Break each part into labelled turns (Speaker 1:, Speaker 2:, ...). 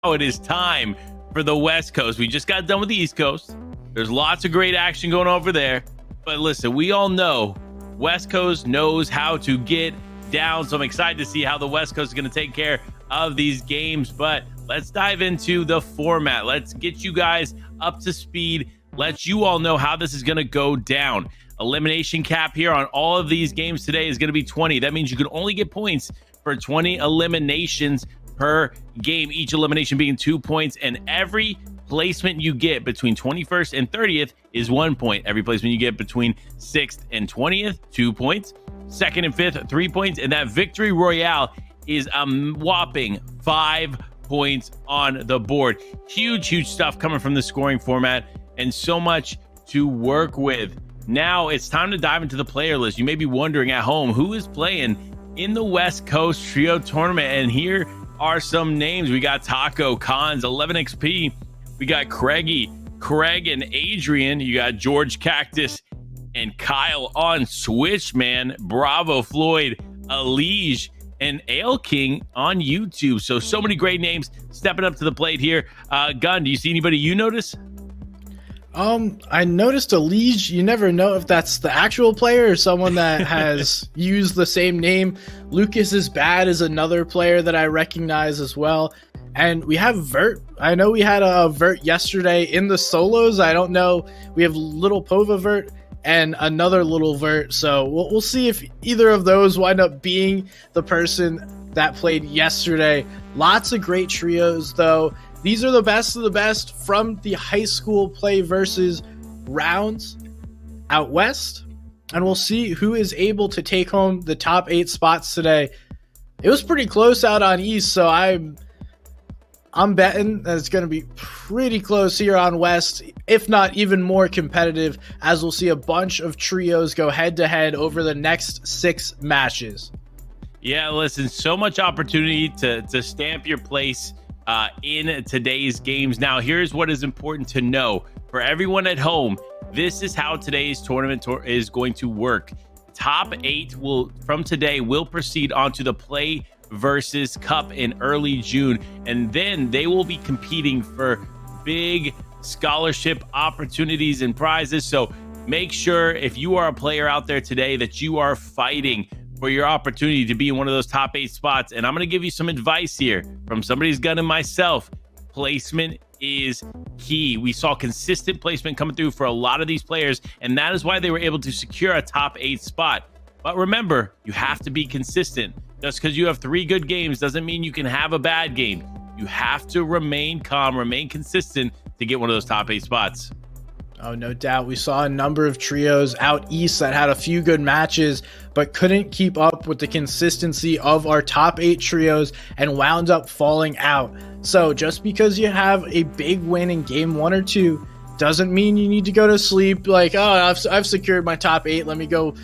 Speaker 1: it is time for the West Coast. We just got done with the East Coast. There's lots of great action going over there. But listen, we all know West Coast knows how to get down. So I'm excited to see how the West Coast is going to take care of these games. But let's dive into the format. Let's get you guys up to speed. Let you all know how this is going to go down. Elimination cap here on all of these games today is going to be 20. That means you can only get points for 20 eliminations per game, each elimination being 2 points, and every placement you get between 21st and 30th is 1 point. Every placement you get between 6th and 20th, 2 points. 2nd and 5th, 3 points, and that victory royale is a whopping 5 points on the board. Huge stuff coming from the scoring format, and so much to work with. Now it's time to dive into the player list. You may be wondering at home, who is playing in the West Coast Trio Tournament? And here are some names. We got Taco, Cons, 11 XP. We got Craigie, Craig, and Adrian. You got George Cactus and Kyle on Switch, man. Bravo, Floyd, Alige, and Ale King on YouTube. So many great names stepping up to the plate here. Gun, do you see anybody you notice?
Speaker 2: I noticed Alige. You never know if that's the actual player or someone that has used the same name. Lucas is Bad is another player that I recognize as well. And we have Vert. I know we had a Vert yesterday in the solos. I don't know. We have Little Pova Vert and another Little Vert. So we'll see if either of those wind up being the person that played yesterday. Lots of great trios, though. These are the best of the best from the high school play versus rounds out west. And we'll see who is able to take home the top 8 spots today. It was pretty close out on East, so I'm betting that it's going to be pretty close here on West, if not even more competitive, as we'll see a bunch of trios go head-to-head over the next 6 matches.
Speaker 1: Yeah, listen, so much opportunity to stamp your place in today's games. Now, here's what is important to know for everyone at home. This is how today's tournament is going to work. Top 8 from today will proceed onto the Play versus Cup in early June, and then they will be competing for big scholarship opportunities and prizes. So make sure, if you are a player out there today, that you are fighting for your opportunity to be in one of those top 8 spots. And I'm going to give you some advice here from somebody who's gunning myself. Placement is key. We saw consistent placement coming through for a lot of these players, and that is why they were able to secure a top 8 spot. But remember, you have to be consistent. Just because you have 3 good games doesn't mean you can have a bad game. You have to remain calm, remain consistent to get one of those top 8 spots.
Speaker 2: Oh, no doubt. We saw a number of trios out east that had a few good matches, but couldn't keep up with the consistency of our top 8 trios and wound up falling out. So just because you have a big win in game 1 or 2 doesn't mean you need to go to sleep like, oh, I've secured my top 8. Let me go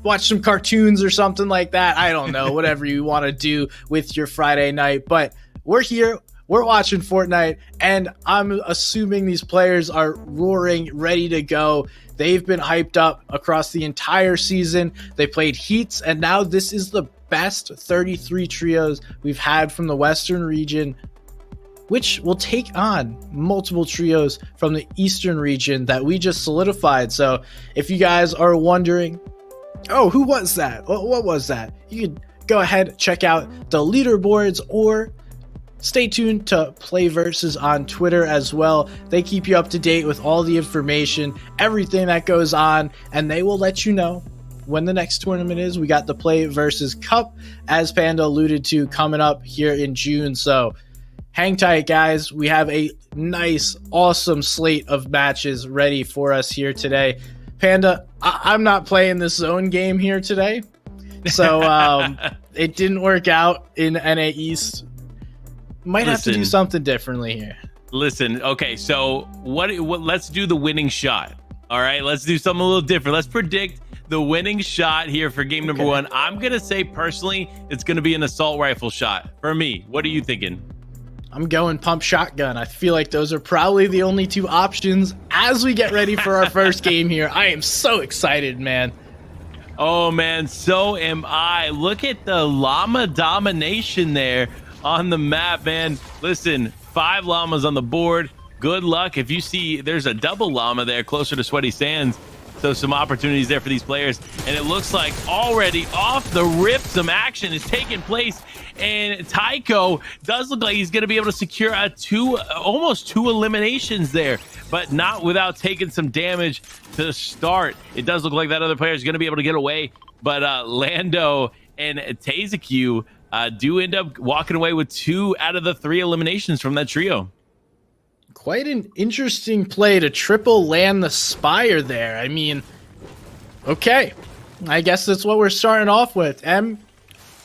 Speaker 2: watch some cartoons or something like that. I don't know, whatever you want to do with your Friday night. But we're here. We're watching Fortnite, and I'm assuming these players are roaring, ready to go. They've been hyped up across the entire season. They played heats, and now this is the best 33 trios we've had from the Western region, which will take on multiple trios from the Eastern region that we just solidified. So if you guys are wondering, oh, who was that? What was that? You can go ahead, check out the leaderboards, or stay tuned to PlayVS on Twitter as well. They keep you up to date with all the information, everything that goes on, and they will let you know when the next tournament is. We got the PlayVS Cup, as Panda alluded to, coming up here in June. So hang tight, guys. We have a nice, awesome slate of matches ready for us here today. Panda, I'm not playing this zone game here today, so it didn't work out in NA East. Might have to do something differently here.
Speaker 1: Listen, okay, so what let's do the winning shot. All right, let's do something a little different. Let's predict the winning shot here for game number 1. I'm going to say personally it's going to be an assault rifle shot for me. What are you thinking?
Speaker 2: I'm going pump shotgun. I feel like those are probably the only 2 options as we get ready for our first game here. I am so excited, man.
Speaker 1: Oh, man, so am I. Look at the llama domination there on the map, man. Listen, 5 llamas on the board. Good luck. If you see there's a double llama there closer to Sweaty Sands, so some opportunities there for these players. And it looks like already off the rip, some action is taking place. And Tycho does look like he's going to be able to secure almost two eliminations there, but not without taking some damage to start. It does look like that other player is going to be able to get away, but Lando and Tazeq do end up walking away with 2 out of the 3 eliminations from that trio.
Speaker 2: Quite an interesting play to triple land the Spire there. I mean, okay, I guess that's what we're starting off with.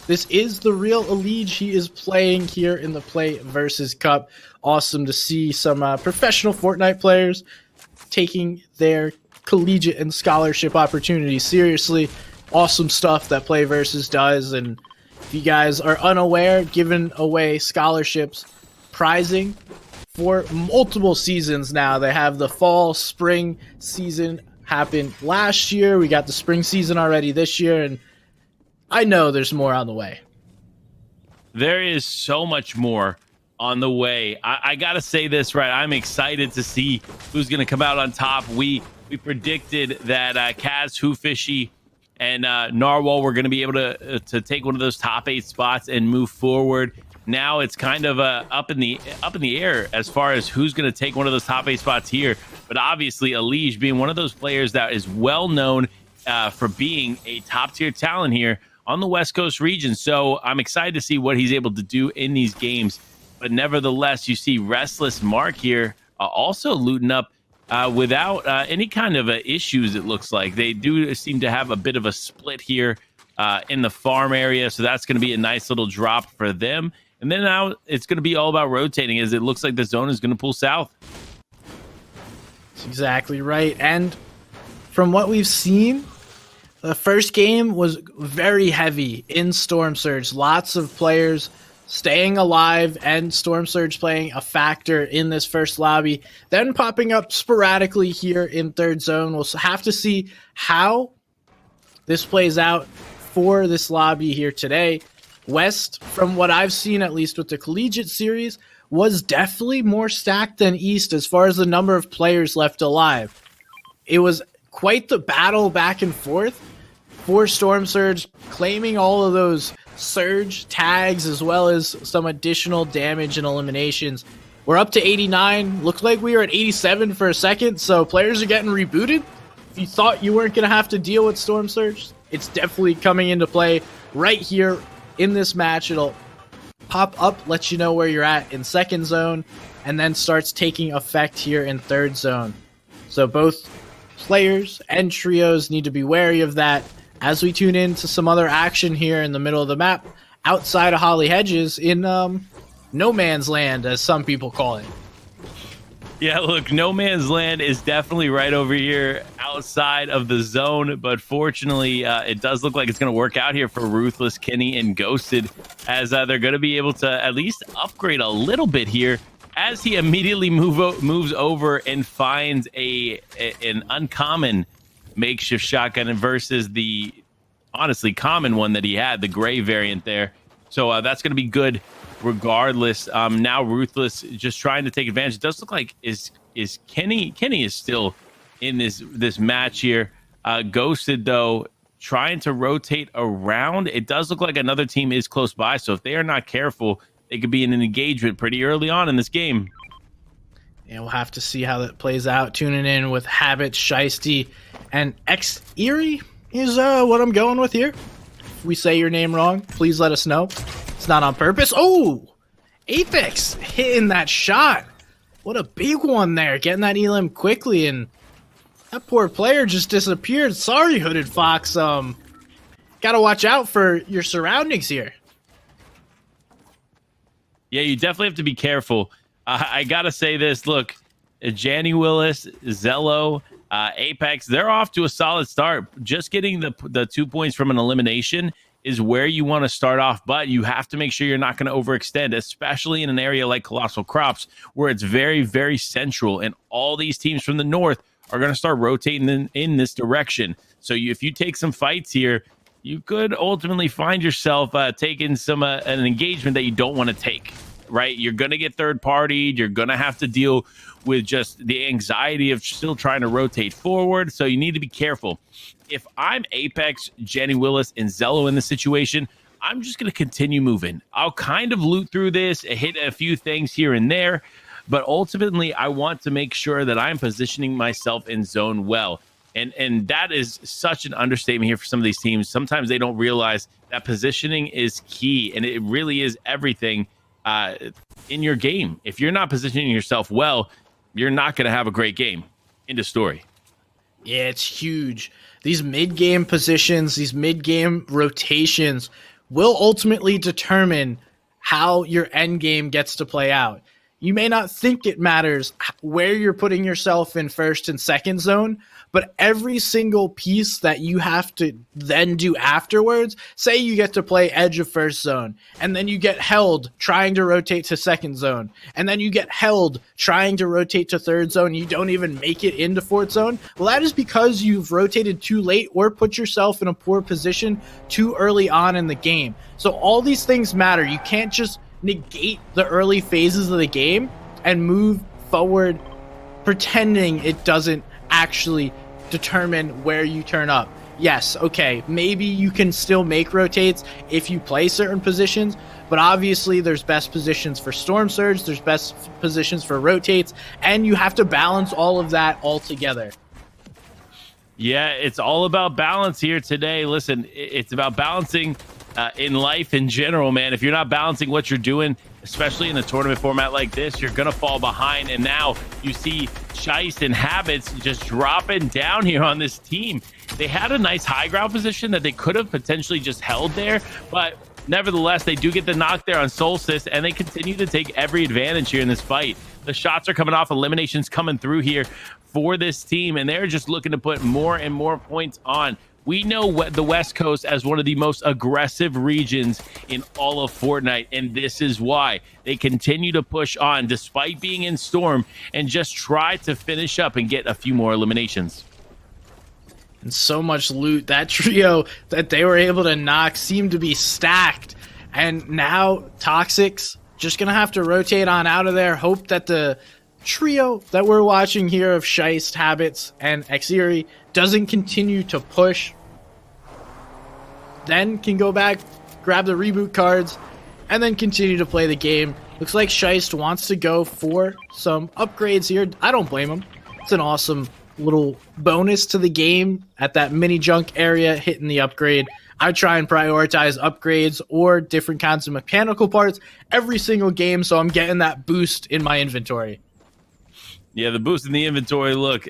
Speaker 2: This is the real Elige he is playing here in the PlayVS Cup. Awesome to see some professional Fortnite players taking their collegiate and scholarship opportunities seriously. Awesome stuff that PlayVS does. And if you guys are unaware, giving away scholarships, prizing for multiple seasons now. They have the fall, spring season happened last year. We got the spring season already this year, and I know there's more on the way.
Speaker 1: There is so much more on the way. I gotta say this, right? I'm excited to see who's gonna come out on top. We predicted that Kaz, Hoofishy, and Narwhal were gonna be able to take one of those top 8 spots and move forward. Now it's kind of up in the air as far as who's going to take one of those top 8 spots here. But obviously, Elige being one of those players that is well known for being a top tier talent here on the West Coast region. So I'm excited to see what he's able to do in these games. But nevertheless, you see Restless Mark here also looting up without any kind of issues. It looks like they do seem to have a bit of a split here in the farm area. So that's going to be a nice little drop for them. And then now it's going to be all about rotating, as it looks like the zone is going to pull south.
Speaker 2: That's exactly right. And from what we've seen, the first game was very heavy in Storm Surge. Lots of players staying alive and Storm Surge playing a factor in this first lobby. Then popping up sporadically here in third zone. We'll have to see how this plays out for this lobby here today. West, from what I've seen, at least with the collegiate series, was definitely more stacked than East as far as the number of players left alive. It was quite the battle back and forth for Storm Surge, claiming all of those Surge tags as well as some additional damage and eliminations. We're up to 89. Looked like we were at 87 for a second, so players are getting rebooted. If you thought you weren't going to have to deal with Storm Surge, it's definitely coming into play right here in this match. It'll pop up, let you know where you're at in second zone, and then starts taking effect here in third zone. So both players and trios need to be wary of that as we tune in to some other action here in the middle of the map, outside of Holly Hedges in no man's land, as some people call it.
Speaker 1: Yeah, look, no man's land is definitely right over here outside of the zone, but fortunately, it does look like it's going to work out here for Ruthless, Kenny, and Ghosted, as they're going to be able to at least upgrade a little bit here as he immediately moves over and finds an uncommon makeshift shotgun versus the honestly common one that he had, the gray variant there. So that's going to be good regardless. Now Ruthless just trying to take advantage. It does look like is Kenny is still in this match here. Ghosted though, trying to rotate around. It does look like another team is close by, so if they are not careful, they could be in an engagement pretty early on in this game.
Speaker 2: And we'll have to see how that plays out. Tuning in with Habit, Shiesty, and X Erie is what I'm going with here. If we say your name wrong, please let us know. It's not on purpose. Oh, Apex hitting that shot. What a big one there. Getting that elim quickly, and that poor player just disappeared. Sorry, Hooded Fox. Gotta watch out for your surroundings here.
Speaker 1: Yeah, you definitely have to be careful. I gotta say this. Look, Janny Willis, Zello, Apex, they're off to a solid start. Just getting the 2 points from an elimination is where you want to start off, but you have to make sure you're not going to overextend, especially in an area like Colossal Crops, where it's very, very central, and all these teams from the north are going to start rotating in this direction. So if you take some fights here, you could ultimately find yourself taking an engagement that you don't want to take. right? You're going to get third partied. You're going to have to deal with just the anxiety of still trying to rotate forward. So you need to be careful. If I'm Apex, Jenny Willis, and Zello in the situation, I'm just going to continue moving. I'll kind of loot through this, hit a few things here and there, but ultimately I want to make sure that I'm positioning myself in zone well. And that is such an understatement here for some of these teams. Sometimes they don't realize that positioning is key, and it really is everything in your game. If you're not positioning yourself well, you're not going to have a great game. End of story.
Speaker 2: Yeah, it's huge. These mid-game positions, these mid-game rotations will ultimately determine how your end game gets to play out. You may not think it matters where you're putting yourself in first and second zone, but every single piece that you have to then do afterwards, say you get to play edge of first zone, and then you get held trying to rotate to second zone, and then you get held trying to rotate to third zone, and you don't even make it into fourth zone. Well, that is because you've rotated too late or put yourself in a poor position too early on in the game. So all these things matter. You can't just negate the early phases of the game and move forward pretending it doesn't actually determine where you turn up. Yes, okay, maybe you can still make rotates if you play certain positions, but obviously there's best positions for Storm Surge, there's best positions for rotates, and you have to balance all of that all together.
Speaker 1: Yeah, it's all about balance here today. Listen, it's about balancing in life in general, man. If you're not balancing what you're doing, especially in a tournament format like this, you're gonna fall behind. And now you see Scheist and Habits just dropping down here on this team. They had a nice high ground position that they could have potentially just held there, but nevertheless, they do get the knock there on Solstice, and they continue to take every advantage here in this fight. The shots are coming off, eliminations coming through here for this team, and they're just looking to put more and more points on. We know the West Coast as one of the most aggressive regions in all of Fortnite, and this is why they continue to push on despite being in Storm and just try to finish up and get a few more eliminations.
Speaker 2: And so much loot. That trio that they were able to knock seemed to be stacked, and now Toxic's just gonna have to rotate on out of there, hope that the trio that we're watching here of Scheist, Habits, and Xeri doesn't continue to push. Then can go back, grab the reboot cards, and then continue to play the game. Looks like Scheist wants to go for some upgrades here. I don't blame him. It's an awesome little bonus to the game at that mini junk area, hitting the upgrade. I try and prioritize upgrades or different kinds of mechanical parts every single game, so I'm getting that boost in my inventory.
Speaker 1: Yeah, the boost in the inventory, look,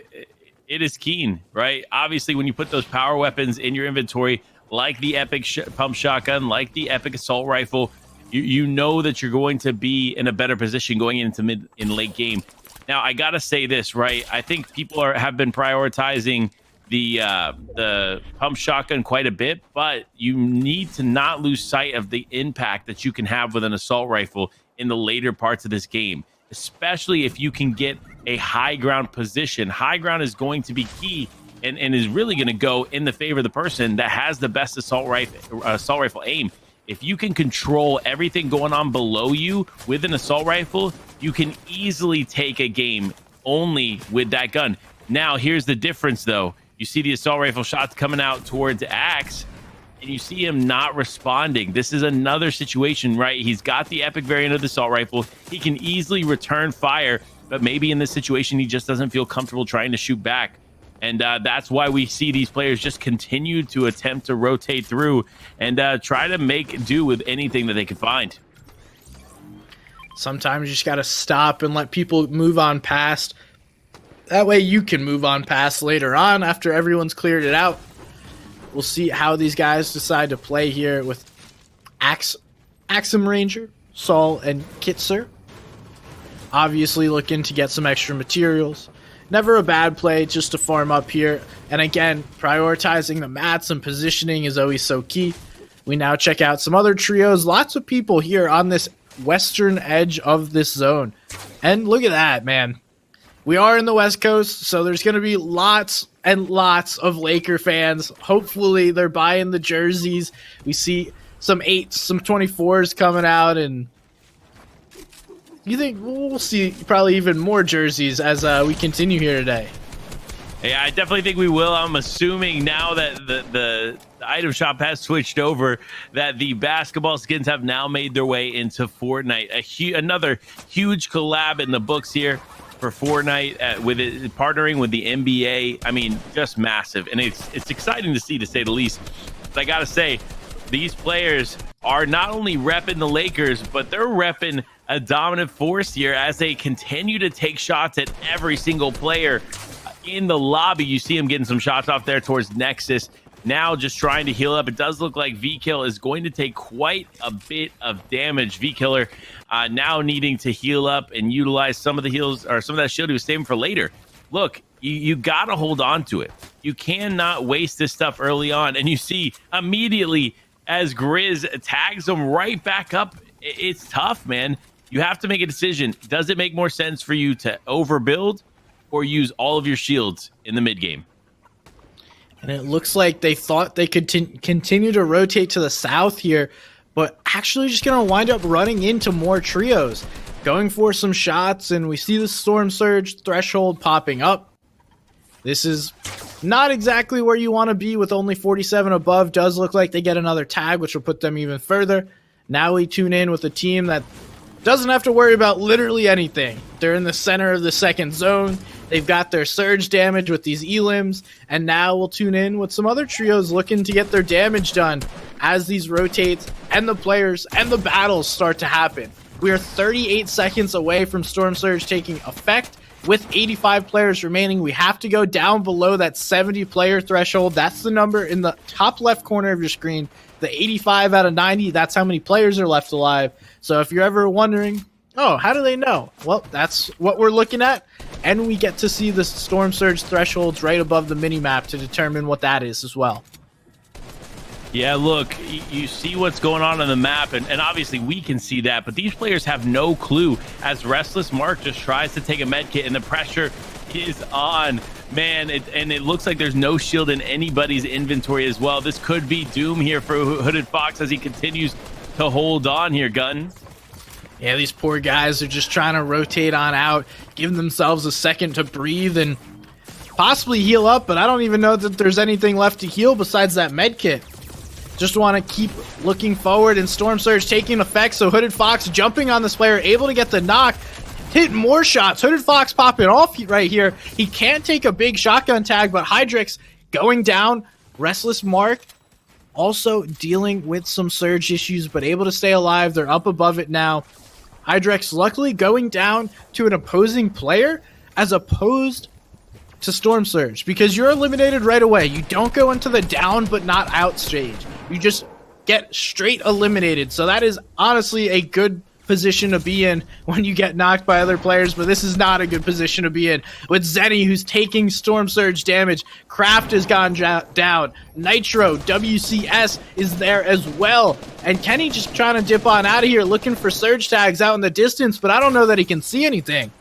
Speaker 1: it is keen, right? Obviously, when you put those power weapons in your inventory, like the epic pump shotgun, like the epic assault rifle, you know that you're going to be in a better position going into in late game. Now, I gotta say this, right? I think people have been prioritizing the pump shotgun quite a bit, but you need to not lose sight of the impact that you can have with an assault rifle in the later parts of this game, especially if you can get a high ground position. High ground is going to be key and is really going to go in the favor of the person that has the best assault rifle aim. If you can control everything going on below you with an assault rifle, you can easily take a game only with that gun. Now, here's the difference, though. You see the assault rifle shots coming out towards Axe, and you see him not responding. This is another situation, right? He's got the epic variant of the assault rifle. He can easily return fire, but maybe in this situation, he just doesn't feel comfortable trying to shoot back. And that's why we see these players just continue to attempt to rotate through and try to make do with anything that they can find.
Speaker 2: Sometimes you just got to stop and let people move on past. That way you can move on past later on after everyone's cleared it out. We'll see how these guys decide to play here with Axum Ranger, Saul, and Kitzer. Obviously looking to get some extra materials. Never a bad play just to farm up here. And again, prioritizing the mats and positioning is always so key. We now check out some other trios. Lots of people here on this western edge of this zone. And look at that, man. We are in the West Coast, so there's going to be lots and lots of Laker fans. Hopefully they're buying the jerseys. We see some 8s, some 24s coming out, and you think we'll see probably even more jerseys as we continue here today?
Speaker 1: Yeah, I definitely think we will. I'm assuming now that the item shop has switched over, that the basketball skins have now made their way into Fortnite. Another huge collab in the books here for Fortnite, with it partnering with the NBA. I mean, just massive, and it's exciting to see, to say the least. But I gotta say, these players are not only repping the Lakers, but they're repping a dominant force here as they continue to take shots at every single player in the lobby. You see him getting some shots off there towards Nexus. Now just trying to heal up. It does look like V-Kill is going to take quite a bit of damage. V-Killer now needing to heal up and utilize some of the heals, or some of that shield he was saving for later. Look, you got to hold on to it. You cannot waste this stuff early on. And you see immediately as Grizz tags him right back up, it's tough, man. You have to make a decision. Does it make more sense for you to overbuild or use all of your shields in the mid game?
Speaker 2: And it looks like they thought they could continue to rotate to the south here, but actually just going to wind up running into more trios, going for some shots, and we see the Storm Surge threshold popping up. This is not exactly where you want to be with only 47 above. Does look like they get another tag, which will put them even further. Now we tune in with a team that doesn't have to worry about literally anything. They're in the center of the second zone. They've got their surge damage with these elims, and now we'll tune in with some other trios looking to get their damage done as these rotates and the players and the battles start to happen. We are 38 seconds away from Storm Surge taking effect. With 85 players remaining, we have to go down below that 70 player threshold. That's the number in the top left corner of your screen. The 85 out of 90, that's how many players are left alive. So if you're ever wondering, oh, how do they know? Well, that's what we're looking at. And we get to see the Storm Surge thresholds right above the mini-map to determine what that is as well.
Speaker 1: Yeah, look, you see what's going on the map, and obviously we can see that, but these players have no clue as Restless Mark just tries to take a med kit, and the pressure is on. Man, and it looks like there's no shield in anybody's inventory as well. This could be doom here for Hooded Fox as he continues to hold on here, Gun.
Speaker 2: Yeah, these poor guys are just trying to rotate on out, give themselves a second to breathe and possibly heal up, but I don't even know that there's anything left to heal besides that med kit. Just want to keep looking forward, and Storm Surge taking effect, so Hooded Fox jumping on this player, able to get the knock, hit more shots. Hooded Fox popping off right here. He can't take a big shotgun tag, but Hydrix going down. Restless Mark also dealing with some surge issues, but able to stay alive. They're up above it now. Hydrix luckily going down to an opposing player as opposed to Storm Surge, because you're eliminated right away. You don't go into the down but not out stage. You just get straight eliminated. So that is honestly a good position to be in when you get knocked by other players, but this is not a good position to be in with Zenny, who's taking Storm Surge damage. Kraft has gone down. Nitro, WCS is there as well. And Kenny just trying to dip on out of here, looking for surge tags out in the distance, but I don't know that he can see anything.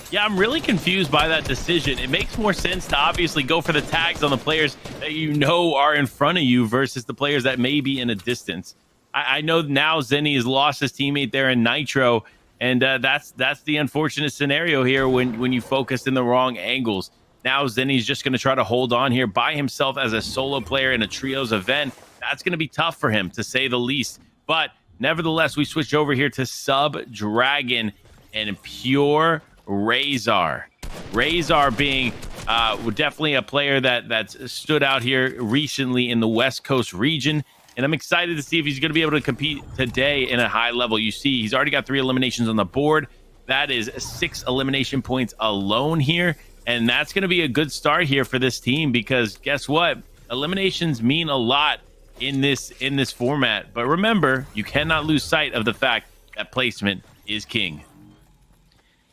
Speaker 1: Yeah, I'm really confused by that decision. It makes more sense to obviously go for the tags on the players that you know are in front of you versus the players that may be in a distance. I know now Zenny has lost his teammate there in Nitro, and that's the unfortunate scenario here when you focus in the wrong angles. Now Zenny's just going to try to hold on here by himself as a solo player in a trios event. That's going to be tough for him, to say the least. But nevertheless, we switch over here to Sub Dragon and Pure Razor. Razor being definitely a player that's stood out here recently in the West Coast region. And I'm excited to see if he's going to be able to compete today in a high level. You see, he's already got 3 eliminations on the board. That is 6 elimination points alone here. And that's going to be a good start here for this team, because guess what? Eliminations mean a lot in this format. But remember, you cannot lose sight of the fact that placement is king.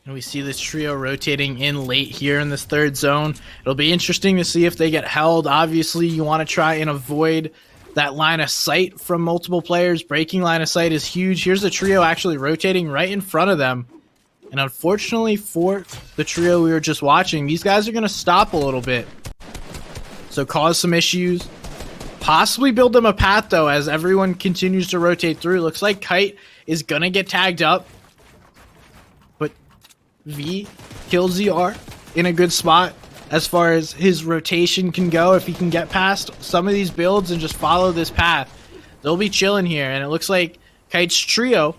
Speaker 2: And we see this trio rotating in late here in this third zone. It'll be interesting to see if they get held. Obviously, you want to try and avoid that line of sight from multiple players. Breaking line of sight is huge. Here's a trio actually rotating right in front of them. And unfortunately for the trio we were just watching, these guys are going to stop a little bit. So cause some issues. Possibly build them a path, though, as everyone continues to rotate through. Looks like Kite is going to get tagged up. V kills ZR in a good spot as far as his rotation can go. If he can get past some of these builds and just follow this path, they'll be chilling here. And it looks like Kite's trio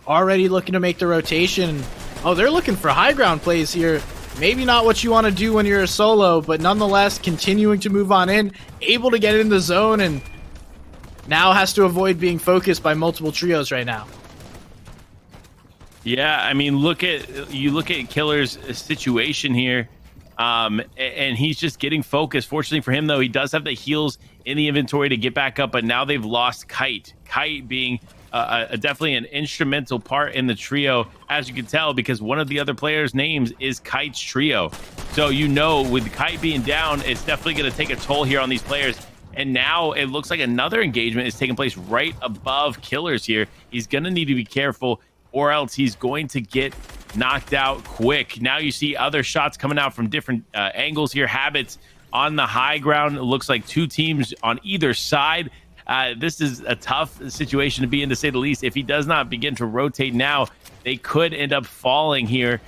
Speaker 2: already looking to make the rotation. Oh, they're looking for high ground plays here. Maybe not what you want to do when you're a solo, but nonetheless continuing to move on in, able to get in the zone, and now has to avoid being focused by multiple trios right now.
Speaker 1: Yeah, I mean, look at Killer's situation here, and he's just getting focused. Fortunately for him, though, he does have the heals in the inventory to get back up, but now they've lost Kite. Kite being definitely an instrumental part in the trio, as you can tell, because one of the other players' names is Kite's trio. So with Kite being down, it's definitely going to take a toll here on these players. And now it looks like another engagement is taking place right above Killer's here. He's going to need to be careful, or else he's going to get knocked out quick. Now you see other shots coming out from different angles here. Habits on the high ground. It looks like two teams on either side. This is a tough situation to be in, to say the least. If he does not begin to rotate now, they could end up falling here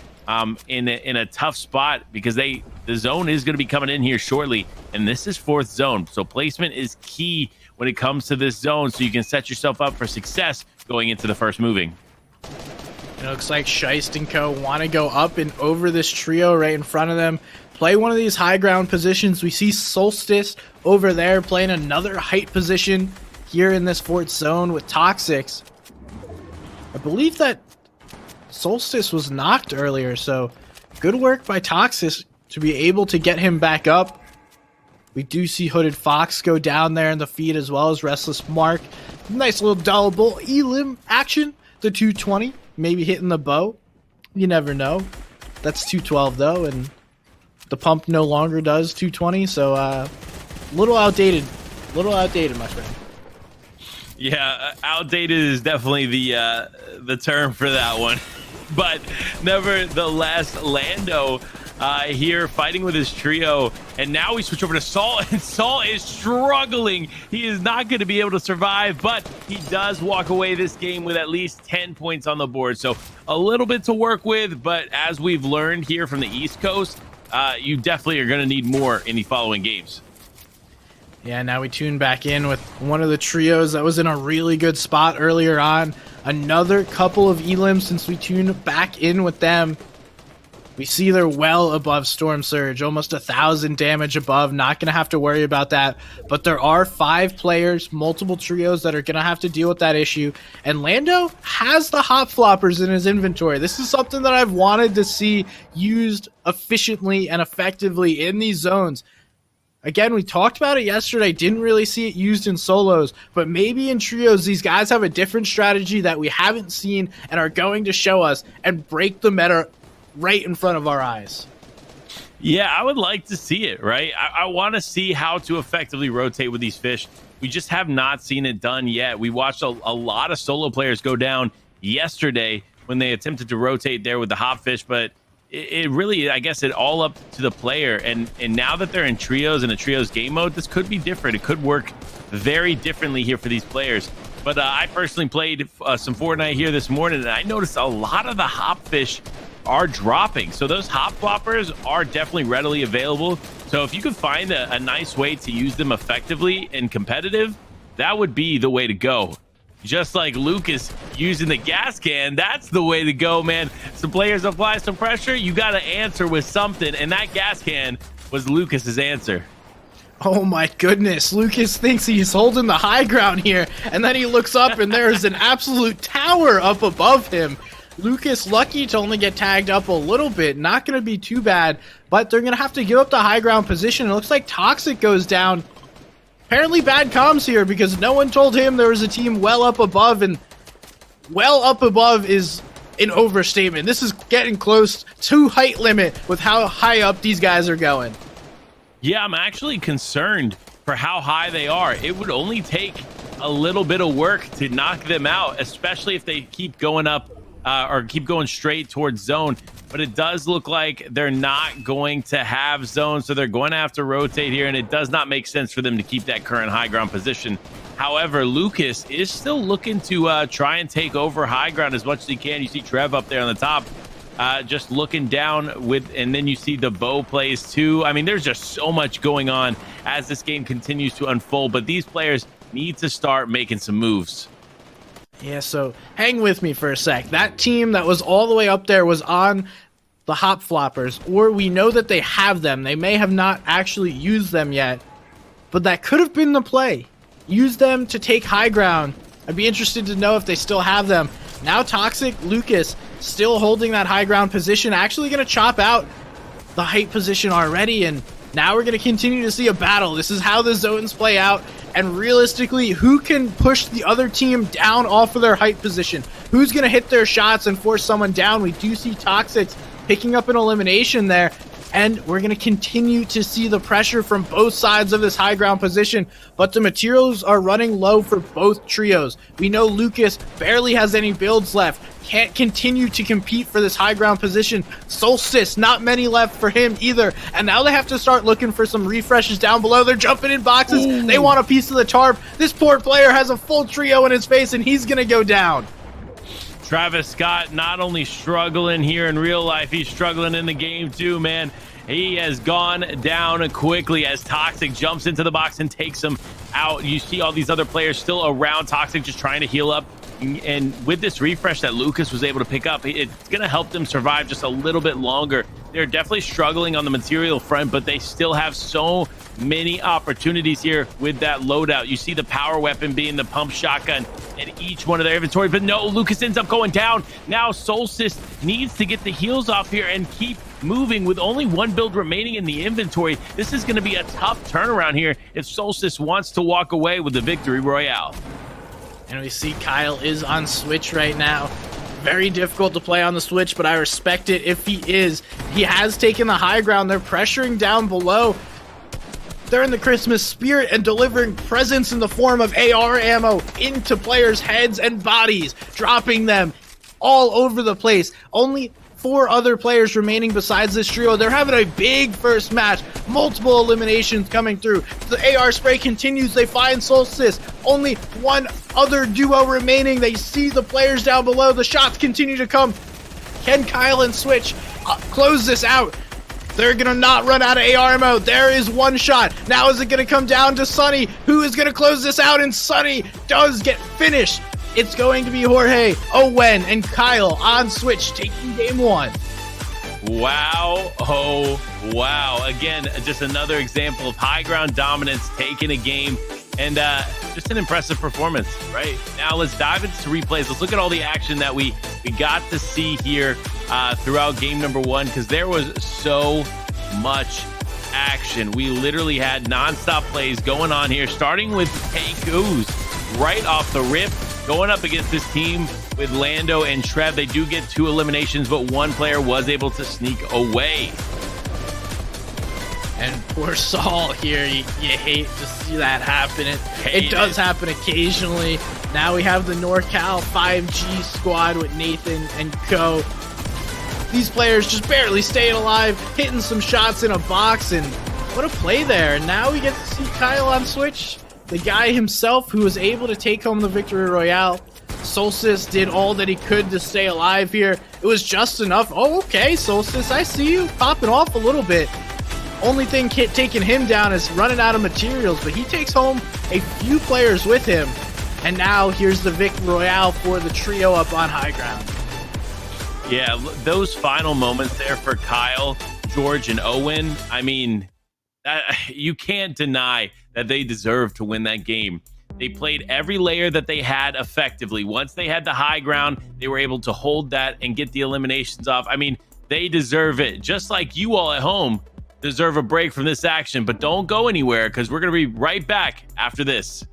Speaker 1: in a tough spot, because the zone is going to be coming in here shortly, and this is fourth zone. So placement is key when it comes to this zone, so you can set yourself up for success going into the first moving.
Speaker 2: It looks like Scheist and Co. want to go up and over this trio right in front of them. Play one of these high ground positions. We see Solstice over there playing another height position here in this fourth zone with Toxics. I believe that Solstice was knocked earlier, so good work by Toxics to be able to get him back up. We do see Hooded Fox go down there in the feed, as well as Restless Mark. Nice little double elim action. The 220 maybe hitting the bow. You never know. That's 212 though, and the pump no longer does 220, so little outdated, my friend.
Speaker 1: Yeah, outdated is definitely the term for that one. But nevertheless, Lando here fighting with his trio, and now we switch over to Salt, and Salt is struggling. He is not going to be able to survive, but he does walk away this game with at least 10 points on the board. So a little bit to work with, but as we've learned here from the East Coast, you definitely are going to need more in the following games.
Speaker 2: Yeah, now we tune back in with one of the trios that was in a really good spot earlier on. Another couple of elims since we tuned back in with them. We see they're well above Storm Surge, almost 1,000 damage above. Not going to have to worry about that. But there are 5 players, multiple trios that are going to have to deal with that issue. And Lando has the hop floppers in his inventory. This is something that I've wanted to see used efficiently and effectively in these zones. Again, we talked about it yesterday. Didn't really see it used in solos, but maybe in trios, these guys have a different strategy that we haven't seen and are going to show us and break the meta right in front of our eyes.
Speaker 1: Yeah, I would like to see it, right? I want to see how to effectively rotate with these fish. We just have not seen it done yet. We watched a lot of solo players go down yesterday when they attempted to rotate there with the hop fish, but it really, I guess, it all up to the player. And now that they're in trios and a trios game mode, this could be different. It could work very differently here for these players. But I personally played some Fortnite here this morning, and I noticed a lot of the hop fish are dropping. So those hop floppers are definitely readily available. So if you could find a nice way to use them effectively and competitive, that would be the way to go. Just like Lucas using the gas can, that's the way to go, man. Some players apply some pressure, you got to answer with something, and that gas can was Lucas's answer.
Speaker 2: Oh my goodness, Lucas thinks he's holding the high ground here, and then he looks up and there's an absolute tower up above him. Lucas lucky to only get tagged up a little bit, not going to be too bad, but they're going to have to give up the high ground position. It looks like Toxic goes down. Apparently bad comms here, because no one told him there was a team well up above, and well up above is an overstatement. This is getting close to height limit with how high up these guys are going.
Speaker 1: Yeah, I'm actually concerned for how high they are. It would only take a little bit of work to knock them out, especially if they keep going up or keep going straight towards zone. But it does look like they're not going to have zone, so they're going to have to rotate here, and it does not make sense for them to keep that current high ground position. However, Lucas is still looking to try and take over high ground as much as he can. You see Trev up there on the top. just looking down with, and then you see the bow plays too. I mean, there's just so much going on as this game continues to unfold, but these players need to start making some moves.
Speaker 2: Yeah, so hang with me for a sec. That team that was all the way up there was on the hop floppers, or we know that they have them. They may have not actually used them yet, but that could have been the play. Use them to take high ground. I'd be interested to know if they still have them. Now Toxic, Lucas, still holding that high ground position, actually going to chop out the height position already, and now we're going to continue to see a battle. This is how the zones play out, and realistically, who can push the other team down off of their height position? Who's going to hit their shots and force someone down? We do see Toxic picking up an elimination there, and we're going to continue to see the pressure from both sides of this high ground position, but the materials are running low for both trios. We know Lucas barely has any builds left, can't continue to compete for this high ground position. Solstice, not many left for him either, and now they have to start looking for some refreshes down below. They're jumping in boxes. Ooh. They want a piece of the tarp. This poor player has a full trio in his face, and he's going to go down.
Speaker 1: Travis Scott not only struggling here in real life, he's struggling in the game too, man. He has gone down quickly as Toxic jumps into the box and takes him out. You see all these other players still around Toxic just trying to heal up. And with this refresh that Lucas was able to pick up, it's going to help them survive just a little bit longer. They're definitely struggling on the material front, but they still have so many opportunities here with that loadout. You see the power weapon being the pump shotgun in each one of their inventory, but no, Lucas ends up going down. Now Solstice needs to get the heals off here and keep moving with only one build remaining in the inventory. This is going to be a tough turnaround here if Solstice wants to walk away with the victory royale.
Speaker 2: And we see Kyle is on Switch right now. Very difficult to play on the Switch, but I respect it if he is. He has taken the high ground. They're pressuring down below. They're in the Christmas spirit and delivering presents in the form of AR ammo into players' heads and bodies, dropping them all over the place. Only 4 other players remaining besides this trio. They're having a big first match. Multiple eliminations coming through. The AR spray continues. They find Solstice. Only one other duo remaining. They see the players down below. The shots continue to come. Can Kyle and Switch close this out? They're going to not run out of AR ammo. There is one shot. Now is it going to come down to Sunny? Who is going to close this out? And Sunny does get finished. It's going to be Jorge, Owen, and Kyle on Switch taking game 1.
Speaker 1: Wow. Oh, wow. Again, just another example of high ground dominance taking a game, and just an impressive performance, right? Now let's dive into replays. Let's look at all the action that we got to see here throughout game number 1, because there was so much action. We literally had nonstop plays going on here, starting with Goose right off the rip. Going up against this team with Lando and Trev, they do get 2 eliminations, but one player was able to sneak away.
Speaker 2: And poor Saul here, you hate to see that happen. It does happen occasionally. Now we have the NorCal 5G squad with Nathan and Co. These players just barely staying alive, hitting some shots in a box, and what a play there. And now we get to see Kyle on Switch. The guy himself who was able to take home the victory royale. Solstice did all that he could to stay alive here. It was just enough. Oh, okay, Solstice, I see you popping off a little bit. Only thing taking him down is running out of materials, but he takes home a few players with him. And now here's the victory royale for the trio up on high ground.
Speaker 1: Yeah, those final moments there for Kyle, George, and Owen, I mean, you can't deny that they deserve to win that game. They played every layer that they had effectively. Once they had the high ground, they were able to hold that and get the eliminations off. I mean, they deserve it. Just like you all at home deserve a break from this action, but don't go anywhere because we're going to be right back after this.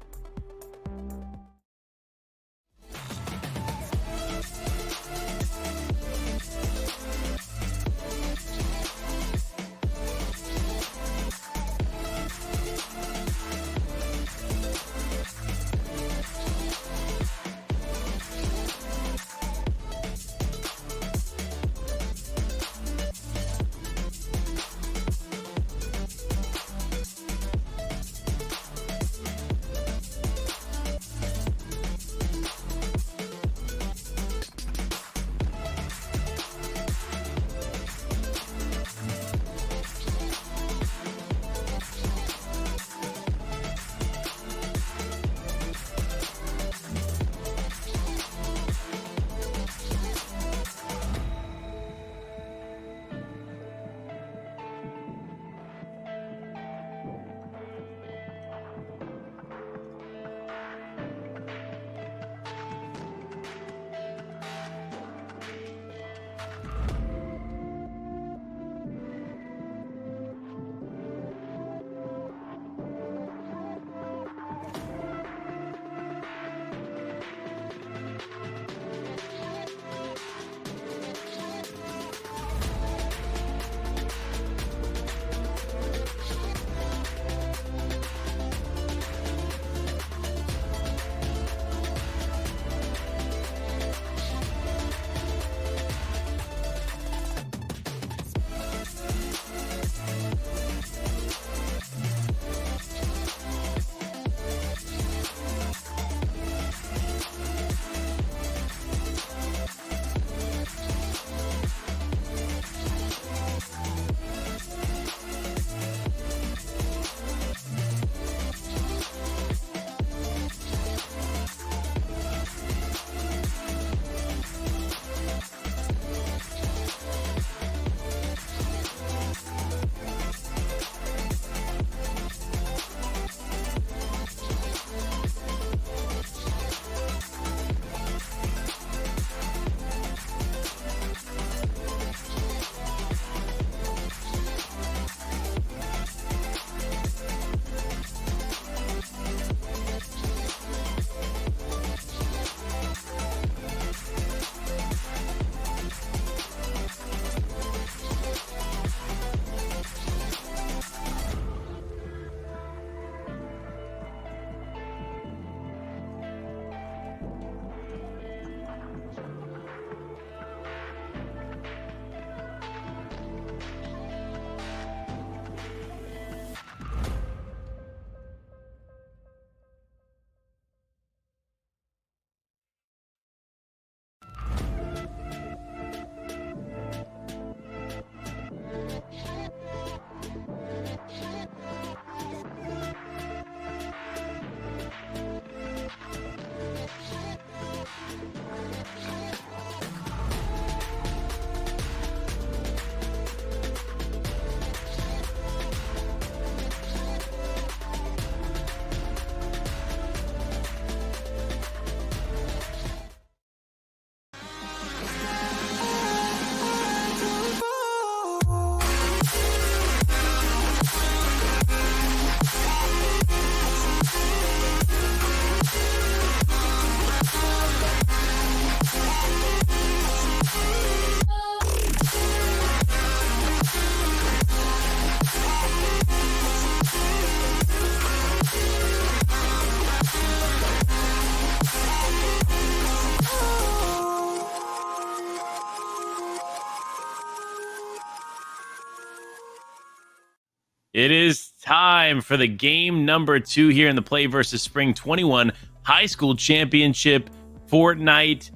Speaker 1: It is time for the game number 2 here in the Play vs. Spring 21 High School Championship Fortnite,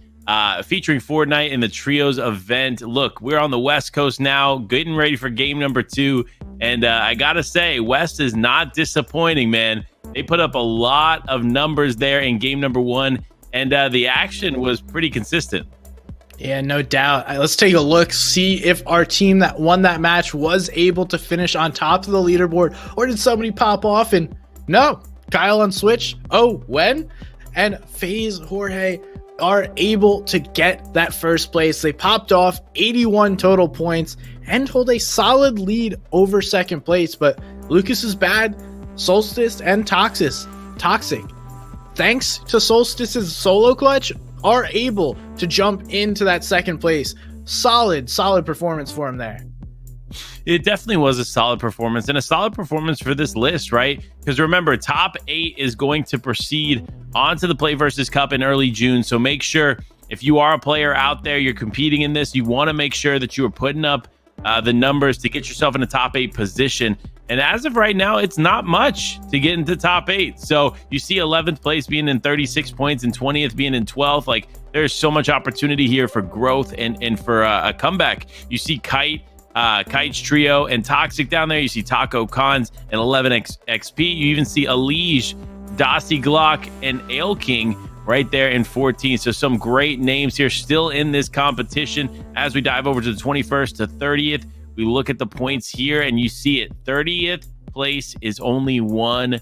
Speaker 1: featuring Fortnite in the Trios event. Look, we're on the West Coast now, getting ready for game number 2. And I got to say, West is not disappointing, man. They put up a lot of numbers there in game number 1, and the action was pretty consistent.
Speaker 2: Yeah, no doubt. Let's take a look, see if our team that won that match was able to finish on top of the leaderboard, or did somebody pop off? And no, Kyle on Switch, oh, when? And FaZe Jorge are able to get that first place. They popped off 81 total points and hold a solid lead over second place. But Lucas is bad, Solstice and Toxic, thanks to Solstice's solo clutch, are able to jump into that second place. Solid performance for him there.
Speaker 1: It definitely was a solid performance, and a solid performance for this list, right? Because remember, top 8 is going to proceed onto the Play vs. Cup in early June. So make sure, if you are a player out there, you're competing in this, you want to make sure that you are putting up the numbers to get yourself in a top 8 position. And as of right now, it's not much to get into top 8. So you see 11th place being in 36 points and 20th being in 12th. Like, there's so much opportunity here for growth and for a comeback. You see Kite's Trio and Toxic down there. You see Taco Cons and 11XP. You even see Alige, Dossie Glock, and Ale King right there in 14. So some great names here still in this competition. As we dive over to the 21st to 30th, we look at the points here and you see it. 30th place is only 1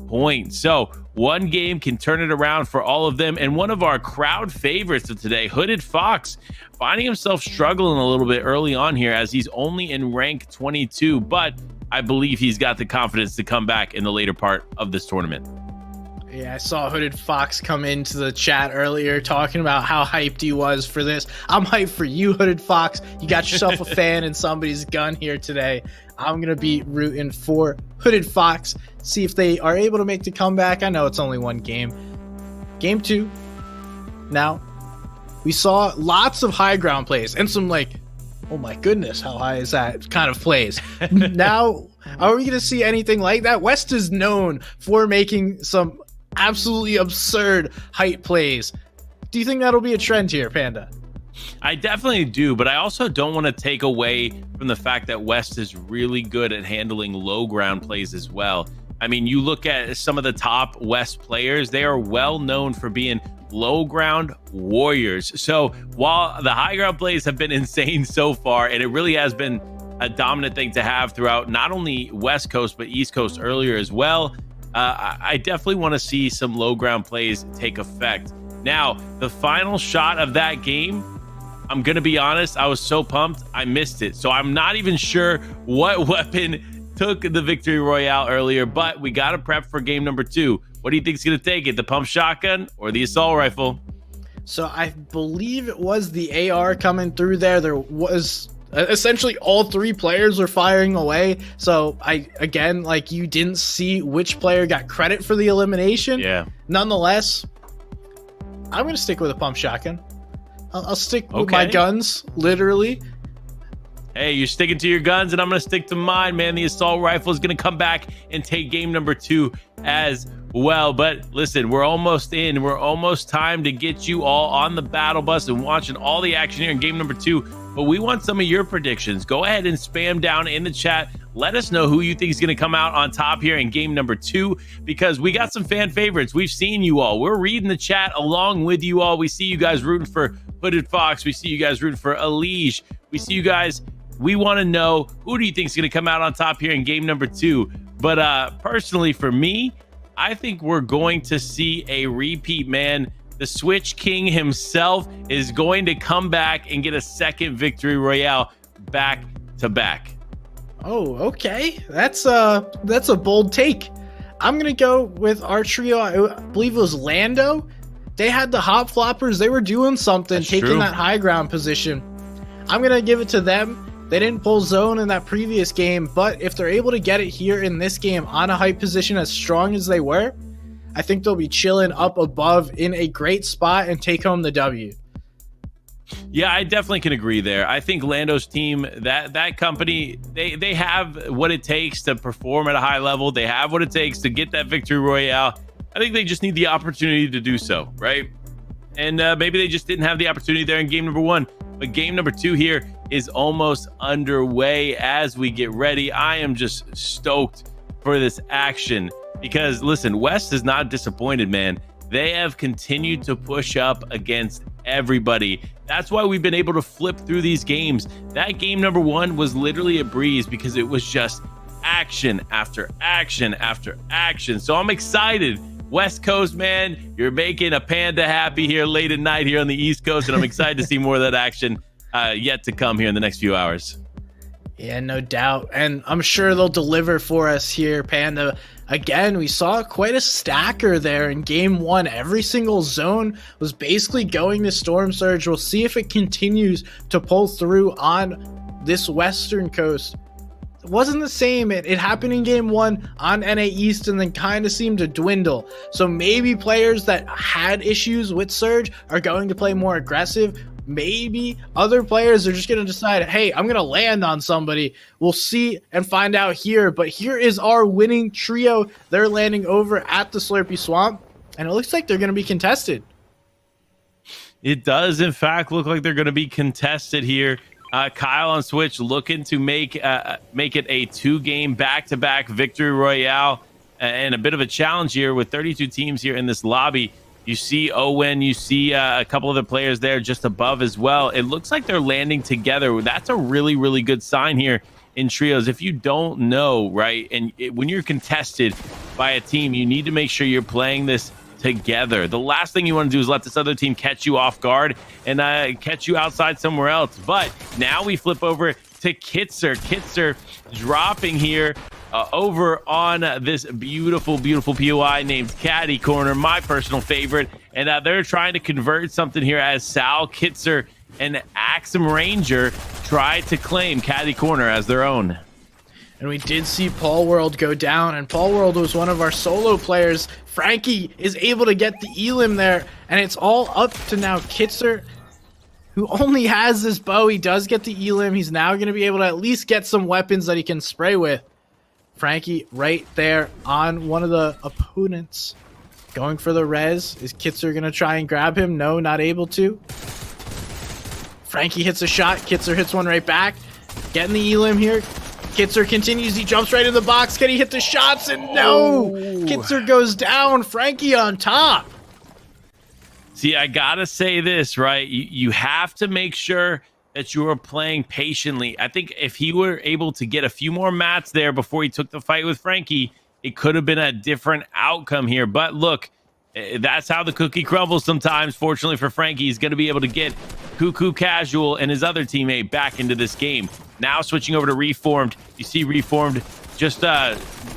Speaker 1: point. So one game can turn it around for all of them. And one of our crowd favorites of today, Hooded Fox, finding himself struggling a little bit early on here as he's only in rank 22. But I believe he's got the confidence to come back in the later part of this tournament.
Speaker 2: Yeah, I saw Hooded Fox come into the chat earlier talking about how hyped he was for this. I'm hyped for you, Hooded Fox. You got yourself a fan in somebody's gun here today. I'm going to be rooting for Hooded Fox, see if they are able to make the comeback. I know it's only one game. Game 2. Now, we saw lots of high ground plays and some like, oh my goodness, how high is that kind of plays. Now, are we going to see anything like that? West is known for making some absolutely absurd height plays. Do you think that'll be a trend here, Panda?
Speaker 1: I definitely do, but I also don't want to take away from the fact that West is really good at handling low ground plays as well. I mean, you look at some of the top West players, they are well known for being low ground warriors. So while the high ground plays have been insane so far, and it really has been a dominant thing to have throughout not only West Coast, but East Coast earlier as well, I definitely want to see some low ground plays take effect. Now, the final shot of that game, I'm going to be honest, I was so pumped, I missed it. So I'm not even sure what weapon took the victory royale earlier, but we got to prep for game number 2. What do you think is going to take it, the pump shotgun or the assault rifle?
Speaker 2: So I believe it was the AR coming through there. There was essentially all 3 players were firing away. So again, like, you didn't see which player got credit for the elimination.
Speaker 1: Yeah.
Speaker 2: Nonetheless, I'm going to stick with a pump shotgun. I'll stick with my guns, literally.
Speaker 1: Hey, you're sticking to your guns, and I'm going to stick to mine, man. The assault rifle is going to come back and take game number 2 as well. But listen, we're almost in. We're almost time to get you all on the battle bus and watching all the action here in game number 2. But we want some of your predictions. Go ahead and spam down in the chat. Let us know who you think is going to come out on top here in game number 2, because we got some fan favorites. We've seen you all. We're reading the chat along with you all. We see you guys rooting for Hooded Fox. We see you guys rooting for Alige. We see you guys. We want to know, who do you think is going to come out on top here in game number 2? But personally, for me, I think we're going to see a repeat, man. The Switch King himself is going to come back and get a second victory royale back to back.
Speaker 2: Oh, okay. That's a bold take. I'm gonna go with our trio. I believe it was Lando. They had the hop floppers. They were doing something,
Speaker 1: That's
Speaker 2: taking
Speaker 1: true.
Speaker 2: that high ground position. I'm gonna give it to them. They didn't pull zone in that previous game, but if they're able to get it here in this game on a hype position as strong as they were, I think they'll be chilling up above in a great spot and take home the W.
Speaker 1: Yeah, I definitely can agree there. I think Lando's team, that company, they have what it takes to perform at a high level. They have what it takes to get that victory royale. I think they just need the opportunity to do so, right? And maybe they just didn't have the opportunity there in game number 1. But game number 2 here is almost underway as we get ready. I am just stoked for this action because, listen, West is not disappointed, man. They have continued to push up against everybody. That's why we've been able to flip through these games. That game number 1 was literally a breeze because it was just action after action after action. So I'm excited. West Coast, man, you're making a panda happy here late at night here on the East Coast, and I'm excited to see more of that action yet to come here in the next few hours.
Speaker 2: Yeah, no doubt. And I'm sure they'll deliver for us here, Panda. Again, we saw quite a stacker there in game 1. Every single zone was basically going to Storm Surge. We'll see if it continues to pull through on this Western Coast. It wasn't the same. It happened in game 1 on NA East and then kind of seemed to dwindle. So maybe players that had issues with Surge are going to play more aggressive. Maybe other players are just going to decide, hey, I'm going to land on somebody. We'll see and find out here. But here is our winning trio. They're landing over at the Slurpy Swamp, and it looks like they're going to be contested.
Speaker 1: It does, in fact, look like they're going to be contested here. Kyle on Switch looking to make it a 2-game back-to-back victory royale and a bit of a challenge here with 32 teams here in this lobby. You see Owen, you see a couple of the players there just above as well. It looks like they're landing together. That's a really, really good sign here in trios. If you don't know, right, and when you're contested by a team, you need to make sure you're playing this together. The last thing you want to do is let this other team catch you off guard and catch you outside somewhere else. But now we flip over to Kitzer. Kitzer dropping here over on this beautiful, beautiful POI named Caddy Corner, my personal favorite. And they're trying to convert something here as Sal, Kitzer, and Axum Ranger try to claim Caddy Corner as their own.
Speaker 2: And we did see Paul World go down, and Paul World was one of our solo players. Frankie is able to get the elim there, and it's all up to now Kitzer, who only has this bow. He does get the elim. He's now going to be able to at least get some weapons that he can spray with. Frankie right there on one of the opponents. Going for the res. Is Kitzer going to try and grab him? No, not able to. Frankie hits a shot. Kitzer hits one right back. Getting the elim here. Kitzer continues. He jumps right in the box. Can he hit the shots? And no! Kitzer goes down. Frankie on top.
Speaker 1: See, I gotta say this, right? You have to make sure that you are playing patiently. I think if he were able to get a few more mats there before he took the fight with Frankie, it could have been a different outcome here. But look, that's how the cookie crumbles sometimes. Fortunately for Frankie, he's going to be able to get Cuckoo Casual and his other teammate back into this game. Now switching over to Reformed. You see Reformed just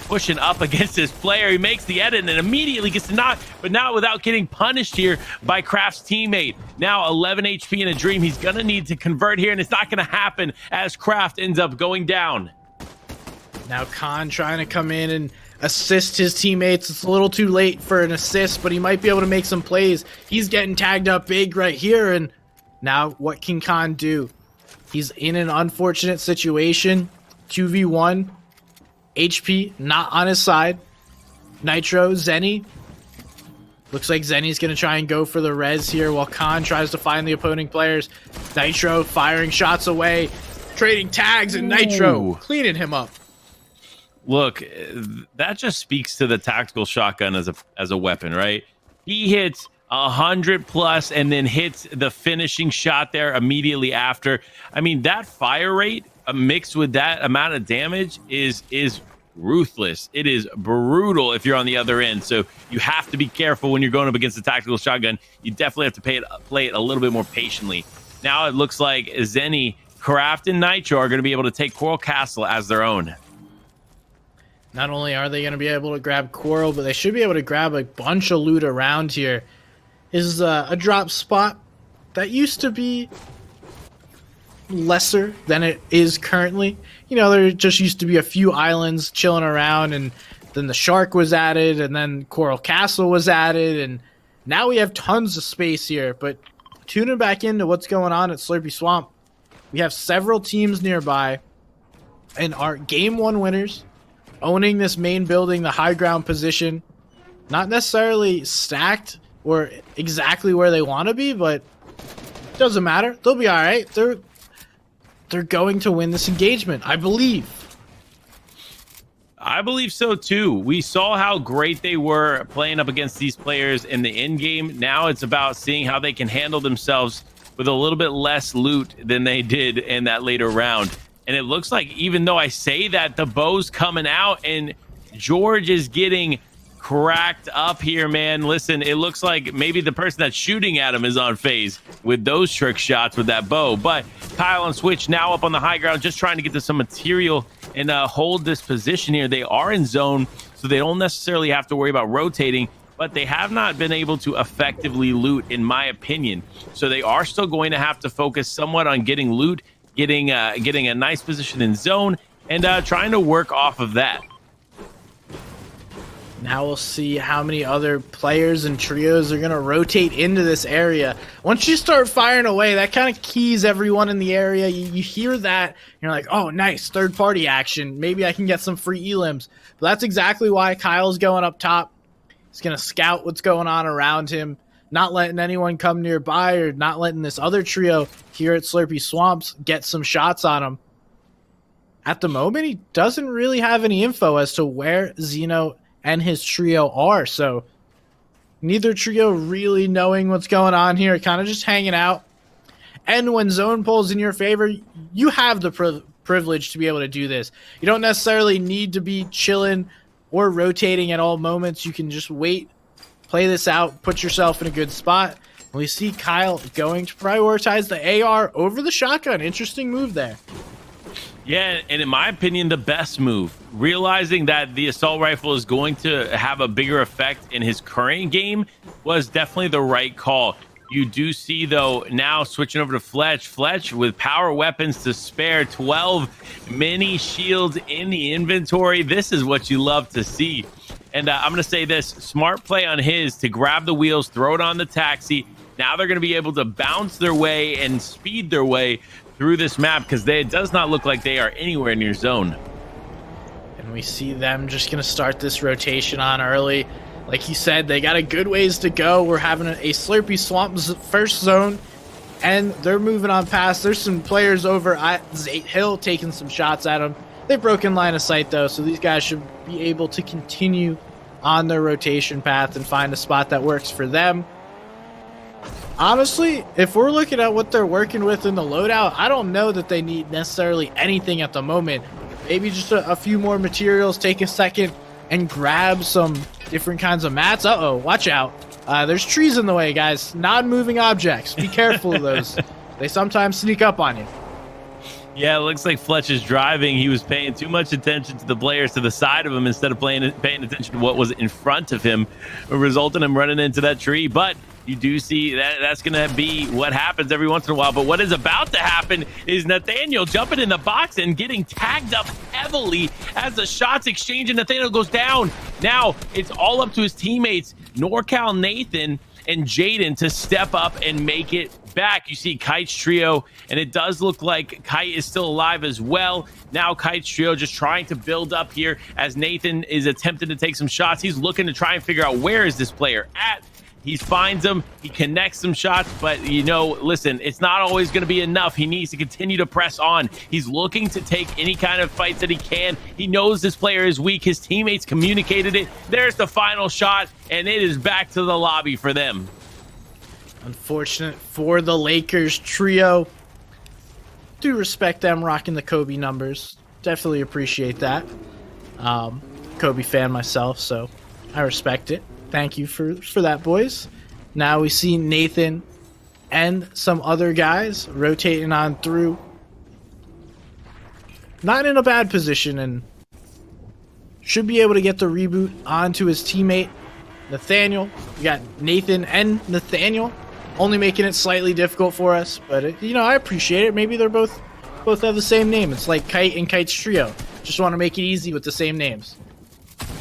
Speaker 1: pushing up against this player. He makes the edit and immediately gets the knock, but not without getting punished here by Kraft's teammate. Now 11 HP in a dream. He's going to need to convert here, and it's not going to happen as Kraft ends up going down.
Speaker 2: Now Khan trying to come in and assist his teammates. It's a little too late for an assist, but he might be able to make some plays. He's getting tagged up big right here, and now what can Khan do? He's in an unfortunate situation. 2v1. HP not on his side. Nitro, Zenny. Looks like Zenny's going to try and go for the res here while Khan tries to find the opposing players. Nitro firing shots away. Trading tags, and Nitro cleaning him up.
Speaker 1: Look, that just speaks to the tactical shotgun as a weapon, right? He hits 100 plus and then hits the finishing shot there immediately after. I mean, that fire rate mixed with that amount of damage is ruthless. It is brutal if you're on the other end. So you have to be careful when you're going up against the tactical shotgun. You definitely have to play it a little bit more patiently. Now it looks like Zenny, Kraft, and Nitro are going to be able to take Coral Castle as their own.
Speaker 2: Not only are they going to be able to grab Coral, but they should be able to grab a bunch of loot around here. This is a drop spot that used to be lesser than it is currently. You know, there just used to be a few islands chilling around, and then the Shark was added, and then Coral Castle was added, and now we have tons of space here. But tuning back into what's going on at Slurpy Swamp, we have several teams nearby, and our game 1 winners owning this main building, the high ground position, not necessarily stacked or exactly where they want to be, but doesn't matter. They'll be all right. They're going to win this engagement, I believe.
Speaker 1: I believe so too. We saw how great they were playing up against these players in the end game. Now it's about seeing how they can handle themselves with a little bit less loot than they did in that later round. And it looks like, even though I say that, the bow's coming out and George is getting cracked up here, man. Listen, it looks like maybe the person that's shooting at him is on phase with those trick shots with that bow. But Kyle and Switch now up on the high ground, just trying to get to some material and hold this position here. They are in zone, so they don't necessarily have to worry about rotating, but they have not been able to effectively loot, in my opinion. So they are still going to have to focus somewhat on getting loot, getting a nice position in zone, and trying to work off of that.
Speaker 2: Now we'll see how many other players and trios are going to rotate into this area. Once you start firing away, that kind of keys everyone in the area. You hear that, you're like, oh, nice, third-party action. Maybe I can get some free elims. But that's exactly why Kyle's going up top. He's going to scout what's going on around him, not letting anyone come nearby or not letting this other trio here at Slurpy Swamps get some shots on him. At the moment, he doesn't really have any info as to where Xeno and his trio are, so neither trio really knowing what's going on here, kind of just hanging out. And when zone pulls in your favor, you have the privilege to be able to do this. You don't necessarily need to be chilling or rotating at all moments. You can just wait, play this out, put yourself in a good spot. We see Kyle going to prioritize the AR over the shotgun. Interesting move there.
Speaker 1: Yeah, and in my opinion, the best move. Realizing that the assault rifle is going to have a bigger effect in his current game was definitely the right call. You do see, though, now switching over to Fletch. Fletch with power weapons to spare, 12 mini shields in the inventory. This is what you love to see. And I'm going to say this, smart play on his to grab the wheels, throw it on the taxi. Now they're going to be able to bounce their way and speed their way through this map, because it does not look like they are anywhere near zone.
Speaker 2: And we see them just going to start this rotation on early. Like he said, they got a good ways to go. We're having a Slurpy Swamp first zone, and they're moving on past. There's some players over at Zate Hill taking some shots at them. They've broken line of sight, though, so these guys should be able to continue on their rotation path and find a spot that works for them. Honestly, if we're looking at what they're working with in the loadout, I don't know that they need necessarily anything at the moment. Maybe just a few more materials, take a second and grab some different kinds of mats. Uh-oh, watch out. There's trees in the way, guys. Non-moving objects. Be careful of those. They sometimes sneak up on you.
Speaker 1: Yeah, it looks like Fletch is driving. He was paying too much attention to the players to the side of him instead of paying attention to what was in front of him, resulting in him running into that tree. But you do see that's going to be what happens every once in a while. But what is about to happen is Nathaniel jumping in the box and getting tagged up heavily as the shots exchange, and Nathaniel goes down. Now it's all up to his teammates, NorCal Nathan and Jaden, to step up and make it back. You see Kite's trio, and it does look like Kite is still alive as well. Now Kite's trio just trying to build up here as Nathan is attempting to take some shots. He's looking to try and figure out where is this player at. He finds him, he connects some shots, but listen, it's not always going to be enough. He needs to continue to press on. He's looking to take any kind of fights that he can. He knows this player is weak. His teammates communicated it. There's the final shot, and it is back to the lobby for them. Unfortunate
Speaker 2: for the Lakers trio. Do respect them rocking the Kobe numbers. Definitely appreciate that. Kobe fan myself, so I respect it. Thank you for that, boys. Now we see Nathan and some other guys rotating on through. Not in a bad position, and should be able to get the reboot onto his teammate, Nathaniel. We got Nathan and Nathaniel, only making it slightly difficult for us, but I appreciate it. Maybe they're both have the same name. It's like Kite and Kite's trio. Just want to make it easy with the same names.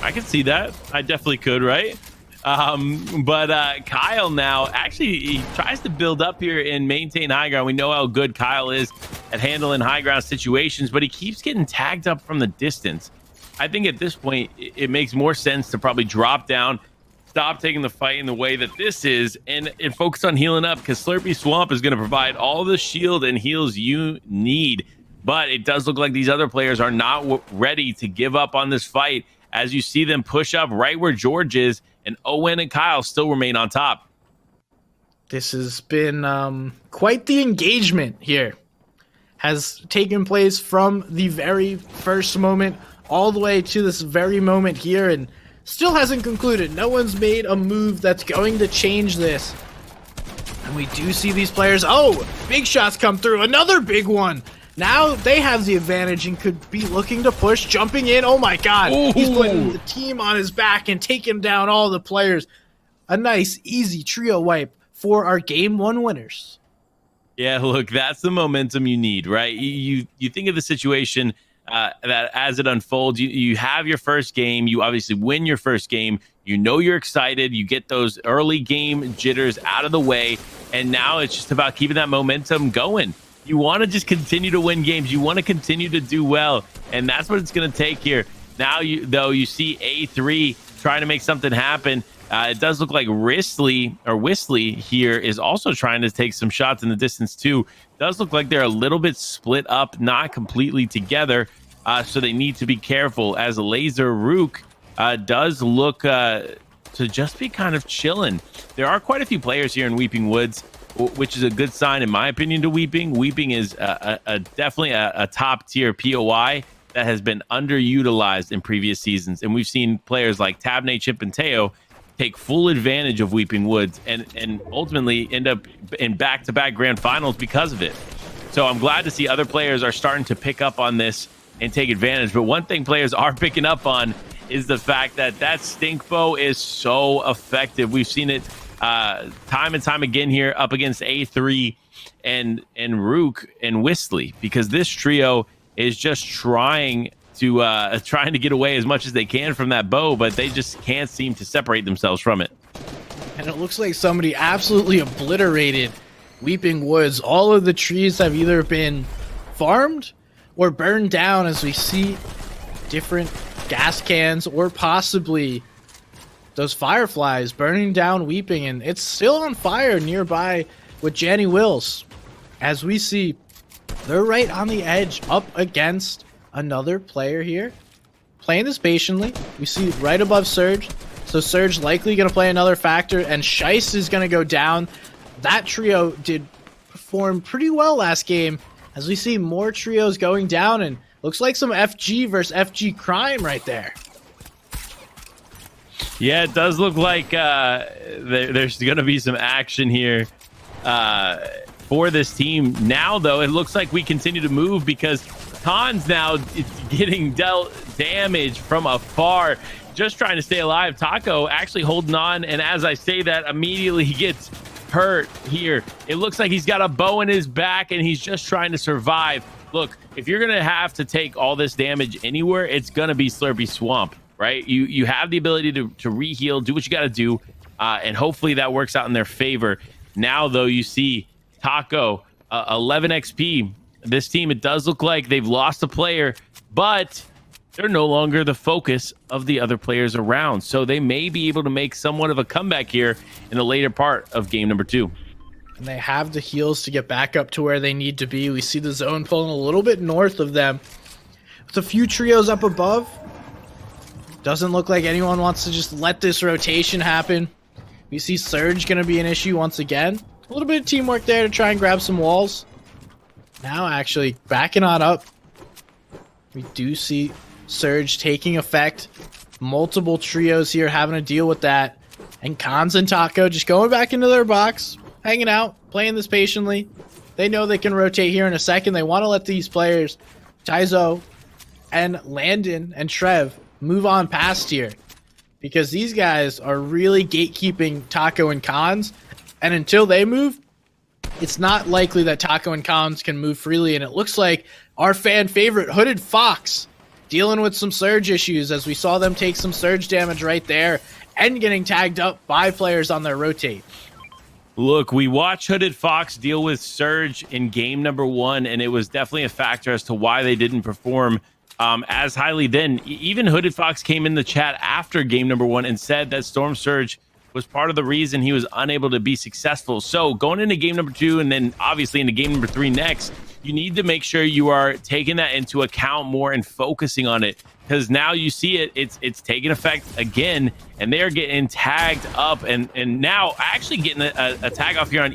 Speaker 1: I can see that. I definitely could, right? But Kyle now actually he tries to build up here and maintain high ground. We know how good Kyle is at handling high ground situations, but he keeps getting tagged up from the distance. I think at this point it makes more sense to probably drop down, stop taking the fight in the way that this is, and focus on healing up, because Slurpee Swamp is going to provide all the shield and heals you need. But it does look like these other players are not ready to give up on this fight, as you see them push up right where George is, and Owen and Kyle still remain on top.
Speaker 2: This has been quite the engagement here. Has taken place from the very first moment all the way to this very moment here, and still hasn't concluded. No one's made a move that's going to change this. And we do see these players. Oh, big shots come through. Another big one. Now they have the advantage and could be looking to push, jumping in. Oh my God. Ooh. He's putting the team on his back and taking down all the players. A nice, easy trio wipe for our Game 1 winners.
Speaker 1: Yeah, look, that's the momentum you need, right? You think of the situation that as it unfolds, you have your first game, you obviously win your first game, you know you're excited, you get those early game jitters out of the way, and now it's just about keeping that momentum going. You want to just continue to win games, you want to continue to do well, and that's what it's going to take here. Now, you see A3 trying to make something happen. It does look like Whistly here is also trying to take some shots in the distance too. Does look like they're a little bit split up, not completely together. So they need to be careful, as Laser Rook does look to just be kind of chilling. There are quite a few players here in Weeping Woods, which is a good sign in my opinion to Weeping. Weeping is definitely a top tier POI that has been underutilized in previous seasons. And we've seen players like Tabney, Chip, and Teo take full advantage of Weeping Woods and ultimately end up in back-to-back grand finals because of it. So I'm glad to see other players are starting to pick up on this and take advantage. But one thing players are picking up on is the fact that stink bow is so effective. We've seen it time and time again here up against A3 and Rook and Whistly, because this trio is just trying to get away as much as they can from that bow, but they just can't seem to separate themselves from it.
Speaker 2: And it looks like somebody absolutely obliterated Weeping Woods. All of the trees have either been farmed or burned down, as we see different gas cans or possibly those fireflies burning down Weeping, and it's still on fire nearby with Janny Wills. As we see, they're right on the edge up against another player here, playing this patiently. We see right above Surge, so Surge likely going to play another factor, and Shice is going to go down. That trio did perform pretty well last game, as we see more trios going down, and looks like some FG versus FG crime right there.
Speaker 1: Yeah, it does look like there's going to be some action here for this team. Now, though, it looks like we continue to move, because Khan's now getting dealt damage from afar, just trying to stay alive. Taco actually holding on, and as I say that, immediately he gets hurt here. It looks like he's got a bow in his back, and he's just trying to survive. Look, if you're going to have to take all this damage anywhere, it's going to be Slurpee Swamp, right? You have the ability to re-heal, do what you got to do, and hopefully that works out in their favor. Now, though, you see Taco, 11 XP. This team, it does look like they've lost a player, but they're no longer the focus of the other players around. So they may be able to make somewhat of a comeback here in the later part of game number 2.
Speaker 2: And they have the heals to get back up to where they need to be. We see the zone pulling a little bit north of them, with a few trios up above. Doesn't look like anyone wants to just let this rotation happen. We see Surge going to be an issue once again. A little bit of teamwork there to try and grab some walls. Now actually backing on up. We do see Surge taking effect. Multiple trios here having to deal with that. And Khans and Taco just going back into their box, hanging out, playing this patiently. They know they can rotate here in a second. They want to let these players, Taizo and Landon and Trev, move on past here, because these guys are really gatekeeping Taco and Khans. And until they move, it's not likely that Taco and Khans can move freely. And it looks like our fan favorite, Hooded Fox, dealing with some Surge issues, as we saw them take some Surge damage right there. and getting tagged up by players on their rotate.
Speaker 1: Look, we watched Hooded Fox deal with Surge in game number 1, and it was definitely a factor as to why they didn't perform as highly then. Even Hooded Fox came in the chat after game number 1 and said that Storm Surge was part of the reason he was unable to be successful. So going into game number 2 and then obviously into game number 3 next, you need to make sure you are taking that into account more and focusing on it, because now you see it's taking effect again, and they are getting tagged up, and now actually getting a tag off here on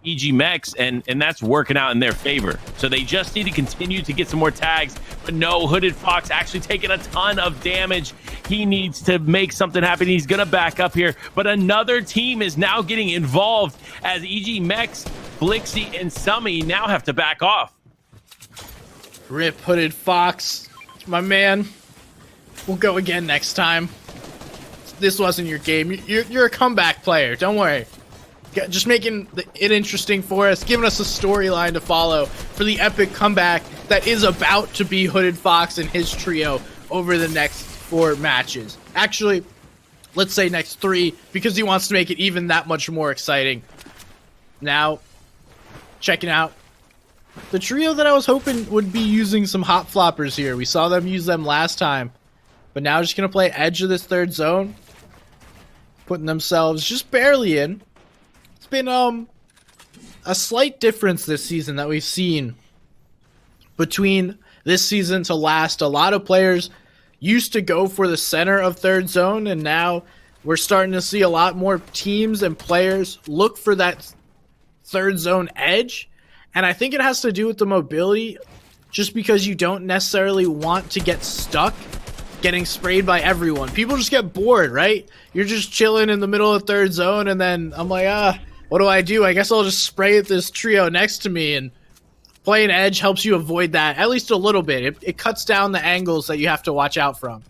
Speaker 1: EG Mex, and that's working out in their favor. So they just need to continue to get some more tags. But no, Hooded Fox actually taking a ton of damage. He needs to make something happen. He's gonna back up here, but another team is now getting involved as EG Mex, Blixie, and Summy now have to back off.
Speaker 2: Rip Hooded Fox, my man. We'll go again next time. This wasn't your game. You're a comeback player. Don't worry. Just making it interesting for us, giving us a storyline to follow for the epic comeback that is about to be Hooded Fox and his trio over the next 4 matches. Actually, let's say next 3, because he wants to make it even that much more exciting. Now, checking out the trio that I was hoping would be using some hot floppers here. We saw them use them last time, but now just going to play edge of this third zone, putting themselves just barely in. Been a slight difference this season that we've seen between this season to last. A lot of players used to go for the center of third zone, and now we're starting to see a lot more teams and players look for that third zone edge, and I think it has to do with the mobility, just because you don't necessarily want to get stuck getting sprayed by everyone. People just get bored, right? You're just chilling in the middle of third zone, and then I'm like, what do? I guess I'll just spray at this trio next to me, and playing edge helps you avoid that, at least a little bit. It cuts down the angles that you have to watch out from.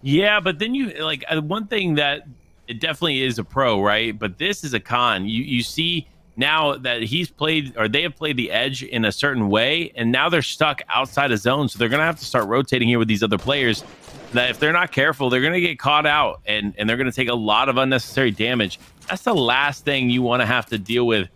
Speaker 1: Yeah, but then you, like, one thing that it definitely is a pro, right? But this is a con. You see now that he's played, or they have played the edge in a certain way, and now they're stuck outside of zone, so they're going to have to start rotating here with these other players that if they're not careful, they're going to get caught out, and they're going to take a lot of unnecessary damage. That's the last thing you want to have to deal with.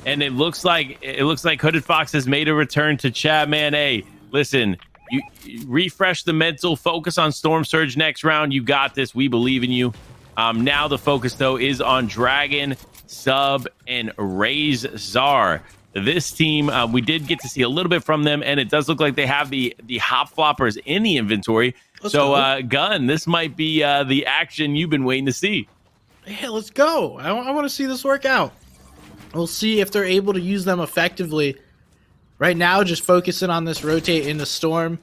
Speaker 1: And it looks like Hooded Fox has made a return to chat, man. Hey, listen, you refresh the mental, focus on Storm Surge next round. You got this. We believe in you. Now the focus, though, is on Dragon, Sub, and Razor. This team, we did get to see a little bit from them, and it does look like they have the hop floppers in the inventory. Gun, this might be the action you've been waiting to see.
Speaker 2: Yeah, let's go. I want to see this work out. We'll see if they're able to use them effectively. Right now, just focusing on this rotate in the storm.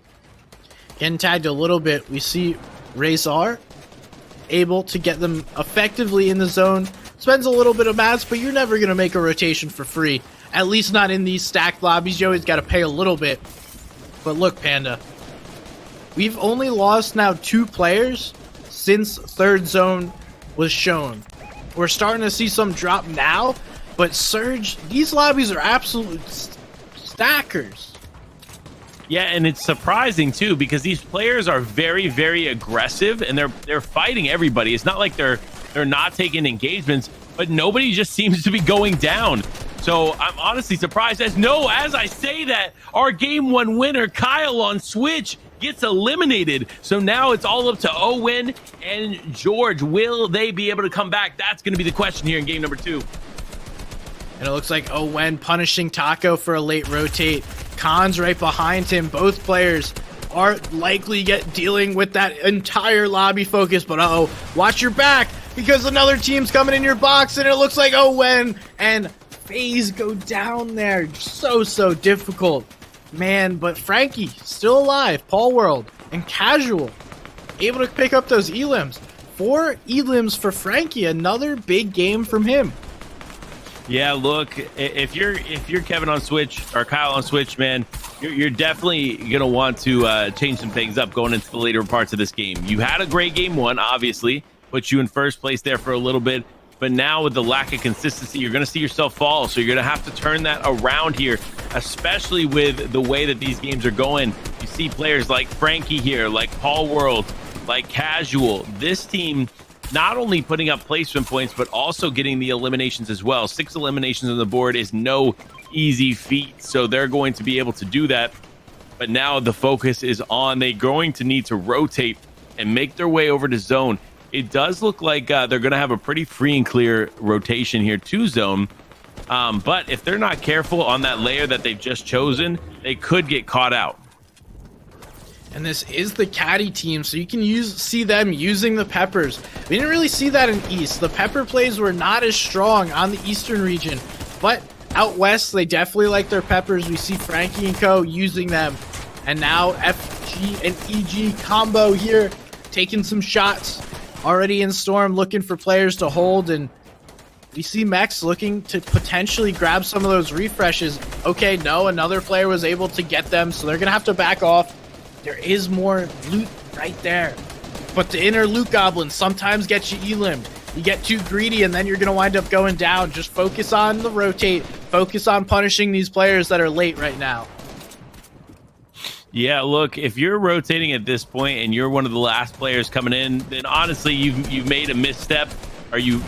Speaker 2: Getting tagged a little bit. We see Razor able to get them effectively in the zone. Spends a little bit of mats, but you're never going to make a rotation for free. At least not in these stacked lobbies. You always got to pay a little bit. But look, Panda. We've only lost now 2 players since third zone was shown. We're starting to see some drop now, but Surge, these lobbies are absolute stackers.
Speaker 1: Yeah, and it's surprising too, because these players are very, very aggressive, and they're fighting everybody. It's not like they're not taking engagements, but nobody just seems to be going down. So I'm honestly surprised. As I say that, our game 1 winner, Kyle on Switch, gets eliminated. So now it's all up to Owen and George. Will they be able to come back? That's going to be the question here in game number 2.
Speaker 2: And it looks like Owen punishing Taco for a late rotate. Khan's right behind him. Both players are likely dealing with that entire lobby focus, but watch your back, because another team's coming in your box, and it looks like Owen and FaZe go down there. So difficult. Man, but Frankie still alive. Paul World and Casual able to pick up those elims. 4 elims for Frankie. Another big game from him.
Speaker 1: Yeah, look, if you're Kevin on Switch or Kyle on Switch, man, you're definitely gonna want to change some things up going into the later parts of this game. You had a great game 1, obviously, put you in first place there for a little bit. But now with the lack of consistency, you're going to see yourself fall. So you're going to have to turn that around here, especially with the way that these games are going. You see players like Frankie here, like Paul World, like Casual, this team not only putting up placement points, but also getting the eliminations as well. 6 eliminations on the board is no easy feat, so they're going to be able to do that. But now the focus is on, they're going to need to rotate and make their way over to zone. It does look like they're going to have a pretty free and clear rotation here to zone. But if they're not careful on that layer that they've just chosen, they could get caught out.
Speaker 2: And this is the Caddy team, so you can see them using the peppers. We didn't really see that in East. The pepper plays were not as strong on the Eastern region, but out West, they definitely like their peppers. We see Frankie and Co. using them. And now FG and EG combo here, taking some shots. Already in Storm, looking for players to hold, and we see Mex looking to potentially grab some of those refreshes. Okay, no, another player was able to get them, so they're going to have to back off. There is more loot right there. But the inner loot goblin sometimes gets you elimed. You get too greedy, and then you're going to wind up going down. Just focus on the rotate. Focus on punishing these players that are late right now.
Speaker 1: Yeah, look, if you're rotating at this point and you're one of the last players coming in, then honestly, you've made a misstep, or you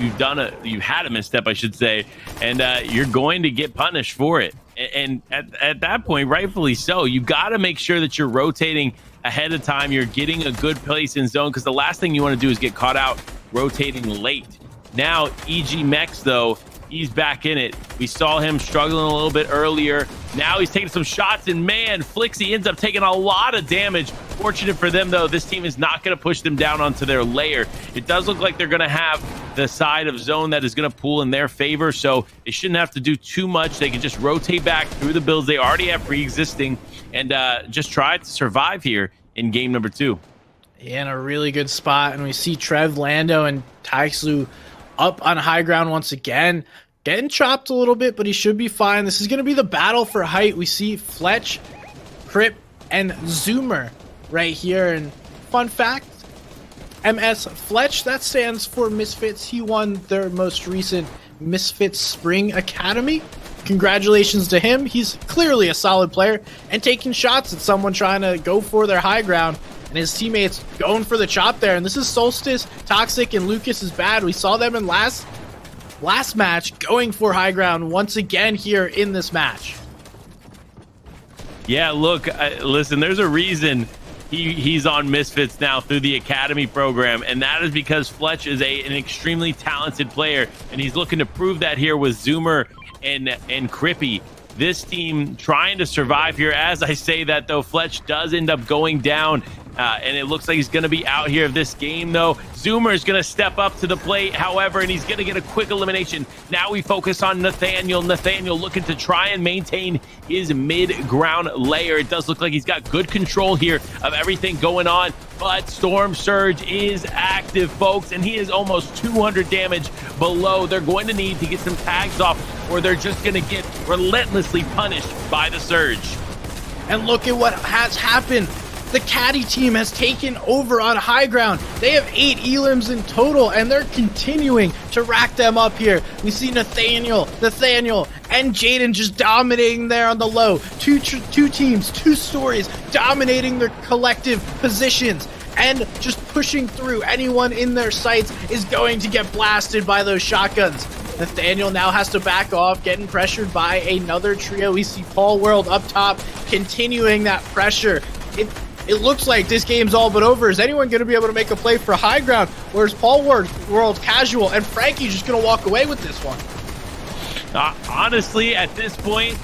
Speaker 1: had a misstep, I should say, and you're going to get punished for it. And at that point, rightfully so, you got to make sure that you're rotating ahead of time. You're getting a good place in zone, because the last thing you want to do is get caught out rotating late. Now, EG Mex, though, he's back in it. We saw him struggling a little bit earlier. Now he's taking some shots, and man, Flixie ends up taking a lot of damage. Fortunate for them, though, this team is not going to push them down onto their layer. It does look like they're going to have the side of zone that is going to pull in their favor, so they shouldn't have to do too much. They can just rotate back through the builds they already have pre-existing and just try to survive here in game number 2.
Speaker 2: Yeah, in a really good spot, and we see Trev, Lando, and Taixu up on high ground once again. Getting chopped a little bit, but he should be fine. This is going to be the battle for height. We see Fletch, Crip, and Zoomer right here. And fun fact, MS Fletch, that stands for Misfits. He won their most recent Misfits Spring Academy. Congratulations to him. He's clearly a solid player and taking shots at someone trying to go for their high ground. And his teammates going for the chop there. And this is Solstice, Toxic, and Lucas is bad. We saw them in last match going for high ground once again here in this match.
Speaker 1: Yeah, look, listen, there's a reason he's on Misfits now through the Academy program, and that is because Fletch is an extremely talented player, and he's looking to prove that here with Zoomer and Crippy. This team trying to survive here. As I say that, though, Fletch does end up going down, and it looks like he's going to be out here of this game, though. Zoomer is going to step up to the plate, however, and he's going to get a quick elimination. Now we focus on Nathaniel. Nathaniel looking to try and maintain his mid-ground layer. It does look like he's got good control here of everything going on, but Storm Surge is active, folks, and he is almost 200 damage below. They're going to need to get some tags off, or they're just going to get relentlessly punished by the Surge.
Speaker 2: And look at what has happened. The Caddy team has taken over on high ground. They have 8 elims in total, and they're continuing to rack them up here. We see Nathaniel, and Jaden just dominating there on the low. Two teams, 2 stories, dominating their collective positions, and just pushing through. Anyone in their sights is going to get blasted by those shotguns. Nathaniel now has to back off, getting pressured by another trio. We see Paul World up top, continuing that pressure. It looks like this game's all but over. Is anyone going to be able to make a play for high ground? Or is Paul World Casual and Frankie just going to walk away with this one?
Speaker 1: Honestly, at this point,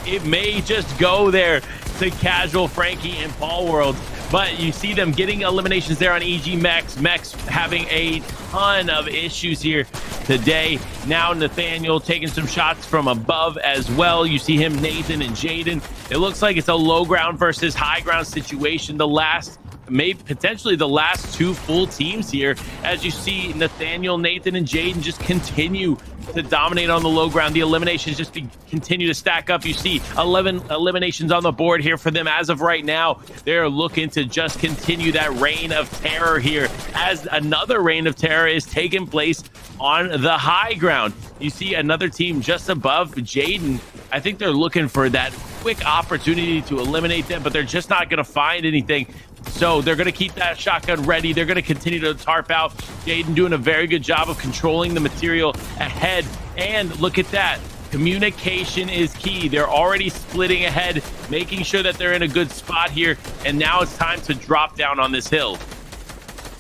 Speaker 1: it may just go there to Casual, Frankie, and Paul World. But you see them getting eliminations there on EG Mex. Mex having a ton of issues here today. Now Nathaniel taking some shots from above as well. You see him, Nathan and Jaden. It looks like it's a low ground versus high ground situation. Potentially the last 2 full teams here, as you see Nathaniel, Nathan, and Jaden just continue to dominate on the low ground. The eliminations just continue to stack up. You see 11 eliminations on the board here for them as of right now. They're looking to just continue that reign of terror here, as another reign of terror is taking place on the high ground. You see another team just above Jaden. I think they're looking for that quick opportunity to eliminate them, but they're just not going to find anything. So they're going to keep that shotgun ready. They're going to continue to tarp out. Jaden doing a very good job of controlling the material ahead. And look at that. Communication is key. They're already splitting ahead, making sure that they're in a good spot here. And now it's time to drop down on this hill.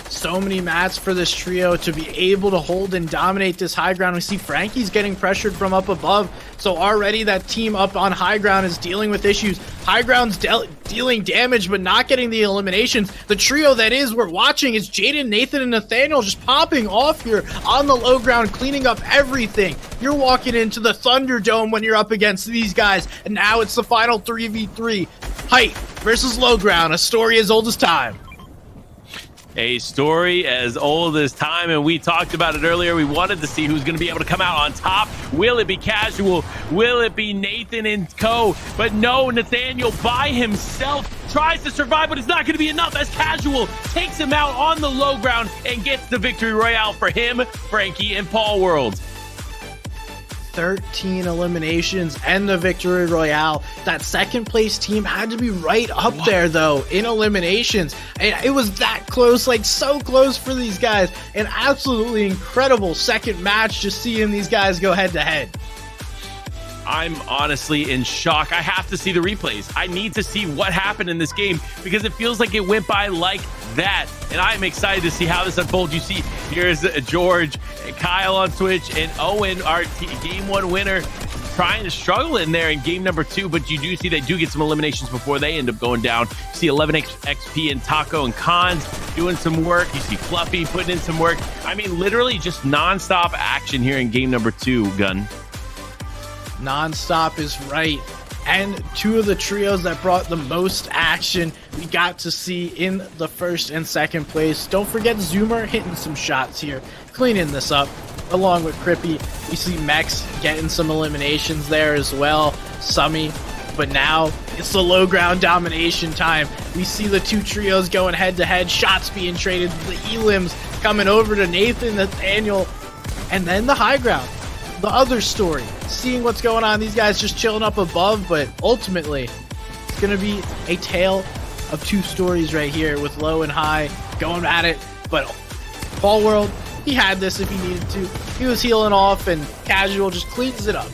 Speaker 2: So many mats for this trio to be able to hold and dominate this high ground. We see Frankie's getting pressured from up above, so already that team up on high ground is dealing with issues. High ground's dealing damage but not getting the eliminations. The trio that we're watching is Jaden, Nathan, and Nathaniel just popping off here on the low ground, cleaning up everything. You're walking into the Thunderdome when you're up against these guys, and now it's the final 3v3. Height versus low ground, a story as old as time.
Speaker 1: A story as old as time, and we talked about it earlier. We wanted to see who's going to be able to come out on top. Will it be Casual? Will it be Nathan and co? But no, Nathaniel by himself tries to survive, but it's not going to be enough as Casual takes him out on the low ground and gets the victory royale for him, Frankie, and Paul World.
Speaker 2: 13 eliminations and the victory royale. That second place team had to be right up there though in eliminations, and it was that close, like so close for these guys. An absolutely incredible second match, just seeing these guys go head to head.
Speaker 1: I'm honestly in shock. I have to see the replays. I need to see what happened in this game because it feels like it went by like that. And I'm excited to see how this unfolds. You see, here's George, Kyle on Twitch, and Owen, our game one winner, trying to struggle in there in game number 2. But you do see they do get some eliminations before they end up going down. You see 11 XP and Taco and Cons doing some work. You see Fluffy putting in some work. I mean, literally just nonstop action here in game number 2, Gun.
Speaker 2: Non-stop is right, and two of the trios that brought the most action we got to see in the first and second place. Don't forget Zoomer hitting some shots here, cleaning this up along with Crippy. We see Mex getting some eliminations there as well, Summy, but now it's the low ground domination time. We see the two trios going head to head, shots being traded, the elims coming over to Nathan, Nathaniel, and then the high ground. The other story, seeing what's going on, these guys just chilling up above, but ultimately it's going to be a tale of two stories right here with low and high going at it. But Paul World, he had this if he needed to. He was healing off, and Casual just cleans it up.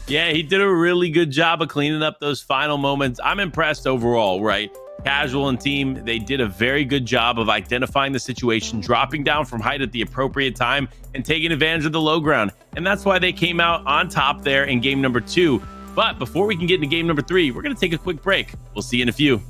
Speaker 1: Yeah, he did a really good job of cleaning up those final moments. I'm impressed overall, right? Casual and team, they did a very good job of identifying the situation, dropping down from height at the appropriate time, and taking advantage of the low ground. And that's why they came out on top there in game number 2. But before we can get into game number 3, we're going to take a quick break. We'll see you in a few.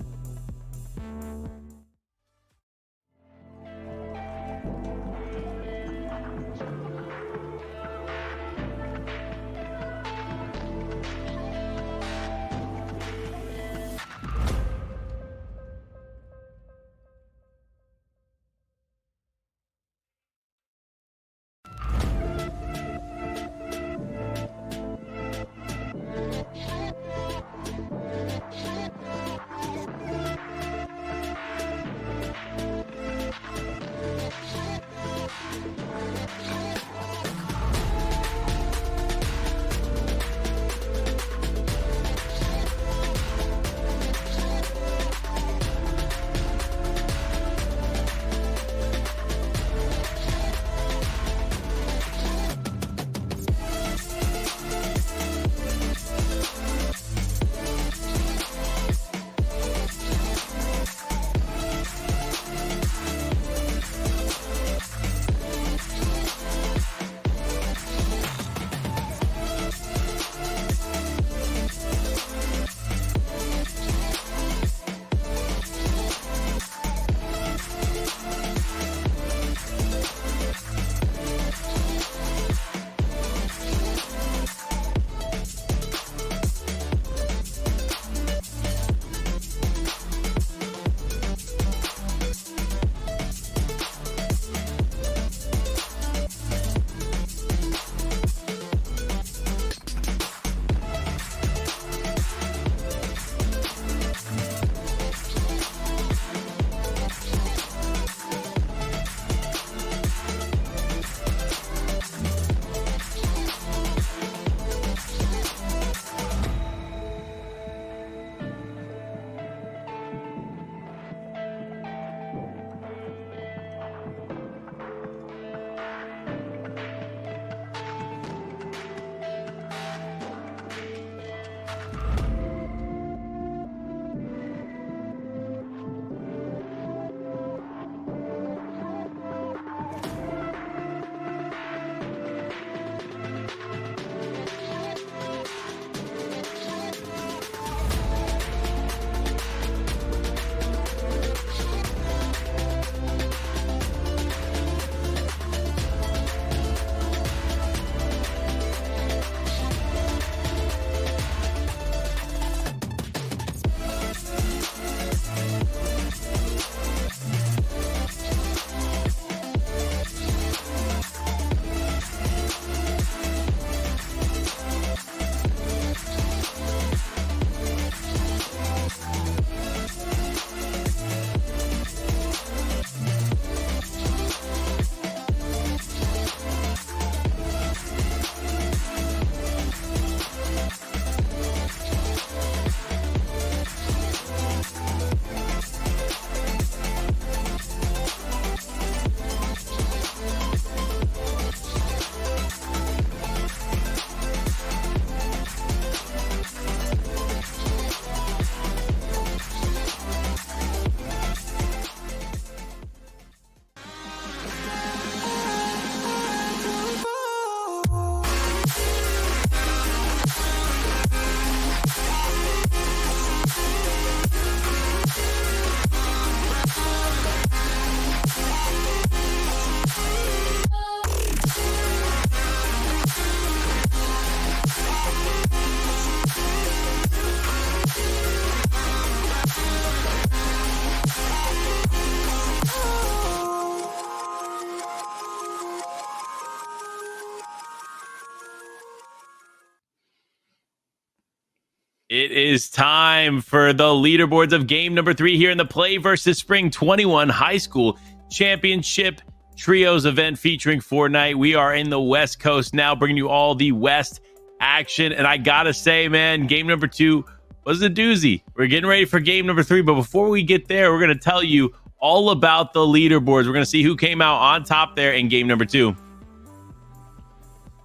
Speaker 1: It is time for the leaderboards of game number 3 here in the Play vs. Spring 21 High School Championship Trios event featuring Fortnite. We are in the West Coast now, bringing you all the West action. And I gotta say, man, game number 2 was a doozy. We're getting ready for game number 3, but before we get there, we're gonna tell you all about the leaderboards. We're gonna see who came out on top there in game number 2.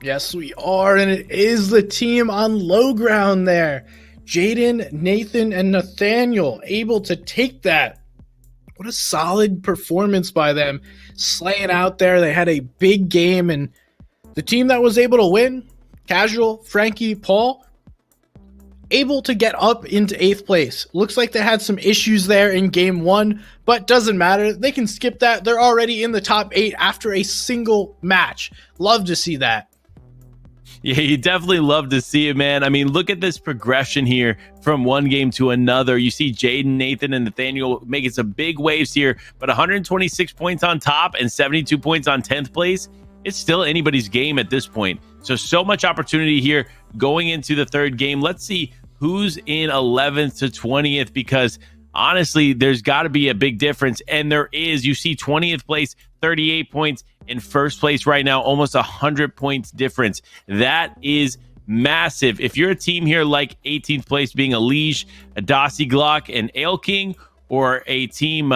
Speaker 2: Yes, we are, and it is the team on low ground there. Jaden, Nathan, and Nathaniel able to take that. What a solid performance by them. Slaying out there. They had a big game, and the team that was able to win, Casual, Frankie, Paul, able to get up into 8th place. Looks like they had some issues there in game 1, but doesn't matter. They can skip that. They're already in the top 8 after a single match. Love to see that.
Speaker 1: Yeah, you definitely love to see it, man. I mean, look at this progression here from one game to another. You see Jaden, Nathan, and Nathaniel making some big waves here, but 126 points on top and 72 points on 10th place. It's still anybody's game at this point. So much opportunity here going into the third game. Let's see who's in 11th to 20th, because honestly, there's got to be a big difference. And there is. You see 20th place, 38 points. In first place right now, almost 100 points difference. That is massive. If you're a team here like 18th place being a Liege, a Dossie Glock, and Ale King, or a team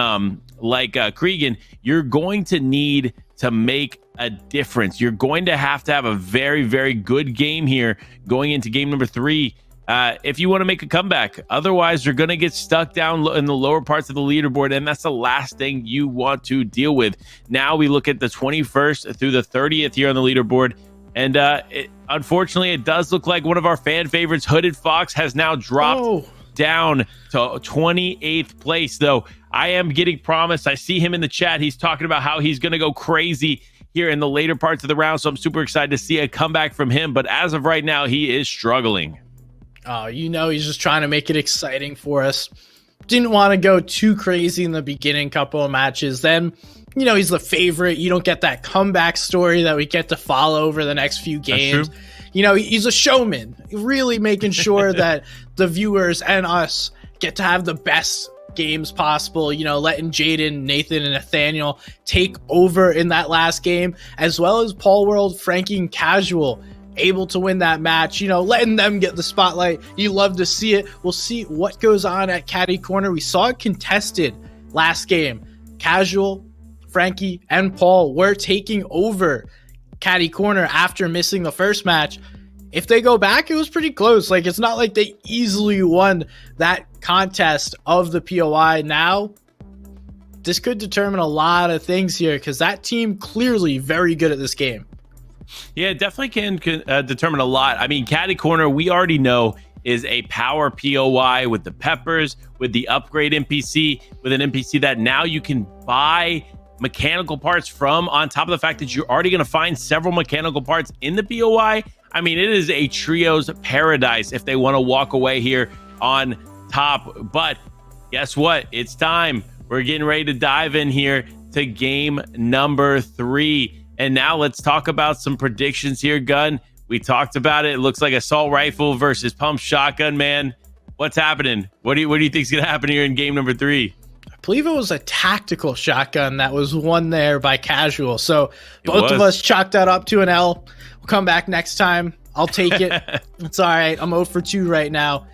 Speaker 1: like Cregan, you're going to need to make a difference. You're going to have a very, very good game here going into game number 3 if you want to make a comeback. Otherwise, you're going to get stuck down in the lower parts of the leaderboard, and that's the last thing you want to deal with. Now we look at the 21st through the 30th here on the leaderboard, and unfortunately, it does look like one of our fan favorites, Hooded Fox, has now dropped down to 28th place, though. I am getting promised. I see him in the chat. He's talking about how he's going to go crazy here in the later parts of the round, so I'm super excited to see a comeback from him, but as of right now, he is struggling.
Speaker 2: Oh, he's just trying to make it exciting for us. Didn't want to go too crazy in the beginning couple of matches. Then, he's the favorite. You don't get that comeback story that we get to follow over the next few games. He's a showman, really making sure that the viewers and us get to have the best games possible, letting Jaden, Nathan, and Nathaniel take over in that last game, as well as Paul World, Frankie, and Casual able to win that match, letting them get the spotlight. You love to see it. We'll see what goes on at Caddy Corner. We saw it contested last game. Casual, Frankie, and Paul were taking over Caddy Corner after missing the first match. If they go back, it was pretty close. Like, it's not like they easily won that contest of the POI. Now, this could determine a lot of things here, because that team clearly very good at this game.
Speaker 1: Yeah, it definitely can determine a lot. I mean, Caddy Corner, we already know, is a power POI with the peppers, with the upgrade NPC, with an NPC that now you can buy mechanical parts from, on top of the fact that you're already going to find several mechanical parts in the POI. I mean, it is a trio's paradise if they want to walk away here on top. But guess what? It's time. We're getting ready to dive in here to game number 3. And now let's talk about some predictions here, Gun. We talked about it. It looks like assault rifle versus pump shotgun, man. What's happening? What do you think is going to happen here in game number 3?
Speaker 2: I believe it was a tactical shotgun that was won there by Casual. So both of us chalked that up to an L. We'll come back next time. I'll take it. It's all right. I'm 0 for 2 right now.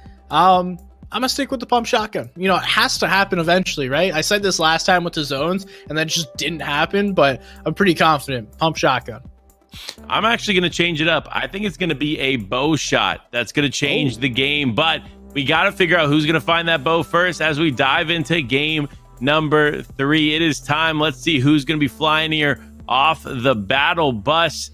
Speaker 2: I'm going to stick with the pump shotgun. It has to happen eventually, right? I said this last time with the zones, and that just didn't happen, but I'm pretty confident. Pump shotgun.
Speaker 1: I'm actually going to change it up. I think it's going to be a bow shot. That's going to change the game, but we got to figure out who's going to find that bow first as we dive into game number 3. It is time. Let's see who's going to be flying here off the battle bus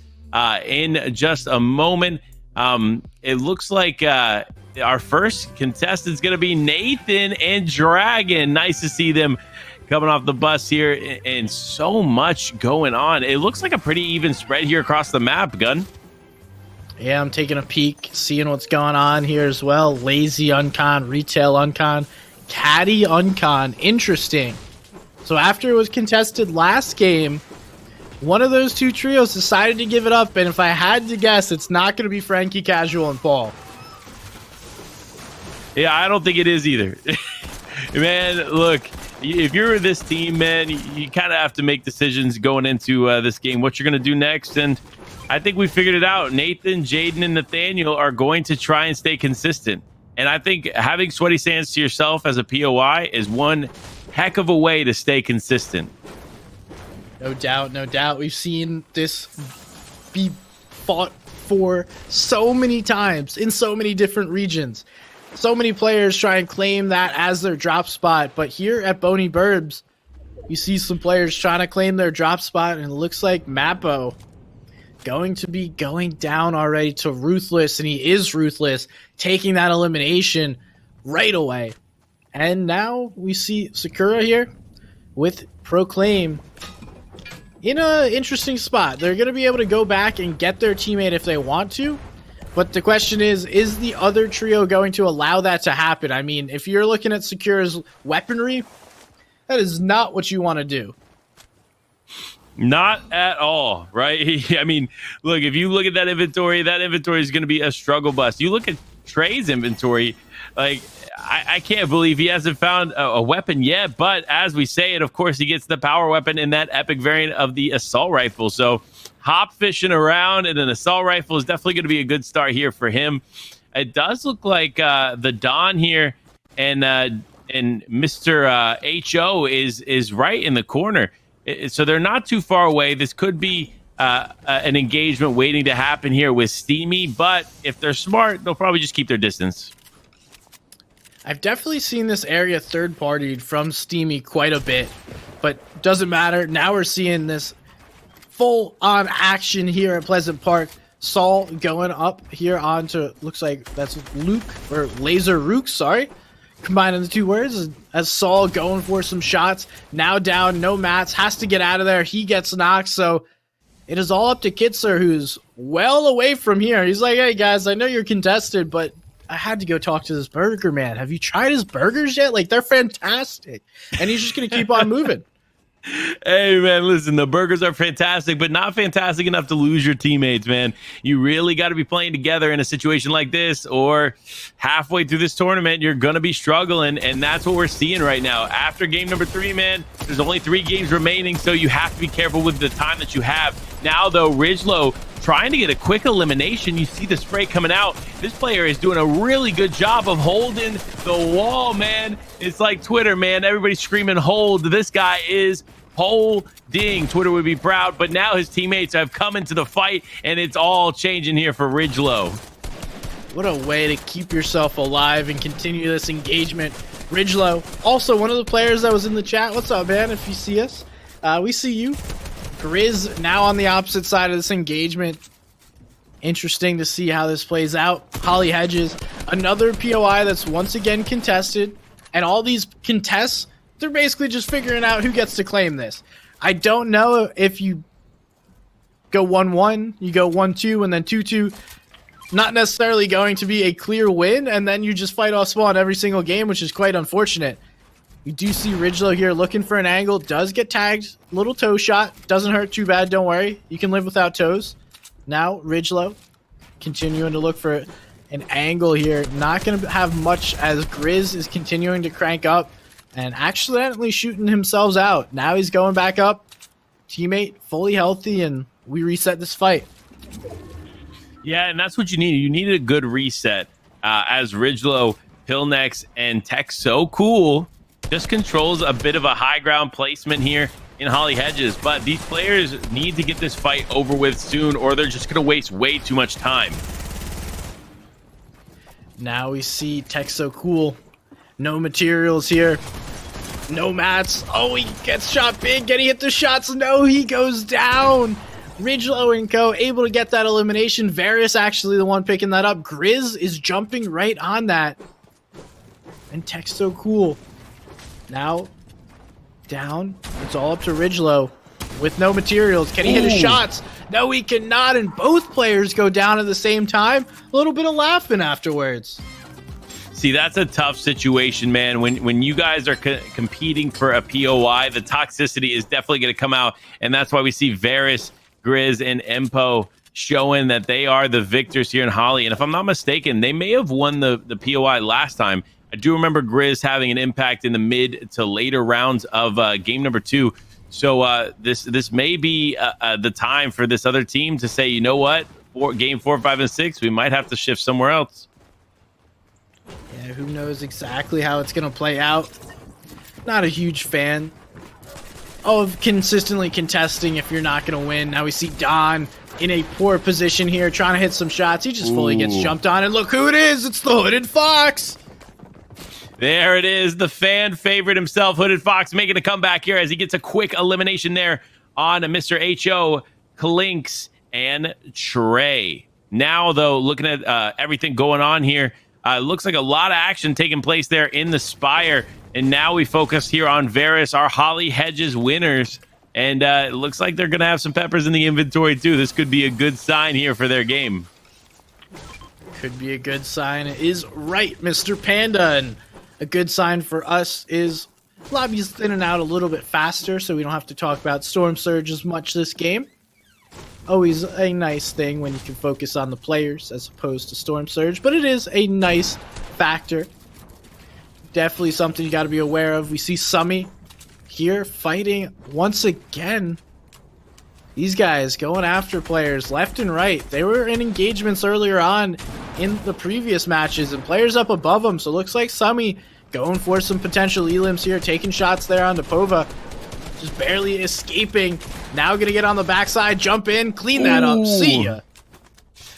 Speaker 1: in just a moment. It looks like our first contestant is going to be Nathan and Dragon. Nice to see them coming off the bus here, and so much going on. It looks like a pretty even spread here across the map, Gun.
Speaker 2: Yeah, I'm taking a peek, seeing what's going on here as well. Lazy Uncon, Retail Uncon, Caddy Uncon. Interesting. So after it was contested last game, one of those two trios decided to give it up, and if I had to guess, it's not going to be Frankie, Casual, and Paul.
Speaker 1: Yeah, I don't think it is either. Man, look, if you're this team, man, you kind of have to make decisions going into this game, what you're going to do next. And I think we figured it out. Nathan, Jaden, and Nathaniel are going to try and stay consistent. And I think having Sweaty Sands to yourself as a POI is one heck of a way to stay consistent.
Speaker 2: No doubt, no doubt. We've seen this be fought for so many times in so many different regions. So many players try and claim that as their drop spot, but here at Boney Burbs, you see some players trying to claim their drop spot, and it looks like Mappo going to be going down already to Ruthless, and he is Ruthless, taking that elimination right away. And now we see Sakura here with Proclaim in an interesting spot. They're going to be able to go back and get their teammate if they want to. But the question is the other trio going to allow that to happen? I mean, if you're looking at Sakura's weaponry, that is not what you want to do.
Speaker 1: Not at all, right? I mean, look, if you look at that inventory is going to be a struggle bus. You look at Trey's inventory, like, I can't believe he hasn't found a weapon yet. But as we say it, of course, he gets the power weapon in that epic variant of the assault rifle. So hop fishing around and an assault rifle is definitely going to be a good start here for him. It does look like the Don here and Mr. HO is right in the corner. So they're not too far away. This could be an engagement waiting to happen here with Steamy, but if they're smart, they'll probably just keep their distance.
Speaker 2: I've definitely seen this area third-partied from Steamy quite a bit, but doesn't matter. Now we're seeing this full-on action here at Pleasant Park. Saul going up here onto, looks like that's Luke, or Laser Rook, sorry. Combining the two words as Saul going for some shots. Now down, no mats, has to get out of there. He gets knocked, so it is all up to Kitzer, who's well away from here. He's like, hey guys, I know you're contested, but I had to go talk to this burger man. Have you tried his burgers yet? Like, they're fantastic. And he's just going to keep on moving.
Speaker 1: Hey, man, listen, the burgers are fantastic, but not fantastic enough to lose your teammates, man. You really got to be playing together in a situation like this, or halfway through this tournament, you're going to be struggling, and that's what we're seeing right now. After game number 3, man, there's only 3 games remaining, so you have to be careful with the time that you have. Now, though, Ridgelow trying to get a quick elimination. You see the spray coming out. This player is doing a really good job of holding the wall, man. It's like Twitter, man. Everybody's screaming, hold. This guy is holding. Twitter would be proud, but now his teammates have come into the fight, and it's all changing here for Ridgelow.
Speaker 2: What a way to keep yourself alive and continue this engagement. Ridgelow, also one of the players that was in the chat. What's up, man? If you see us, we see you. Grizz now on the opposite side of this engagement. Interesting to see how this plays out. Holly Hedges, another POI that's once again contested. And all these contests, they're basically just figuring out who gets to claim this. I don't know if you go 1-1, you go 1-2, and then 2-2. Not necessarily going to be a clear win, and then you just fight off spawn every single game, which is quite unfortunate. You do see Ridgelow here looking for an angle. Does get tagged. Little toe shot. Doesn't hurt too bad. Don't worry. You can live without toes. Now, Ridgelow continuing to look for an angle here. Not going to have much as Grizz is continuing to crank up and accidentally shooting himself out. Now he's going back up. Teammate fully healthy, and we reset this fight.
Speaker 1: Yeah, and that's what you need. You need a good reset as Ridgelow, Pillnex, and Tech So Cool just controls a bit of a high ground placement here in Holly Hedges, but these players need to get this fight over with soon, or they're just going to waste way too much time.
Speaker 2: Now we see Tech So Cool. No materials here. No mats. Oh, he gets shot big. Can he hit the shots? No, he goes down. Ridgelow and Co. able to get that elimination. Various actually the one picking that up. Grizz is jumping right on that. And Tech So Cool. Now, down. It's all up to Ridgelow with no materials. Can he hit his shots? No, he cannot. And both players go down at the same time. A little bit of laughing afterwards.
Speaker 1: See, that's a tough situation, man. When you guys are competing for a POI, the toxicity is definitely going to come out. And that's why we see Varys, Grizz, and Empo showing that they are the victors here in Holly. And if I'm not mistaken, they may have won the POI last time. I do remember Grizz having an impact in the mid to later rounds of game number 2. So this may be the time for this other team to say, you know what, game 4, 5, and 6, we might have to shift somewhere else.
Speaker 2: Yeah, who knows exactly how it's going to play out. Not a huge fan of consistently contesting if you're not going to win. Now we see Don in a poor position here, trying to hit some shots. He just fully gets jumped on, and look who it is. It's the Hooded Fox.
Speaker 1: There it is, the fan favorite himself, Hooded Fox, making a comeback here as he gets a quick elimination there on Mr. H.O., Klinks, and Trey. Now, though, looking at everything going on here, looks like a lot of action taking place there in the Spire. And now we focus here on Varus, our Holly Hedges winners. And it looks like they're going to have some peppers in the inventory, too. This could be a good sign here for their game.
Speaker 2: Could be a good sign. It is right, Mr. Panda. And a good sign for us is lobbies thinning out a little bit faster, so we don't have to talk about Storm Surge as much this game. Always a nice thing when you can focus on the players as opposed to Storm Surge, but it is a nice factor. Definitely something you got to be aware of. We see Summy here fighting once again. These guys going after players left and right. They were in engagements earlier on in the previous matches, and players up above them. So it looks like Summy going for some potential elims here, taking shots there on Pova. Just barely escaping. Now gonna get on the backside, jump in, clean that up. See ya.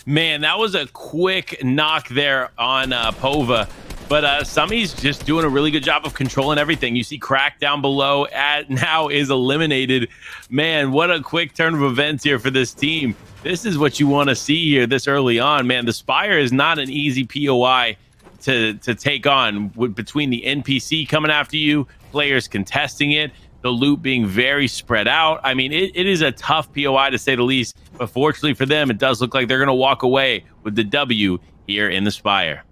Speaker 1: Man, that was a quick knock there on Pova. But Summy's just doing a really good job of controlling everything. You see Crack down below now is eliminated. Man, what a quick turn of events here for this team. This is what you want to see here this early on. Man, the Spire is not an easy POI to take on, between the NPC coming after you, players contesting it, the loot being very spread out. I mean, it is a tough POI to say the least. But fortunately for them, it does look like they're going to walk away with the W here in the Spire.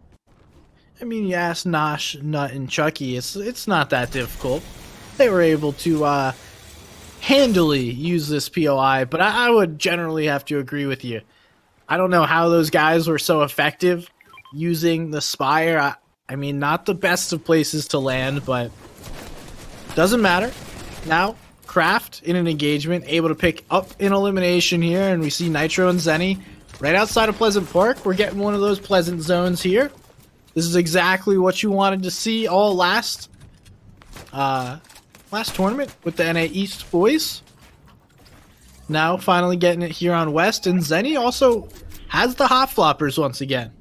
Speaker 2: I mean, you ask Nosh, Nut, and Chucky, it's not that difficult. They were able to handily use this POI, but I would generally have to agree with you. I don't know how those guys were so effective using the Spire. I mean, not the best of places to land, but doesn't matter. Now, Kraft in an engagement, able to pick up an elimination here, and we see Nitro and Zenny right outside of Pleasant Park. We're getting one of those pleasant zones here. This is exactly what you wanted to see all last tournament with the NAE East boys. Now finally getting it here on West, and Zenny also has the hop floppers once again.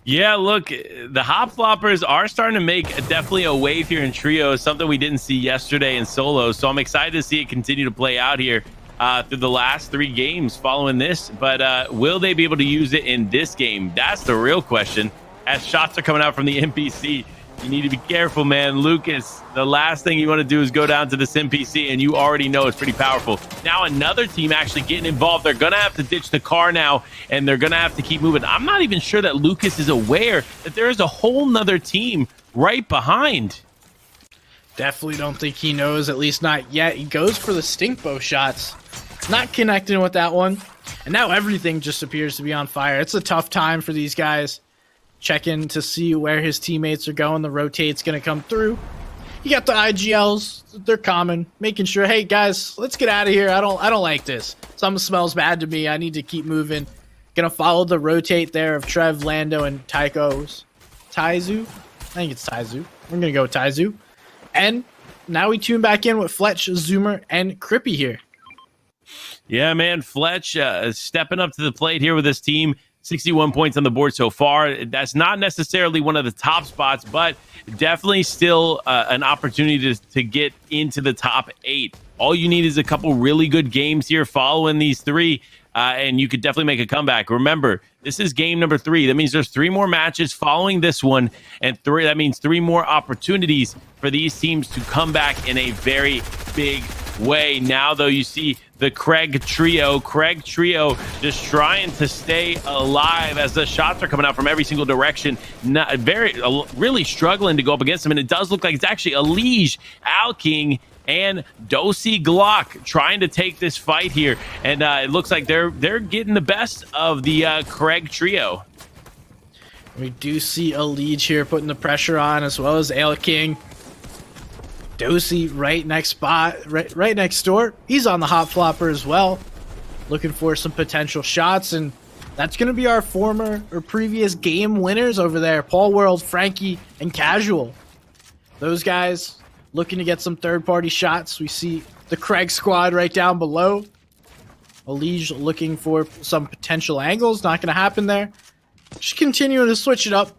Speaker 1: Yeah, look, the hop floppers are starting to make definitely a wave here in trio, something we didn't see yesterday in solo. So I'm excited to see it continue to play out here through the last 3 games following this. But will they be able to use it in this game? That's the real question. As shots are coming out from the NPC, you need to be careful, man. Lucas, the last thing you want to do is go down to this NPC, and you already know it's pretty powerful. Now another team actually getting involved. They're going to have to ditch the car now, and they're going to have to keep moving. I'm not even sure that Lucas is aware that there is a whole nother team right behind.
Speaker 2: Definitely don't think he knows, at least not yet. He goes for the stink bow shots. Not connecting with that one. And now everything just appears to be on fire. It's a tough time for these guys. Checking to see where his teammates are going. The rotate's going to come through. You got the IGLs. They're common. Making sure, hey, guys, let's get out of here. I don't like this. Something smells bad to me. I need to keep moving. Going to follow the rotate there of Trev, Lando, and Tycho's. Taizu? I think it's Taizu. We're going to go with Taizu. And now we tune back in with Fletch, Zoomer, and Crippy here.
Speaker 1: Yeah, man, Fletch stepping up to the plate here with his team. 61 points on the board so far. That's not necessarily one of the top spots, but definitely still an opportunity to get into the top 8. All you need is a couple really good games here following these 3, and you could definitely make a comeback. Remember, this is game number 3. That means there's 3 more matches following this one, and that means 3 more opportunities for these teams to come back in a very big way. Now, though, you see the Craig Trio just trying to stay alive as the shots are coming out from every single direction. Really struggling to go up against them, and it does look like it's actually Alige, Alking, and Dosey Glock trying to take this fight here. And it looks like they're getting the best of the Craig trio.
Speaker 2: We do see a lead here putting the pressure on, as well as Ale King. Dosey right next door. He's on the hot flopper as well, looking for some potential shots, and that's going to be our former or previous game winners over there. Paul World, Frankie, and Casual. Those guys looking to get some third-party shots. We see the Craig squad right down below. Elige looking for some potential angles. Not going to happen there. Just continuing to switch it up.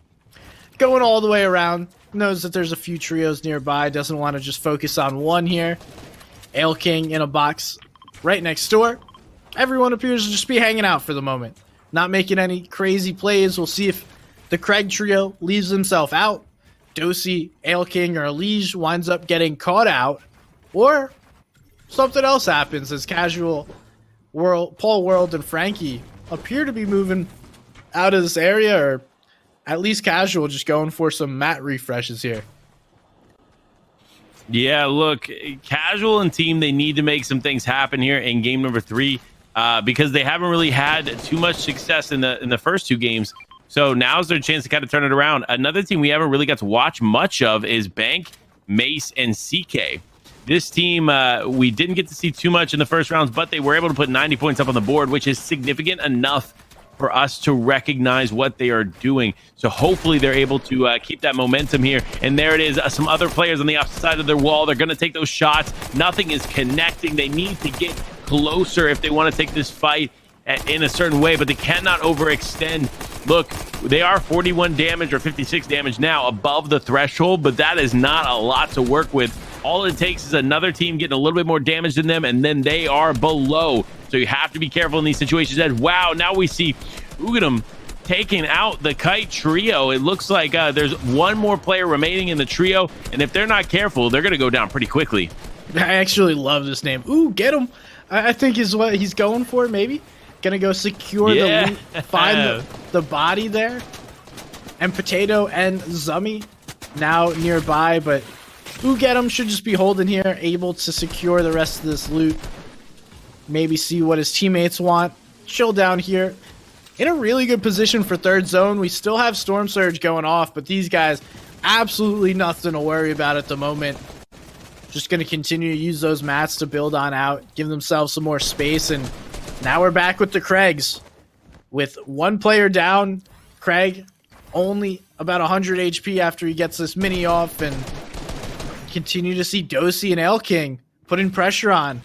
Speaker 2: Going all the way around. Knows that there's a few trios nearby. Doesn't want to just focus on one here. Ale King in a box right next door. Everyone appears to just be hanging out for the moment. Not making any crazy plays. We'll see if the Craig trio leaves himself out. Dosey, Ale King, or Elige winds up getting caught out. Or something else happens as Casual, Paul World, and Frankie appear to be moving out of this area, or at least Casual just going for some map refreshes here.
Speaker 1: Yeah, look, Casual and team, they need to make some things happen here in game number 3 because they haven't really had too much success in the first 2 games. So now's their chance to kind of turn it around. Another team we haven't really got to watch much of is Bank, Mace, and CK. This team, we didn't get to see too much in the first rounds, but they were able to put 90 points up on the board, which is significant enough for us to recognize what they are doing. So hopefully they're able to keep that momentum here. And there it is. Some other players on the opposite side of their wall. They're going to take those shots. Nothing is connecting. They need to get closer if they want to take this fight in a certain way, but they cannot overextend. Look, they are 41 damage or 56 damage now above the threshold, but that is not a lot to work with. All it takes is another team getting a little bit more damage than them, and then they are below. So you have to be careful in these situations. And wow, now we see Ugadum taking out the Kite trio. It looks like there's one more player remaining in the trio, and if they're not careful, they're going to go down pretty quickly.
Speaker 2: I actually love this name. Ooh, get him. I think is what he's going for, maybe. Gonna go secure the loot, find the body there. And Potato and Zummy now nearby, but Ooh, get him should just be holding here, able to secure the rest of this loot. Maybe see what his teammates want. Chill down here. In a really good position for third zone. We still have Storm Surge going off, but these guys, absolutely nothing to worry about at the moment. Just going to continue to use those mats to build on out, give themselves some more space, and now we're back with the Craigs. With one player down, Craig only about 100 HP after he gets this mini off, and continue to see Dosey and Ale King putting pressure on.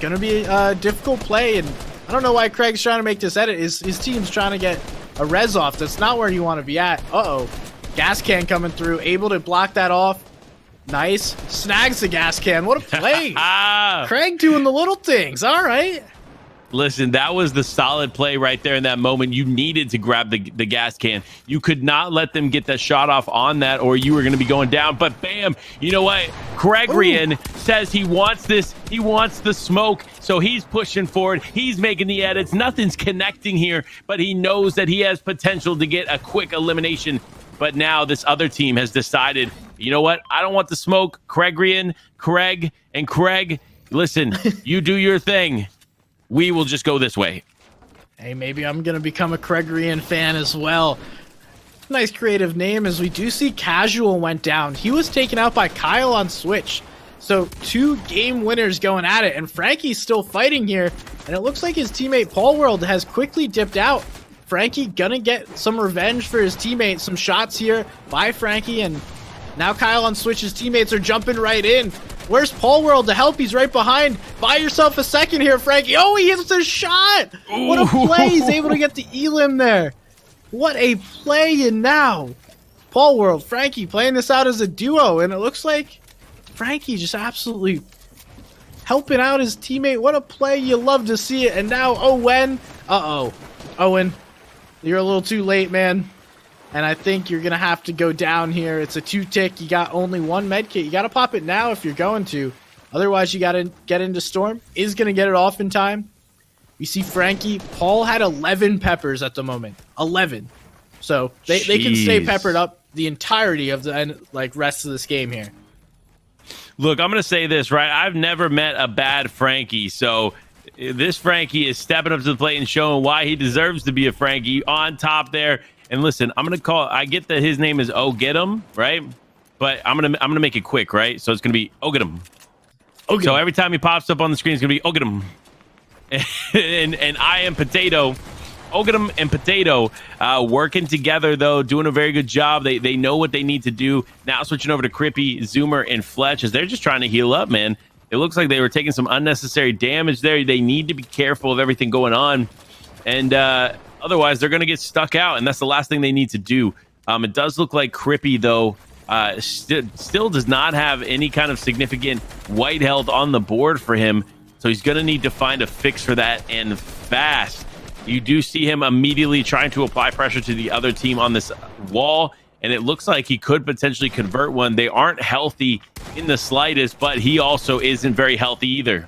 Speaker 2: Gonna be a difficult play, and I don't know why Craig's trying to make this edit. His team's trying to get a res off. That's not where you want to be at. Uh-oh. Gas can coming through, able to block that off. Nice. Snags the gas can. What a play. Craig doing the little things. All right.
Speaker 1: Listen, that was the solid play right there in that moment. You needed to grab the gas can. You could not let them get that shot off on that, or you were going to be going down. But bam, you know what? Craigrian says he wants this. He wants the smoke. So he's pushing forward. He's making the edits. Nothing's connecting here, but he knows that he has potential to get a quick elimination. But now this other team has decided, you know what? I don't want the smoke. Craigrian, Craig, and Craig, listen, you do your thing. We will just go this way.
Speaker 2: Hey, maybe I'm going to become a Craigrian fan as well. Nice creative name, as we do see Casual went down. He was taken out by Kyle on Switch. So 2 game winners going at it, and Frankie's still fighting here. And it looks like his teammate Paul World has quickly dipped out. Frankie gonna get some revenge for his teammate. Some shots here by Frankie, and now Kyle on Switch's teammates are jumping right in. Where's Paul World to help? He's right behind. Buy yourself a second here, Frankie. Oh, he hits a shot. What a play. He's able to get the elim there. What a play. And now Paul World, Frankie playing this out as a duo. And it looks like Frankie just absolutely helping out his teammate. What a play. You love to see it. And now Owen. Uh-oh. Owen, you're a little too late, man. And I think you're going to have to go down here. It's a 2-tick. You got only 1 med kit. You got to pop it now if you're going to. Otherwise, you got to get into Storm. Is going to get it off in time. You see Frankie. Paul had 11 peppers at the moment. 11. So they can stay peppered up the entirety of the rest of this game here.
Speaker 1: Look, I'm going to say this, right? I've never met a bad Frankie. So this Frankie is stepping up to the plate and showing why he deserves to be a Frankie on top there. And listen, I'm going to I get that his name is Oh Get 'em, right? But I'm going to make it quick, right? So it's going to be Oh Get 'em. So every time he pops up on the screen, it's going to be Oh Get 'em. and I am Potato. Ogadam and Potato working together, though, doing a very good job. They know what they need to do. Now switching over to Crippy, Zoomer, and Fletch as they're just trying to heal up, man. It looks like they were taking some unnecessary damage there. They need to be careful of everything going on. And otherwise, they're going to get stuck out, and that's the last thing they need to do. It does look like Crippy, though, still does not have any kind of significant white health on the board for him. So he's going to need to find a fix for that, and fast. You do see him immediately trying to apply pressure to the other team on this wall, and it looks like he could potentially convert one. They aren't healthy in the slightest, but he also isn't very healthy either.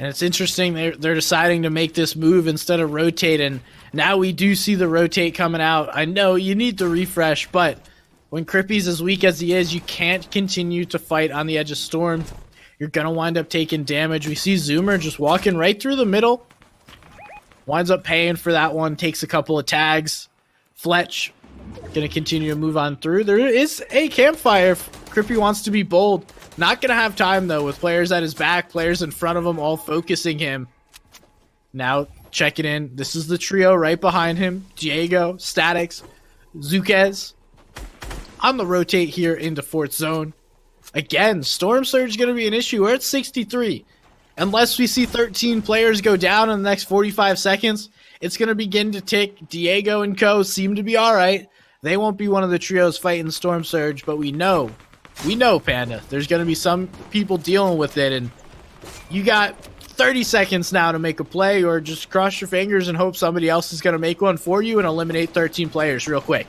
Speaker 2: And it's interesting, they're deciding to make this move instead of rotate, and now we do see the rotate coming out. I know you need to refresh, but when Crippy's as weak as he is, you can't continue to fight on the edge of Storm. You're going to wind up taking damage. We see Zoomer just walking right through the middle. Winds up paying for that one, takes a couple of tags. Fletch going to continue to move on through. There is a campfire. Crippy wants to be bold. Not going to have time, though, with players at his back, players in front of him, all focusing him. Now checking in. This is the trio right behind him. Diego, Statics, Zuquez. On the rotate here into fourth zone. Again, Storm Surge going to be an issue. We're at 63. Unless we see 13 players go down in the next 45 seconds, it's going to begin to tick. Diego and co seem to be all right. They won't be one of the trios fighting Storm Surge, but we know, Panda, there's going to be some people dealing with it, and you got 30 seconds now to make a play, or just cross your fingers and hope somebody else is going to make one for you and eliminate 13 players real quick.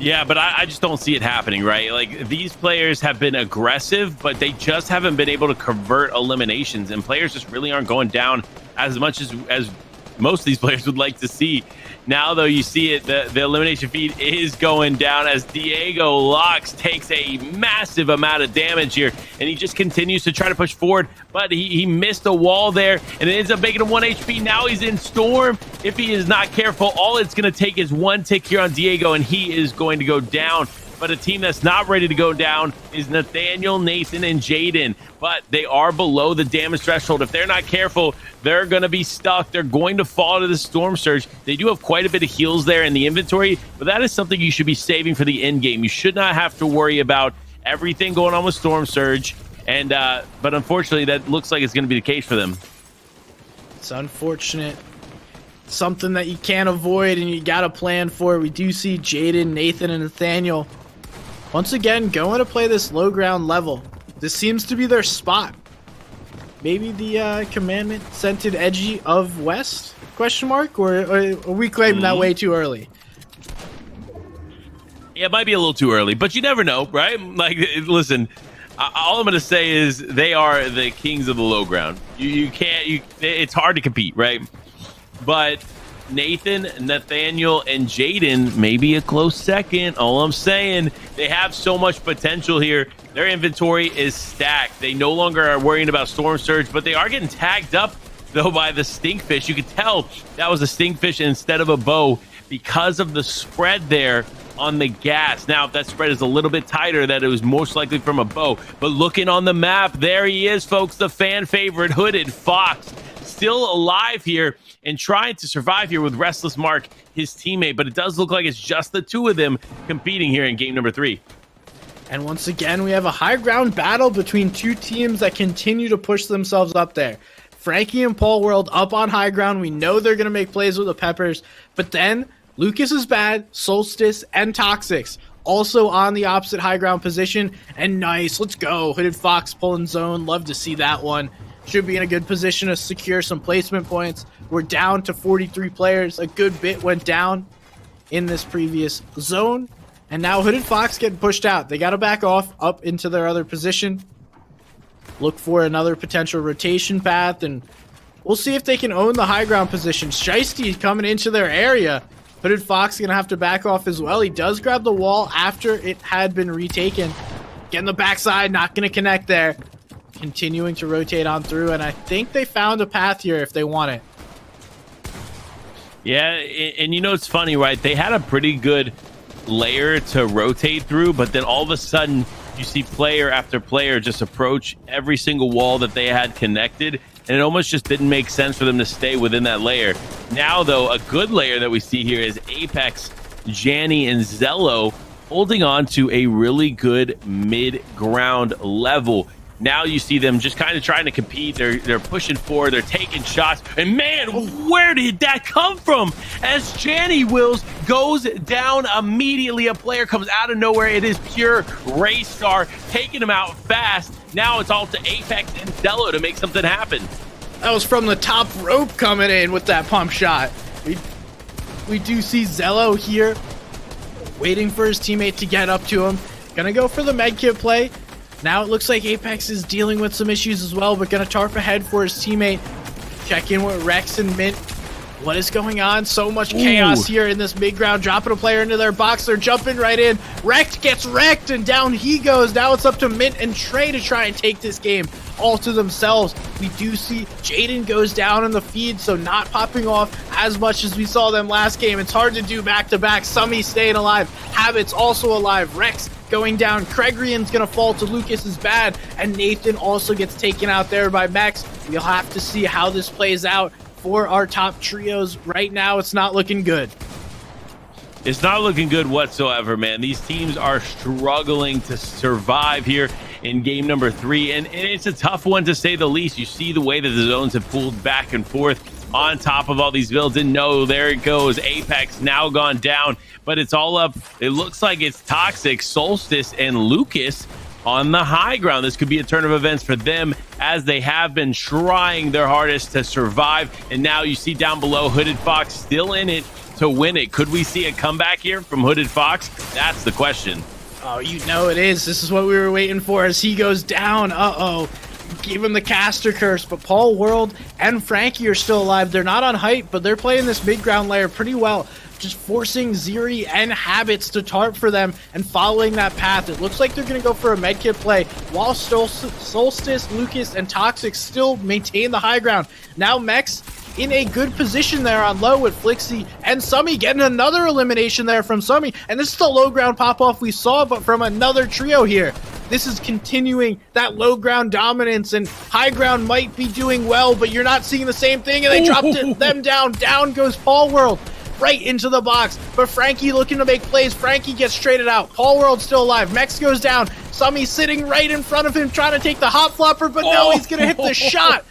Speaker 1: Yeah, but I just don't see it happening, right? Like, these players have been aggressive, but they just haven't been able to convert eliminations, and players just really aren't going down as much as most of these players would like to see. Now, though, you see it, the elimination feed is going down as Diego Locks takes a massive amount of damage here, and he just continues to try to push forward, but he missed a wall there, and it ends up making him 1 HP. Now he's in Storm. If he is not careful, all it's going to take is one tick here on Diego, and he is going to go down. But a team that's not ready to go down is Nathaniel, Nathan, and Jaden. But they are below the damage threshold. If they're not careful, they're going to be stuck. They're going to fall to the Storm Surge. They do have quite a bit of heals there in the inventory, but that is something you should be saving for the end game. You should not have to worry about everything going on with Storm Surge. And but unfortunately, that looks like it's going to be the case for them.
Speaker 2: It's unfortunate. Something that you can't avoid and you got to plan for. We do see Jaden, Nathan, and Nathaniel once again going to play this low ground level. This seems to be their spot. Maybe the commandment scented edgy of West? Question mark? Or are we claiming that way too early?
Speaker 1: Yeah, it might be a little too early, but you never know, right? Like, listen, all I'm going to say is they are the kings of the low ground. You can't, it's hard to compete, right? But Nathan, Nathaniel, and Jaden may be a close second. All I'm saying, they have so much potential here. Their inventory is stacked. They no longer are worrying about Storm Surge, but they are getting tagged up, though, by the Stinkfish. You could tell that was a Stinkfish instead of a bow because of the spread there on the gas. Now, if that spread is a little bit tighter, that it was most likely from a bow. But looking on the map, there he is, folks, the fan favorite, Hooded Fox, still alive here and trying to survive here with Restless Mark, his teammate. But it does look like it's just the two of them competing here in game number 3.
Speaker 2: And once again, we have a high ground battle between two teams that continue to push themselves up there. Frankie and Paul World up on high ground. We know they're going to make plays with the Peppers. But then Lucas is bad, Solstice, and Toxics also on the opposite high ground position. And nice, let's go. Hooded Fox pulling zone. Love to see that one. Should be in a good position to secure some placement points. We're down to 43 players. A good bit went down in this previous zone. And now Hooded Fox getting pushed out. They got to back off up into their other position. Look for another potential rotation path. And we'll see if they can own the high ground position. Shiesty coming into their area. Hooded Fox going to have to back off as well. He does grab the wall after it had been retaken. Getting the backside, not going to connect there. Continuing to rotate on through, and I think they found a path here if they want it.
Speaker 1: Yeah, and you know it's funny, right? They had a pretty good layer to rotate through, but then all of a sudden you see player after player just approach every single wall that they had connected, and it almost just didn't make sense for them to stay within that layer. Now, though, a good layer that we see here is Apex, Janny, and Zello holding on to a really good mid-ground level. Now you see them just kind of trying to compete. They're pushing forward. They're taking shots. And man, where did that come from? As Janny Wills goes down immediately, a player comes out of nowhere. It is pure race star, taking him out fast. Now it's all to Apex and Zello to make something happen.
Speaker 2: That was from the top rope coming in with that pump shot. We do see Zello here waiting for his teammate to get up to him. Gonna go for the medkit play. Now it looks like Apex is dealing with some issues as well, but gonna tarp ahead for his teammate. Check in with Rex and Mint. What is going on? So much chaos here in this mid ground. Dropping a player into their box. They're jumping right in. Rex gets wrecked, and down he goes. Now it's up to Mint and Trey to try and take this game all to themselves. We do see Jaden goes down in the feed, so not popping off as much as we saw them last game. It's hard to do back-to-back. Summy staying alive. Habit's also alive. Rex going down. Craigrian's gonna fall to Lucas's bad, and Nathan also gets taken out there by Mex. We'll have to see how this plays out for our top trios. Right now, it's not looking good.
Speaker 1: It's not looking good whatsoever, man. These teams are struggling to survive here in game number 3, and it's a tough one to say the least. You see the way that the zones have pulled back and forth on top of all these builds, and no, there it goes. Apex now gone down, but it's all up. It looks like it's Toxic, Solstice, and Lucas on the high ground. This could be a turn of events for them, as they have been trying their hardest to survive. And now you see down below Hooded Fox still in it to win it. Could we see a comeback here from Hooded Fox? That's the question.
Speaker 2: Oh, you know it is. This is what we were waiting for as he goes down. Uh-oh. Gave him the caster curse, but Paul World and Frankie are still alive. They're not on height, but they're playing this mid-ground layer pretty well, just forcing Ziri and Habits to tarp for them and following that path. It looks like they're going to go for a medkit play, while Solstice, Lucas, and Toxic still maintain the high ground. Now Mex in a good position there on low with Flixie and Summy getting another elimination there from Summy. And this is the low ground pop-off we saw, but from another trio here. This is continuing that low ground dominance, and high ground might be doing well, but you're not seeing the same thing, and they dropped them down. Down goes Paul World right into the box, but Frankie looking to make plays. Frankie gets traded out. Paul World still alive. Mex goes down. Summy sitting right in front of him trying to take the hop flopper, but no, he's going to hit the shot.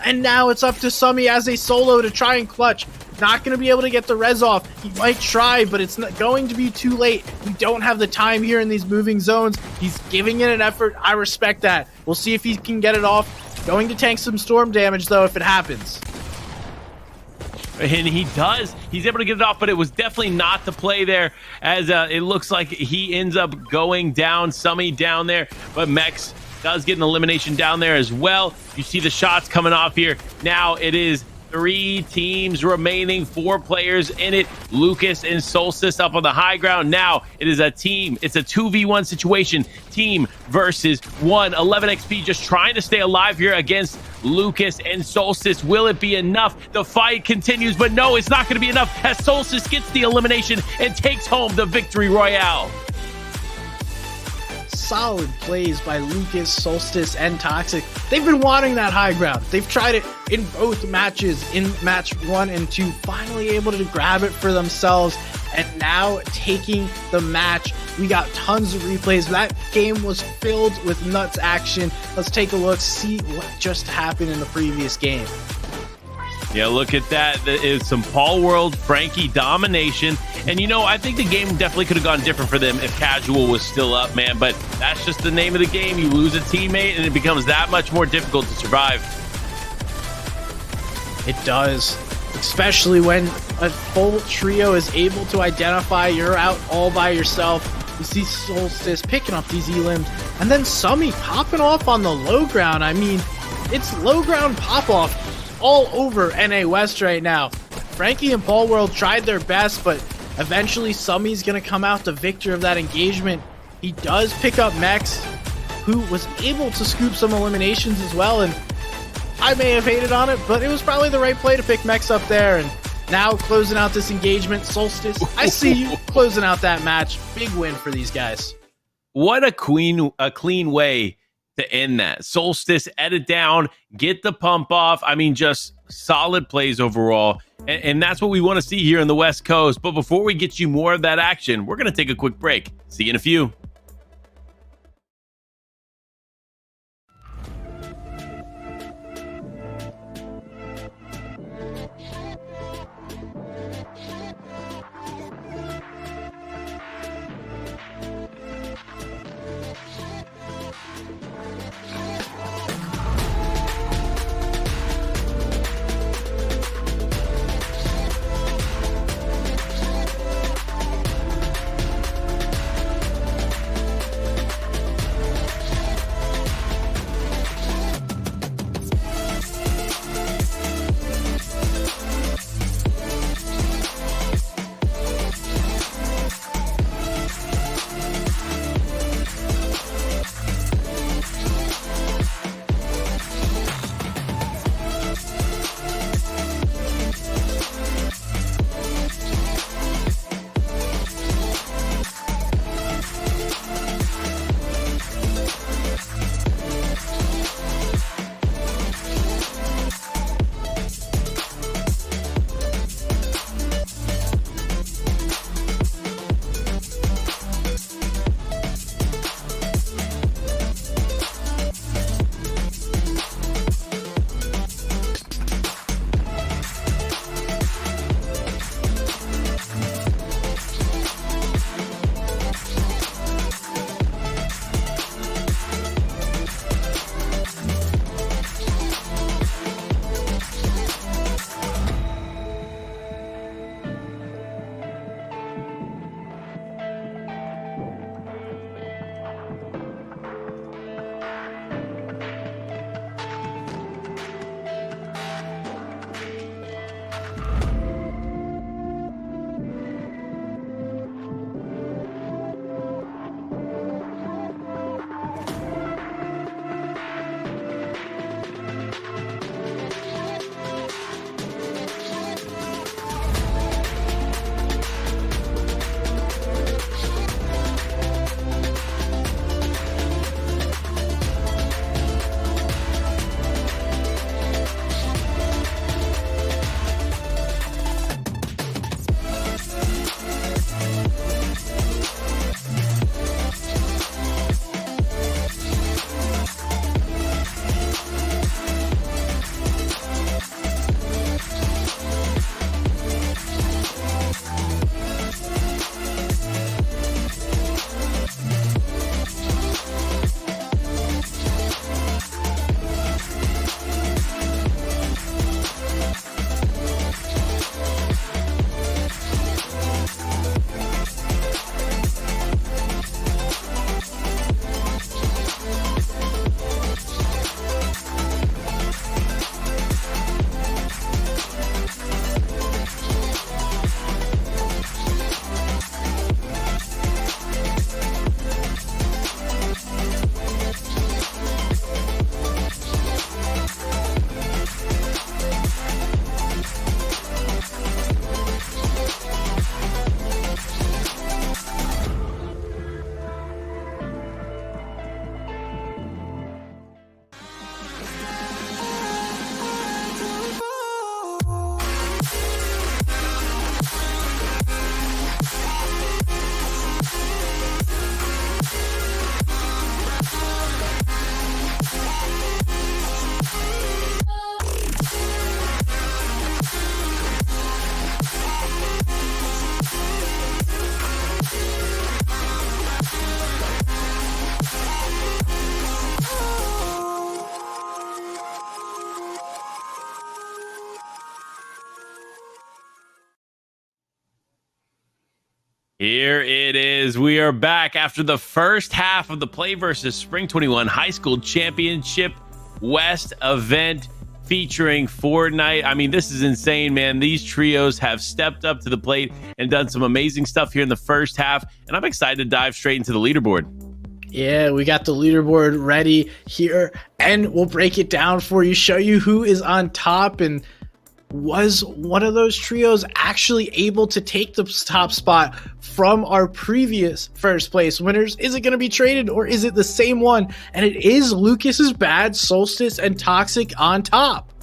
Speaker 2: And now it's up to Summy as a solo to try and clutch. Not going to be able to get the res off. He might try, but it's not going to be too late. We don't have the time here in these moving zones. He's giving it an effort. I respect that. We'll see if he can get it off. Going to tank some storm damage, though, if it happens.
Speaker 1: And he does. He's able to get it off, but it was definitely not the play there, as it looks like he ends up going down. Summy down there, but Mex does get an elimination down there as well. You see the shots coming off here. Now it is 3 teams remaining, 4 players in it. Lucas and Solstice up on the high ground. Now it is a team. It's a 2v1 situation. Team versus 1. 11 XP just trying to stay alive here against Lucas and Solstice. Will it be enough? The fight continues, but no, it's not going to be enough as Solstice gets the elimination and takes home the victory royale.
Speaker 2: Solid plays by Lucas, Solstice, and Toxic. They've been wanting that high ground. They've tried it in both matches, in match 1 and 2, finally able to grab it for themselves, and now taking the match. We got tons of replays. That game was filled with nuts action. Let's take a look, see what just happened in the previous game.
Speaker 1: Yeah, look at that. It's some Paul World, Frankie domination. And, you know, I think the game definitely could have gone different for them if Casual was still up, man. But that's just the name of the game. You lose a teammate, and it becomes that much more difficult to survive.
Speaker 2: It does. Especially when a full trio is able to identify you're out all by yourself. You see Solstice picking up these elims, and then Summy popping off on the low ground. I mean, it's low ground pop-off all over NA West right now. Frankie and Paul World tried their best, but eventually Summy's going to come out the victor of that engagement. He does pick up Mex, who was able to scoop some eliminations as well, and I may have hated on it, but it was probably the right play to pick Mex up there. And now closing out this engagement, Solstice, I see you closing out that match. Big win for these guys.
Speaker 1: What a clean way to end that. Solstice, edit down, get the pump off. I mean, just solid plays overall. And that's what we want to see here in the West Coast. But before we get you more of that action, we're going to take a quick break. See you in a few. Here it is. We are back after the first half of the PlayVS Spring 21 High School Championship West event featuring Fortnite. I mean, this is insane, man. These trios have stepped up to the plate and done some amazing stuff here in the first half, and I'm excited to dive straight into the leaderboard.
Speaker 2: Yeah, we got the leaderboard ready here, and we'll break it down for you, show you who is on top, and was one of those trios actually able to take the top spot from our previous first place winners? Is it going to be traded, or is it the same one? And it is Lucas's Bad, Solstice, and Toxic on top.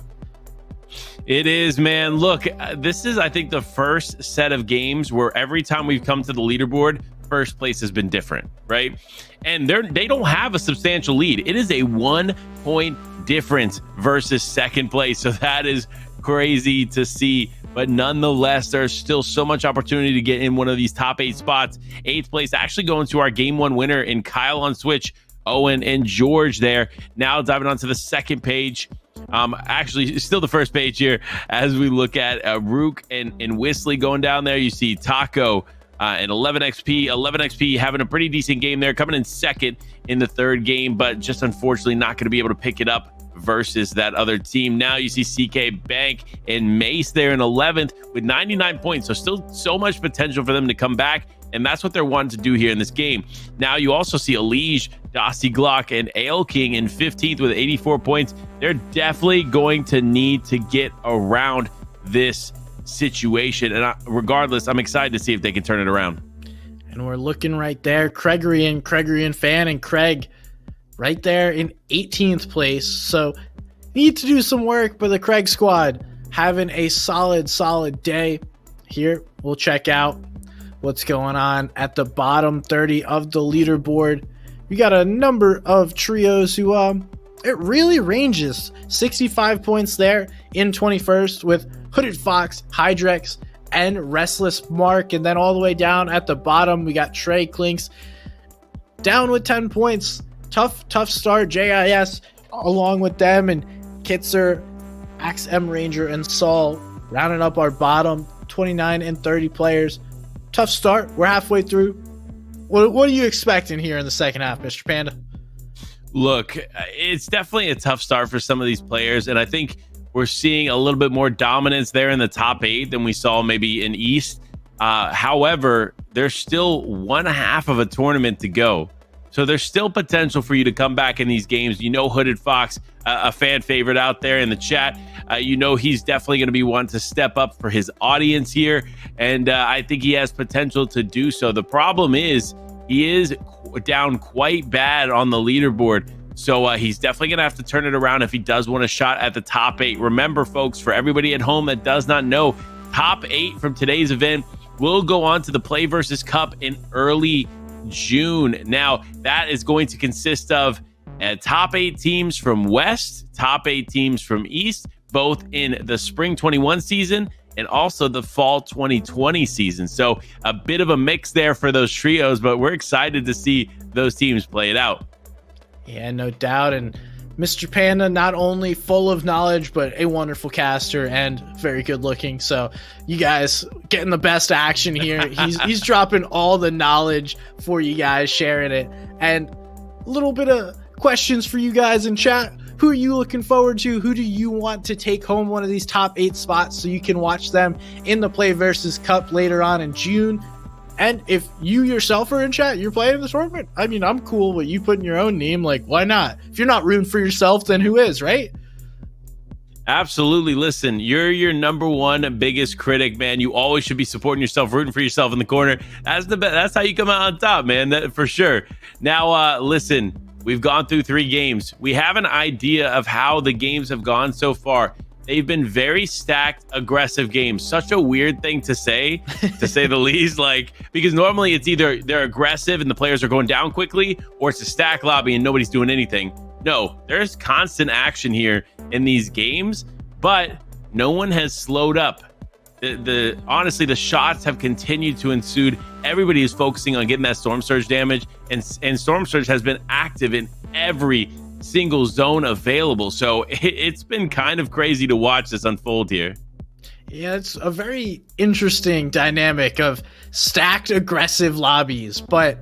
Speaker 1: It is, man. Look, this is, I think, the first set of games where every time we've come to the leaderboard, first place has been different, right? And they don't have a substantial lead. It is a 1-point difference versus second place. So that is crazy to see, but nonetheless, there's still so much opportunity to get in one of these top 8 spots. 8th place actually going to our game 1 winner in Kyle on Switch, Owen and George there. Now diving onto the second page. Actually still the first page here as we look at Rook and Whistly going down there. You see Taco and 11xp having a pretty decent game there, coming in second in the third game, but just unfortunately not going to be able to pick it up versus that other team. Now you see CK Bank and Mace there in 11th with 99 points. So still so much potential for them to come back. And that's what they're wanting to do here in this game. Now you also see Elige, Dossie Glock, and Ale King in 15th with 84 points. They're definitely going to need to get around this situation. And regardless, I'm excited to see if they can turn it around.
Speaker 2: And we're looking right there. Craigian Fan and Craig right there in 18th place. So need to do some work, but the Craig squad having a solid day. Here, we'll check out what's going on at the bottom 30 of the leaderboard. We got a number of trios who it really ranges. 65 points there in 21st with Hooded Fox, Hydrex, and Restless Mark. And then all the way down at the bottom, we got Trey Clinks down with 10 points. Tough start. JIS along with them, and Kitzer, Axe M Ranger, and Saul rounding up our bottom 29 and 30 players. Tough start. We're halfway through. What are you expecting here in the second half, Mr. Panda?
Speaker 1: Look, it's definitely a tough start for some of these players, and I think we're seeing a little bit more dominance there in the top 8 than we saw maybe in East. However, there's still 1/2 of a tournament to go. So there's still potential for you to come back in these games. You know, Hooded Fox, a fan favorite out there in the chat. You know, he's definitely going to be wanting to step up for his audience here. And I think he has potential to do so. The problem is he is down quite bad on the leaderboard. So he's definitely going to have to turn it around if he does want a shot at the top 8. Remember, folks, for everybody at home that does not know, top 8 from today's event will go on to the PlayVS Cup in early June. Now, that is going to consist of top 8 teams from West, top 8 teams from East, both in the Spring 21 season and also the Fall 2020 season. So a bit of a mix there for those trios, but we're excited to see those teams play it out.
Speaker 2: Yeah, no doubt. And Mr. Panda, not only full of knowledge, but a wonderful caster and very good looking. So you guys getting the best action here. He's dropping all the knowledge for you guys, sharing it. And a little bit of questions for you guys in chat. Who are you looking forward to? Who do you want to take home one of these top 8 spots so you can watch them in the PlayVS Cup later on in June? And if you yourself are in chat, you're playing in this tournament, I mean, I'm cool with you putting your own name. Like, why not? If you're not rooting for yourself, then who is, right?
Speaker 1: Absolutely. Listen, you're your number one biggest critic, man. You always should be supporting yourself, rooting for yourself in the corner. That's the best. That's how you come out on top, man. That for sure. Now, listen, we've gone through 3 games. We have an idea of how the games have gone so far. They've been very stacked, aggressive games. Such a weird thing to say, to say the least. Like, because normally it's either they're aggressive and the players are going down quickly, or it's a stack lobby and nobody's doing anything. No, there's constant action here in these games, but no one has slowed up. Honestly, the shots have continued to ensue. Everybody is focusing on getting that Storm Surge damage, and Storm Surge has been active in every single zone available. So it's been kind of crazy to watch this unfold here.
Speaker 2: Yeah, it's a very interesting dynamic of stacked aggressive lobbies, but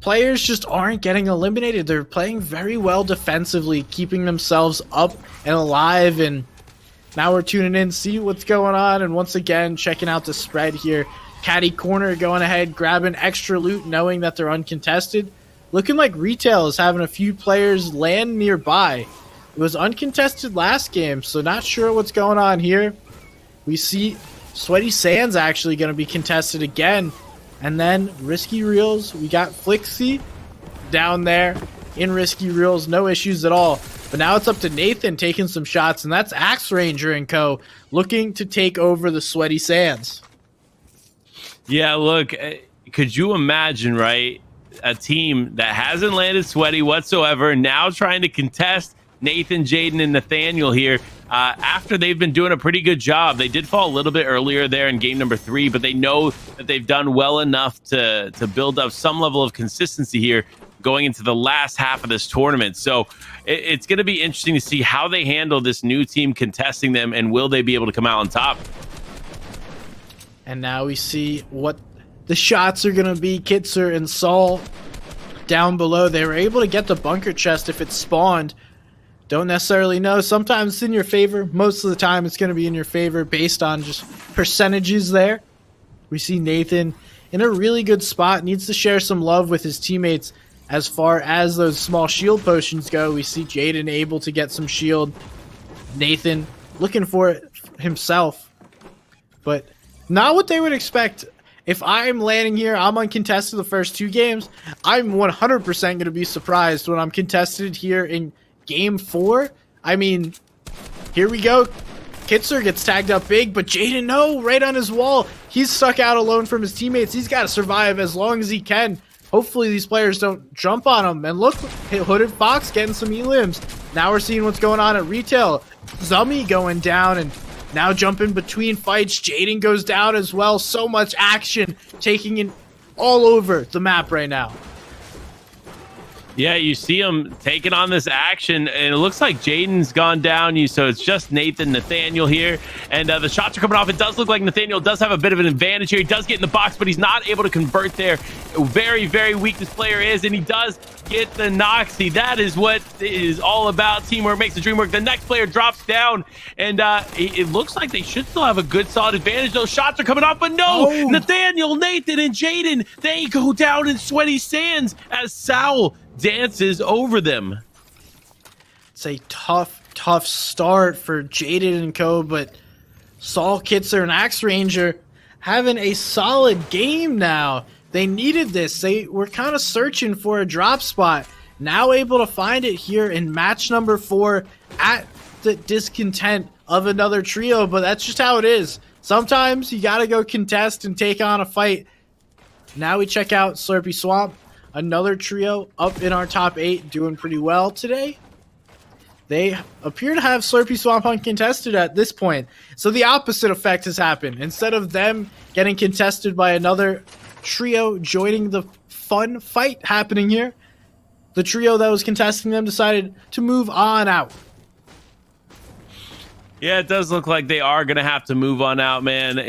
Speaker 2: players just aren't getting eliminated. They're playing very well defensively, keeping themselves up and alive. And now we're tuning in, see what's going on. And once again, checking out the spread here. Caddy Corner going ahead, grabbing extra loot, knowing that they're uncontested. Looking like Retail is having a few players land nearby. It was uncontested last game, so not sure what's going on here. We see Sweaty Sands actually going to be contested again. And then Risky Reels, we got Flixie down there in Risky Reels, no issues at all. But now it's up to Nathan taking some shots, and that's Axe Ranger and co. looking to take over the Sweaty Sands.
Speaker 1: Yeah, look, could you imagine, right, a team that hasn't landed Sweaty whatsoever, now trying to contest Nathan, Jaden, and Nathaniel here after they've been doing a pretty good job. They did fall a little bit earlier there in game number 3, but they know that they've done well enough to build up some level of consistency here going into the last half of this tournament. So it's going to be interesting to see how they handle this new team contesting them, and will they be able to come out on top?
Speaker 2: And now we see what the shots are going to be. Kitzer and Saul down below. They were able to get the bunker chest if it spawned. Don't necessarily know. Sometimes it's in your favor. Most of the time it's going to be in your favor based on just percentages there. We see Nathan in a really good spot. Needs to share some love with his teammates as far as those small shield potions go. We see Jaden able to get some shield. Nathan looking for it himself. But not what they would expect. If I'm landing here, I'm uncontested the first 2 games. I'm 100% going to be surprised when I'm contested here in game 4. I mean, here we go. Kitzer gets tagged up big, but Jaden, no, right on his wall. He's stuck out alone from his teammates. He's got to survive as long as he can. Hopefully these players don't jump on him. And look, Hooded Fox getting some elims. Now we're seeing what's going on at Retail. Zummy going down, and now jumping between fights. Jaden goes down as well. So much action taking in all over the map right now.
Speaker 1: Yeah, you see him taking on this action, and it looks like Jaden's gone down. So it's just Nathan, Nathaniel here, and the shots are coming off. It does look like Nathaniel does have a bit of an advantage here. He does get in the box, but he's not able to convert there. Very, very weak this player is, and he does get the Noxy. That is what it is all about. Teamwork makes the dream work. The next player drops down, and it looks like they should still have a good, solid advantage. Those shots are coming off, but no!
Speaker 2: Oh.
Speaker 1: Nathaniel, Nathan, and Jaden, they go down in Sweaty Sands as Sal dances over them.
Speaker 2: It's a tough start for Jaden and co, but Saul, Kitzer, and Axe Ranger having a solid game now. They needed this. They were kind of searching for a drop spot. Now able to find it here in match number 4 at the discontent of another trio, but that's just how it is. Sometimes you gotta go contest and take on a fight. Now we check out Slurpy Swamp. Another trio up in our top 8, doing pretty well today. They appear to have Slurpy Swamp uncontested at this point. So the opposite effect has happened. Instead of them getting contested by another trio joining the fun fight happening here, the trio that was contesting them decided to move on out.
Speaker 1: Yeah, it does look like they are going to have to move on out, man.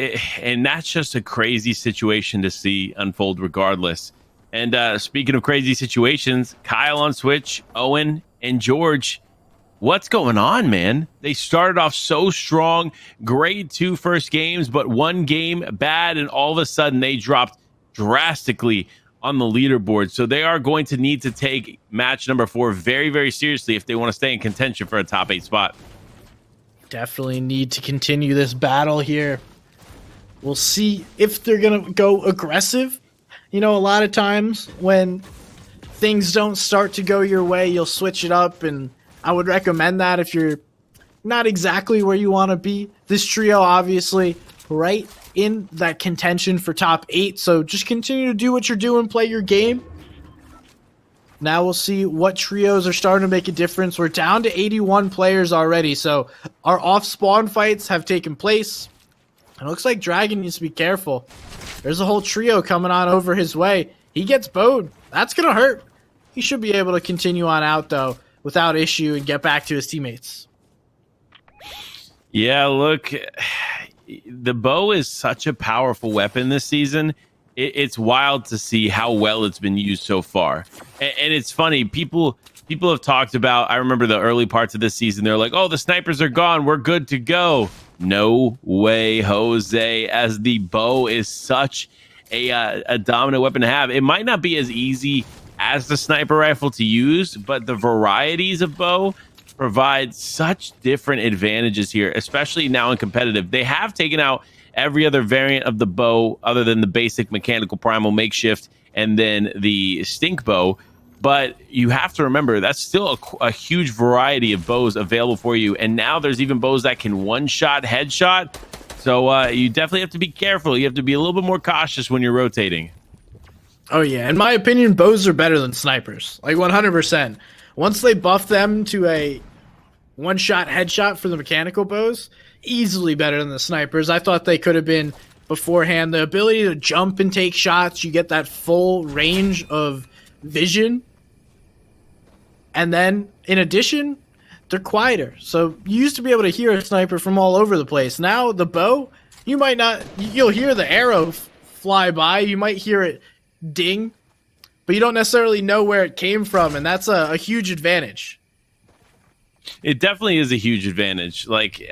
Speaker 1: And that's just a crazy situation to see unfold regardless. And speaking of crazy situations, Kyle on Switch, Owen, and George, what's going on, man? They started off so strong, great 2 first games, but 1 game bad, and all of a sudden they dropped drastically on the leaderboard. So they are going to need to take match number 4 very, very seriously if they want to stay in contention for a top 8 spot.
Speaker 2: Definitely need to continue this battle here. We'll see if they're going to go aggressive. You know, a lot of times when things don't start to go your way, you'll switch it up, and I would recommend that if you're not exactly where you want to be. This trio, obviously, right in that contention for top 8, so just continue to do what you're doing, play your game. Now we'll see what trios are starting to make a difference. We're down to 81 players already, so our off-spawn fights have taken place. It looks like Dragon needs to be careful. There's a whole trio coming on over his way. He gets bowed. That's going to hurt. He should be able to continue on out, though, without issue and get back to his teammates.
Speaker 1: Yeah, look, the bow is such a powerful weapon this season. It's wild to see how well it's been used so far. And it's funny, people have talked about, I remember the early parts of this season, they're like, oh, the snipers are gone, we're good to go. No way, Jose, as the bow is such a dominant weapon to have. It might not be as easy as the sniper rifle to use, but the varieties of bow provide such different advantages here, especially now in competitive. They have taken out every other variant of the bow other than the basic mechanical primal makeshift and then the stink bow. But you have to remember, that's still a huge variety of bows available for you. And now there's even bows that can one-shot, headshot. So you definitely have to be careful. You have to be a little bit more cautious when you're rotating.
Speaker 2: Oh, yeah. In my opinion, bows are better than snipers. Like, 100%. Once they buff them to a one-shot headshot for the mechanical bows, easily better than the snipers. I thought they could have been beforehand. The ability to jump and take shots, you get that full range of vision. And then, in addition, they're quieter. So you used to be able to hear a sniper from all over the place. Now, the bow, you might not, you'll hear the arrow fly by. You might hear it ding, but you don't necessarily know where it came from. And that's a huge advantage.
Speaker 1: It definitely is a huge advantage. Like,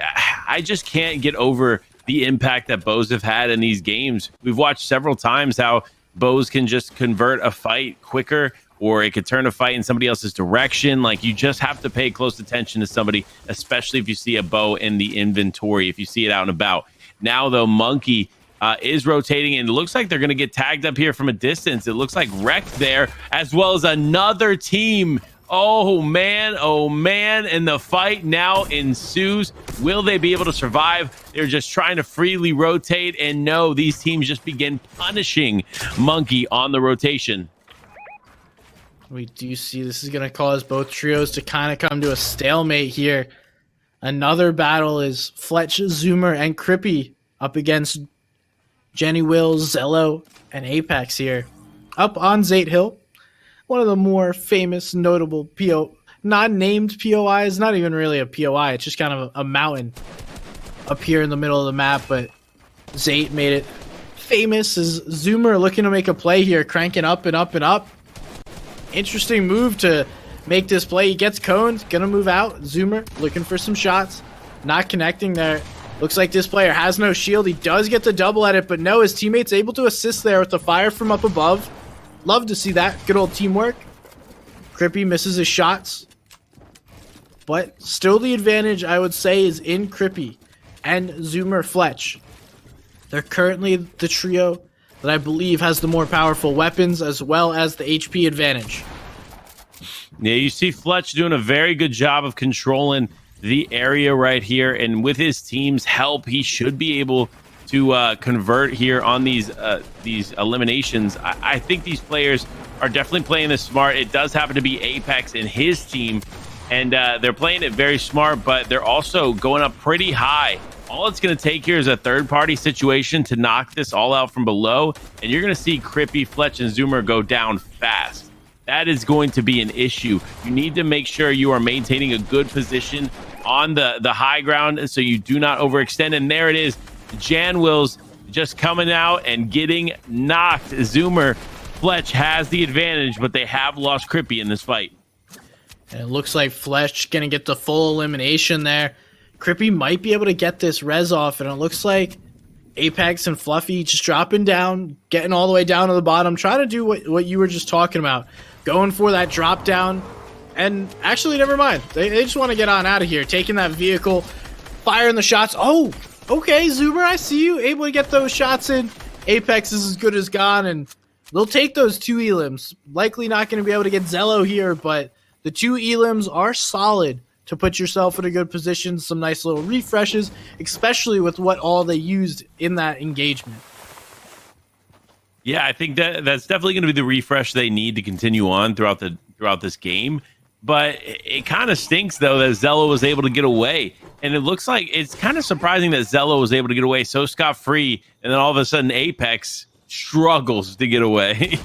Speaker 1: I just can't get over the impact that bows have had in these games. We've watched several times how bows can just convert a fight quicker, or it could turn a fight in somebody else's direction. Like, you just have to pay close attention to somebody, especially if you see a bow in the inventory, if you see it out and about. Now, though, Monkey is rotating, and it looks like they're going to get tagged up here from a distance. It looks like Wreck there, as well as another team. Oh, man. And the fight now ensues. Will they be able to survive? They're just trying to freely rotate. And no, these teams just begin punishing Monkey on the rotation.
Speaker 2: We do see this is going to cause both trios to kind of come to a stalemate here. Another battle is Fletch, Zoomer, and Crippy up against Jenny Wills, Zello, and Apex here. Up on Zate Hill. One of the more famous, notable non-named POIs, not even really a POI, it's just kind of a mountain up here in the middle of the map, but Zate made it famous as Zoomer looking to make a play here, cranking up and up and up. Interesting move to make this play. He gets coned, gonna move out. Zoomer looking for some shots, not connecting there. Looks like this player has no shield. He does get the double at it, but no, his teammate's able to assist there with the fire from up above. Love to see that. Good old teamwork. Crippy misses his shots. But still the advantage, I would say, is in Crippy and Zoomer Fletch. They're currently the trio that I believe has the more powerful weapons as well as the HP advantage.
Speaker 1: Yeah, you see Fletch doing a very good job of controlling the area right here. And with his team's help, he should be able to convert here on these eliminations. I think these players are definitely playing this smart. It does happen to be Apex and his team, and they're playing it very smart, but they're also going up pretty high. All it's going to take here is a third-party situation to knock this all out from below, and you're going to see Crippy, Fletch, and Zoomer go down fast. That is going to be an issue. You need to make sure you are maintaining a good position on the high ground so you do not overextend, and there it is. Jan Wills just coming out and getting knocked. Zoomer Fletch has the advantage, but they have lost Crippy in this fight.
Speaker 2: And it looks like Fletch gonna get the full elimination there. Crippy might be able to get this res off, and it looks like Apex and Fluffy just dropping down, getting all the way down to the bottom, trying to do what you were just talking about, going for that drop down. And actually, never mind. They just want to get on out of here, taking that vehicle, firing the shots. Oh, okay, Zoomer, I see you. Able to get those shots in. Apex is as good as gone, and they'll take those 2 elims. Likely not going to be able to get Zello here, but the 2 elims are solid to put yourself in a good position. Some nice little refreshes, especially with what all they used in that engagement.
Speaker 1: Yeah, I think that's definitely going to be the refresh they need to continue on throughout this game. But it kind of stinks, though, that Zello was able to get away. And it looks like it's kind of surprising that Zello was able to get away so scot-free, and then all of a sudden Apex struggles to get away.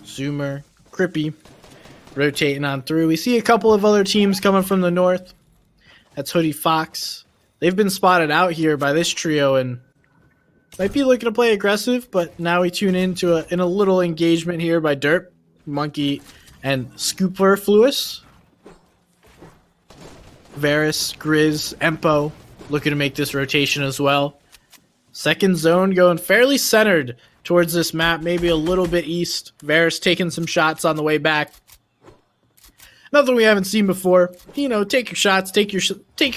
Speaker 2: Zoomer, Crippy, rotating on through. We see a couple of other teams coming from the north. That's Hoodie Fox. They've been spotted out here by this trio, and Might be looking to play aggressive, but now we tune into a little engagement here by Derp, Monkey, and Scooperfluous. Varus, Grizz, Empo looking to make this rotation as well. Second zone going fairly centered towards this map, maybe a little bit east. Varus taking some shots on the way back. Nothing we haven't seen before. You know, take your shots, take your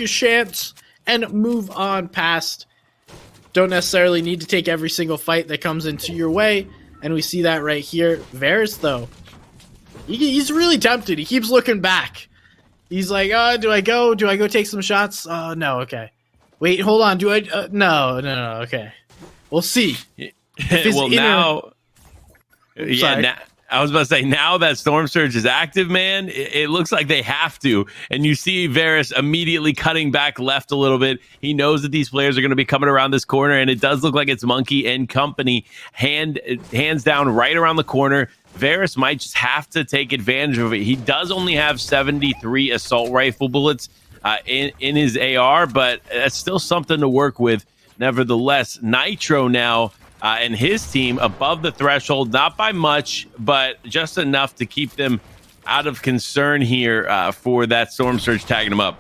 Speaker 2: chance, and move on past. Don't necessarily need to take every single fight that comes into your way, and we see that right here. Varus, though, he's really tempted. He keeps looking back. He's like, do I go? Do I go take some shots? No, okay. Wait, hold on. Do I? No, okay. We'll see.
Speaker 1: Well, now... Yeah, I was about to say, now that Storm Surge is active, man, it looks like they have to. And you see Varus immediately cutting back left a little bit. He knows that these players are going to be coming around this corner, and it does look like it's Monkey and company hands down right around the corner. Varus might just have to take advantage of it. He does only have 73 assault rifle bullets in his AR, but that's still something to work with. Nevertheless, Nitro now and his team above the threshold, not by much, but just enough to keep them out of concern here for that Storm Surge tagging them up.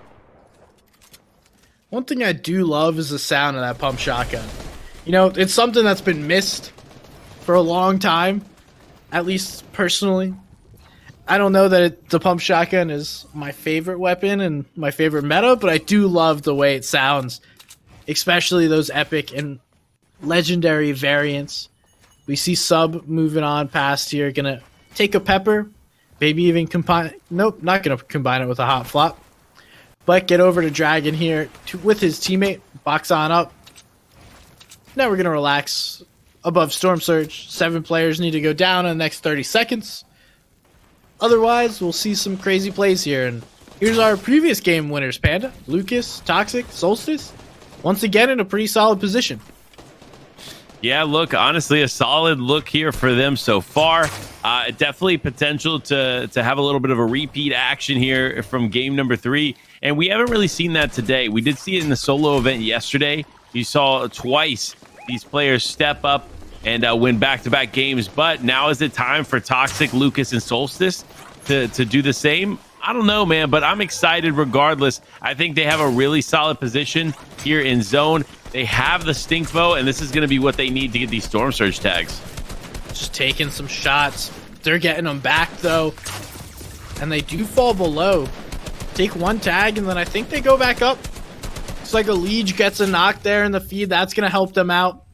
Speaker 2: One thing I do love is the sound of that pump shotgun. You know, it's something that's been missed for a long time, at least personally. I don't know that the pump shotgun is my favorite weapon and my favorite meta, but I do love the way it sounds, especially those epic and legendary variants. We see Sub moving on past here, gonna take a pepper, maybe even combine. Nope, not gonna combine it with a hot flop, but get over to Dragon here with his teammate. Box on up. Now we're gonna relax above Storm Surge. 7 players need to go down in the next 30 seconds. Otherwise, we'll see some crazy plays here. And here's our previous game winners: Panda, Lucas, Toxic, Solstice. Once again in a pretty solid position.
Speaker 1: Yeah, look, honestly, a solid look here for them so far. Definitely potential to have a little bit of a repeat action here from game number 3. And we haven't really seen that today. We did see it in the solo event yesterday. You saw twice these players step up and win back-to-back games. But now is it time for Toxic, Lucas, and Solstice to do the same? I don't know, man, but I'm excited regardless. I think they have a really solid position here in zone. They have the Stinkvo, and this is going to be what they need to get these Storm Surge tags.
Speaker 2: Just taking some shots. They're getting them back, though. And they do fall below. Take one tag, and then I think they go back up. Looks like a Liege gets a knock there in the feed. That's going to help them out.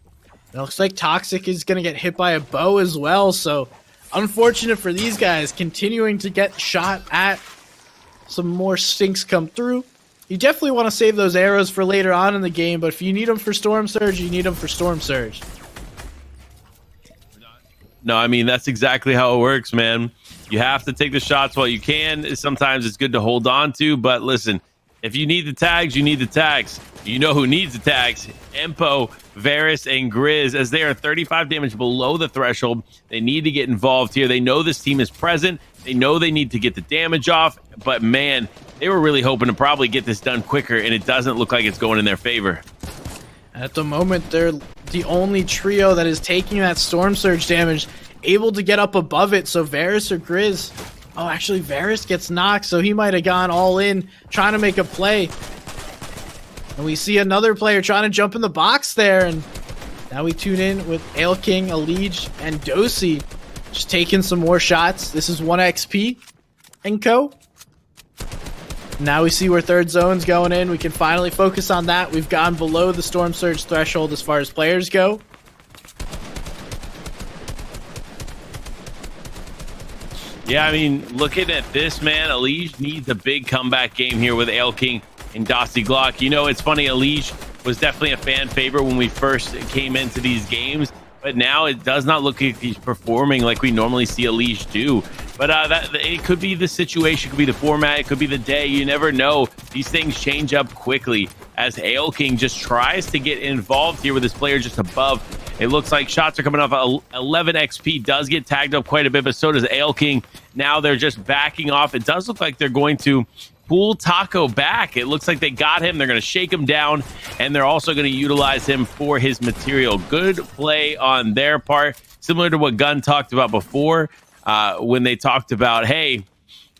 Speaker 2: It looks like Toxic is going to get hit by a bow as well. So, unfortunate for these guys. Continuing to get shot at. Some more stinks come through. You definitely want to save those arrows for later on in the game, but if you need them for Storm Surge, you need them for Storm Surge.
Speaker 1: No, I mean, that's exactly how it works, man. You have to take the shots while you can. Sometimes it's good to hold on to, but listen, if you need the tags, you need the tags. You know who needs the tags? Empo, Varus, and Grizz, as they are 35 damage below the threshold. They need to get involved here. They know this team is present. They know they need to get the damage off, but man, they were really hoping to probably get this done quicker, and it doesn't look like it's going in their favor.
Speaker 2: At the moment, they're the only trio that is taking that Storm Surge damage, able to get up above it, so Varus or Grizz. Oh, actually, Varus gets knocked, so he might have gone all in, trying to make a play. And we see another player trying to jump in the box there, and now we tune in with Ale King, Liege, and Dosi. Just taking some more shots. This is 1 XP and co. Now we see where third zone's going in. We can finally focus on that. We've gone below the Storm Surge threshold as far as players go.
Speaker 1: Yeah, I mean, looking at this, man, Elige needs a big comeback game here with Ale King and Dossie Glock. You know, it's funny, Elige was definitely a fan favorite when we first came into these games, but now it does not look like he's performing like we normally see Elige do. But it could be the situation, it could be the format, it could be the day. You never know. These things change up quickly as Ale King just tries to get involved here with his player just above. It looks like shots are coming off. 11 XP does get tagged up quite a bit, but so does Ale King. Now they're just backing off. It does look like they're going to pull Taco back. It looks like they got him. They're going to shake him down, and they're also going to utilize him for his material. Good play on their part, similar to what Gunn talked about before when they talked about, hey,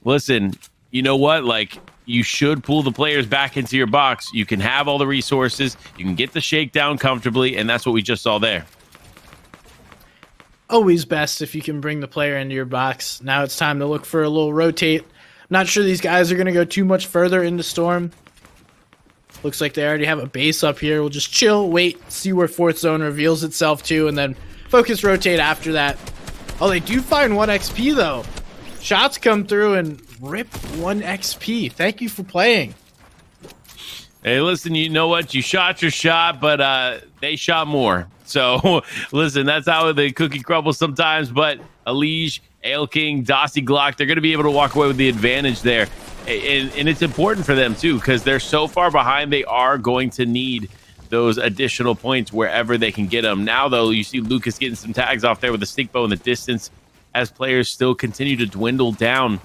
Speaker 1: listen, you know what? Like, you should pull the players back into your box. You can have all the resources. You can get the shakedown comfortably, and that's what we just saw there.
Speaker 2: Always best if you can bring the player into your box. Now it's time to look for a little rotate. Not sure these guys are going to go too much further into Storm. Looks like they already have a base up here. We'll just chill, wait, see where fourth zone reveals itself to, and then focus rotate after that. Oh, they do find 1 XP though. Shots come through and rip 1 XP. Thank you for playing.
Speaker 1: Hey, listen, you know what? You shot your shot, but they shot more. So, listen, that's how the cookie crumbles sometimes. But Alige, Ale King, Dossie Glock, they're going to be able to walk away with the advantage there. And it's important for them, too, because they're so far behind. They are going to need those additional points wherever they can get them. Now, though, you see Lucas getting some tags off there with a stink bow in the distance as players still continue to dwindle down.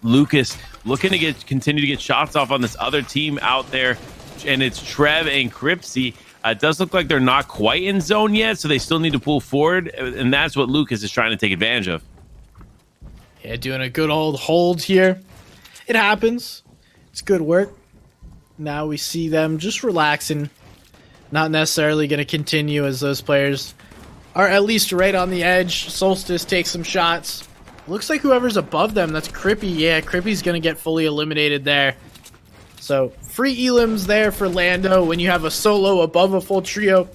Speaker 1: Lucas looking to continue to get shots off on this other team out there, and it's Trev and Cripsy. It does look like they're not quite in zone yet, so they still need to pull forward, and that's what Lucas is trying to take advantage of.
Speaker 2: Yeah, doing a good old hold here. It happens. It's good work. Now we see them just relaxing, not necessarily going to continue as those players are at least right on the edge. Solstice takes some shots. Looks like whoever's above them, that's Crippy. Yeah, Crippy's going to get fully eliminated there. So, free elims there for Lando. When you have a solo above a full trio,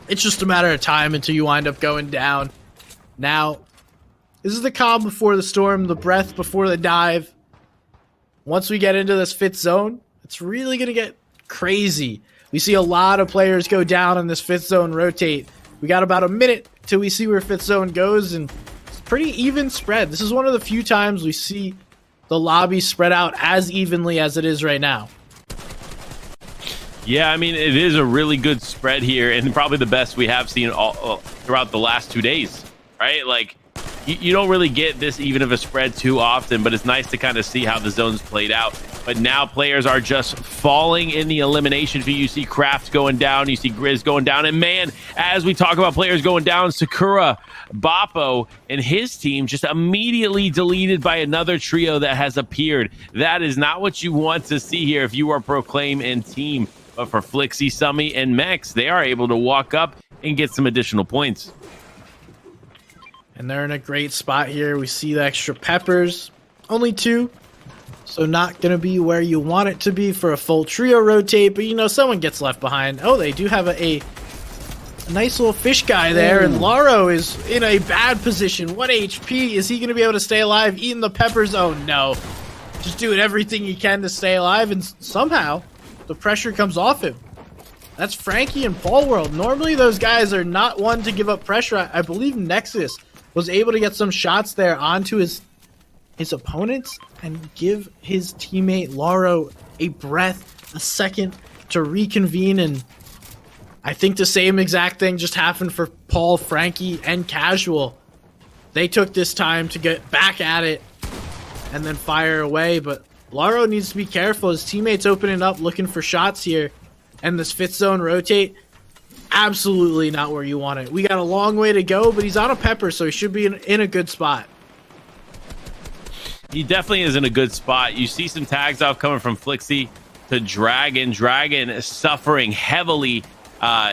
Speaker 2: it's just a matter of time until you wind up going down. Now, this is the calm before the storm, the breath before the dive. Once we get into this fifth zone, it's really going to get crazy. We see a lot of players go down in this fifth zone rotate. We got about a minute till we see where fifth zone goes, and it's pretty even spread. This is one of the few times we see the lobby spread out as evenly as it is right now.
Speaker 1: Yeah, I mean, it is a really good spread here, and probably the best we have seen all throughout the last 2 days, right? Like, you don't really get this even of a spread too often, but it's nice to kind of see how the zones played out. But now players are just falling in the elimination fee. You see Kraft going down, you see Grizz going down, and man, as we talk about players going down, Sakura, Boppo, and his team just immediately deleted by another trio that has appeared. That is not what you want to see here if you are Proclaim and team. But for Flixie, Summy, and Mex, they are able to walk up and get some additional points.
Speaker 2: And they're in a great spot here. We see the extra peppers. Only 2. So not going to be where you want it to be for a full trio rotate. But, you know, someone gets left behind. Oh, they do have a nice little fish guy there. And Laro is in a bad position. 1 HP. Is he going to be able to stay alive? Eating the peppers? Oh, no. Just doing everything he can to stay alive. And somehow the pressure comes off him. That's Frankie and Paul World. Normally those guys are not one to give up pressure. I believe Nexus was able to get some shots there onto his opponents and give his teammate Laro a breath, a second to reconvene. And I think the same exact thing just happened for Paul, Frankie, and Casual. They took this time to get back at it and then fire away, but Laro needs to be careful. His teammates opening up looking for shots here, and this fifth zone rotate, absolutely not where you want it. We got a long way to go, but he's on a pepper, so he should be in a good spot.
Speaker 1: He definitely is in a good spot. You see some tags off coming from Flixie to Dragon. Dragon is suffering heavily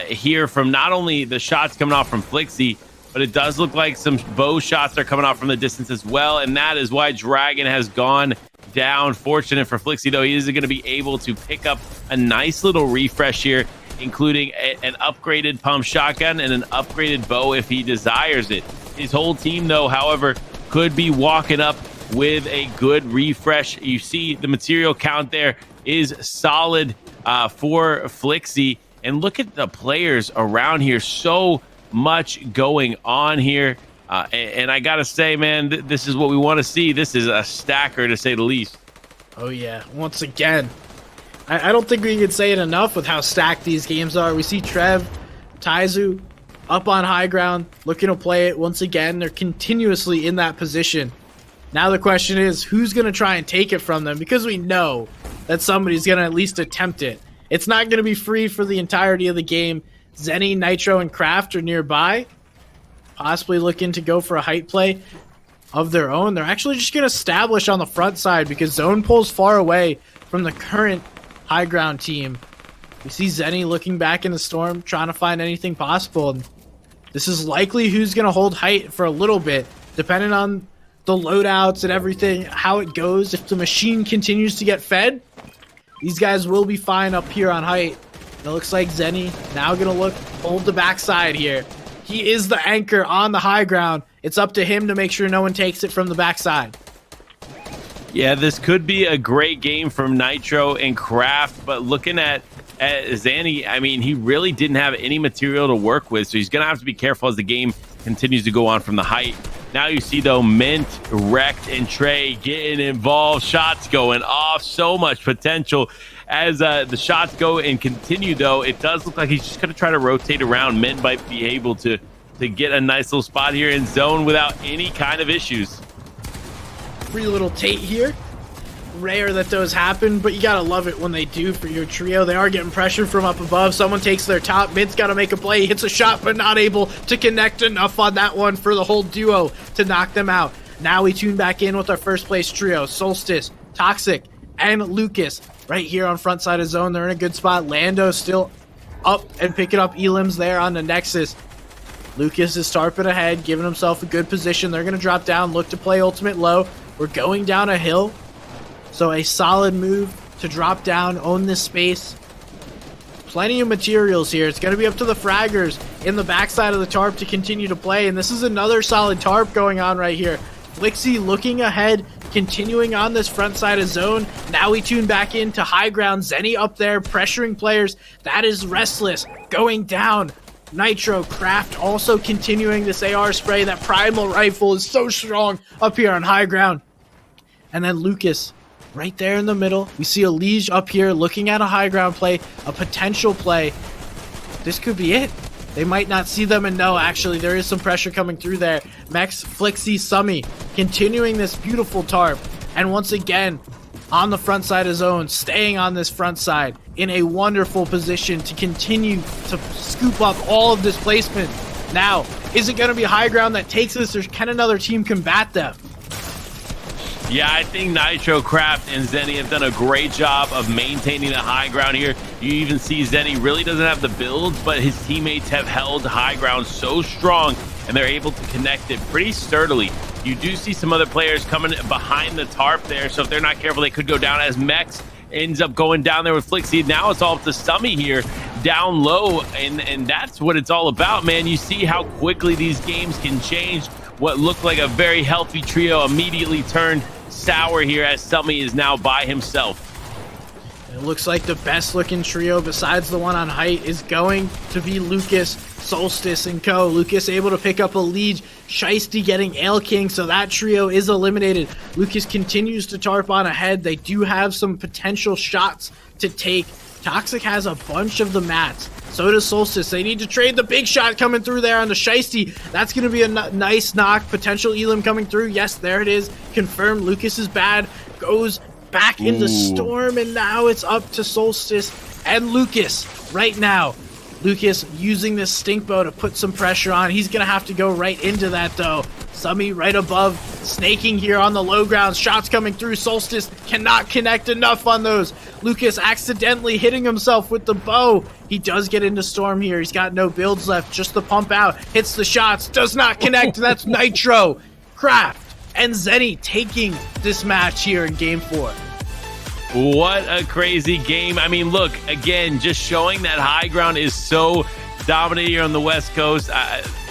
Speaker 1: here from not only the shots coming off from Flixie, but it does look like some bow shots are coming off from the distance as well, and that is why Dragon has gone down. Fortunate for Flixie, though, he is going to be able to pick up a nice little refresh here, including an upgraded pump shotgun and an upgraded bow if he desires it. His whole team, though, however, could be walking up with a good refresh. You see the material count there is solid for Flixie. And look at the players around here. So much going on here. And I got to say, man, this is what we want to see. This is a stacker, to say the least.
Speaker 2: Oh, yeah. Once again, I don't think we can say it enough with how stacked these games are. We see Trev, Taizu up on high ground, looking to play it once again. They're continuously in that position. Now the question is, who's going to try and take it from them? Because we know that somebody's going to at least attempt it. It's not going to be free for the entirety of the game. Zenny, Nitro, and Kraft are nearby, possibly looking to go for a height play of their own. They're actually just going to establish on the front side because zone pulls far away from the current high ground team. We see Zenny looking back in the storm, trying to find anything possible. And this is likely who's going to hold height for a little bit, depending on the loadouts and everything, how it goes. If the machine continues to get fed, these guys will be fine up here on height. And it looks like Zenny now going to hold the backside here. He is the anchor on the high ground. It's up to him to make sure no one takes it from the backside.
Speaker 1: Yeah, this could be a great game from Nitro and Kraft, but looking at Zenny, I mean, he really didn't have any material to work with, so he's going to have to be careful as the game continues to go on from the height. Now you see, though, Mint, Wrecked, and Trey getting involved. Shots going off. So much potential. As the shots go and continue, though, it does look like he's just going to try to rotate around. Mint might be able to get a nice little spot here in zone without any kind of issues.
Speaker 2: Free little Tate here. Rare that those happen, but you gotta love it when they do for your trio. They are getting pressure from up above. Someone takes their top. Mint's gotta make a play. He hits a shot, but not able to connect enough on that one for the whole duo to knock them out. Now we tune back in with our first place trio. Solstice, Toxic, and Lucas right here on front side of zone. They're in a good spot. Lando still up and picking up elims there on the Nexus. Lucas is tarping ahead, giving himself a good position. They're gonna drop down, look to play ultimate low. We're going down a hill. So a solid move to drop down, own this space. Plenty of materials here. It's going to be up to the fraggers in the backside of the tarp to continue to play. And this is another solid tarp going on right here. Flixie looking ahead, continuing on this front side of zone. Now we tune back into high ground. Zenny up there, pressuring players. That is Restless going down. Nitro, Kraft also continuing this AR spray. That primal rifle is so strong up here on high ground. And then Lucas right there in the middle. We see a Liege up here looking at a high ground play, a potential play. This could be it. They might not see them, and no, actually, there is some pressure coming through there. Mex, Flixie, Summy continuing this beautiful tarp. And once again, on the front side of zone, staying on this front side in a wonderful position to continue to scoop up all of this placement. Now, is it going to be high ground that takes this, or can another team combat them?
Speaker 1: Yeah, I think Nitro, Kraft, and Zenny have done a great job of maintaining the high ground here. You even see Zenny really doesn't have the builds, but his teammates have held high ground so strong, and they're able to connect it pretty sturdily. You do see some other players coming behind the tarp there, so if they're not careful, they could go down, as Mex ends up going down there with Flixie. Now it's all up to Summy here down low, and that's what it's all about, man. You see how quickly these games can change. What looked like a very healthy trio immediately turned sour here, as Summy is now by himself.
Speaker 2: It looks like the best looking trio besides the one on height is going to be Lucas, Solstice, and co. Lucas able to pick up a lead. Shiesty getting Ale King, so that trio is eliminated. Lucas continues to tarp on ahead. They do have some potential shots to take. Toxic has a bunch of the mats. So does Solstice. They need to trade the big shot coming through there on the Shiesty. That's going to be a nice knock. Potential Elim coming through. Yes, there it is. Confirmed. Lucas is bad. Goes back in the storm, and now it's up to Solstice and Lucas right now. Lucas using this stink bow to put some pressure on. He's going to have to go right into that, though. Summy right above, snaking here on the low ground. Shots coming through. Solstice cannot connect enough on those. Lucas accidentally hitting himself with the bow. He does get into storm here. He's got no builds left, just the pump out. Hits the shots, does not connect. That's Nitro, Kraft, and Zenny taking this match here in game 4.
Speaker 1: What a crazy game. I mean, look, again, just showing that high ground is so dominant here on the West Coast.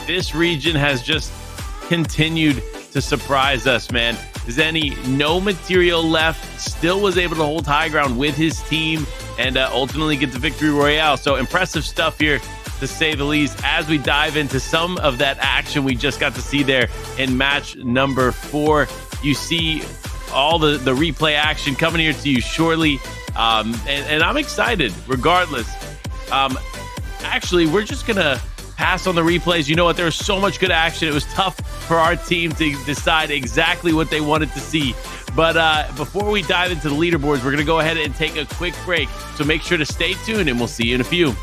Speaker 1: This region has just continued to surprise us, man. Zenny, no material left, still was able to hold high ground with his team and ultimately get the victory royale. So impressive stuff here, to say the least, as we dive into some of that action we just got to see there in match number 4. You see all the replay action coming here to you shortly, and I'm excited regardless. Actually, we're just gonna pass on the replays. You know what, there was so much good action. It was tough for our team to decide exactly what they wanted to see. But before we dive into the leaderboards, we're going to go ahead and take a quick break. So make sure to stay tuned, and we'll see you in a few.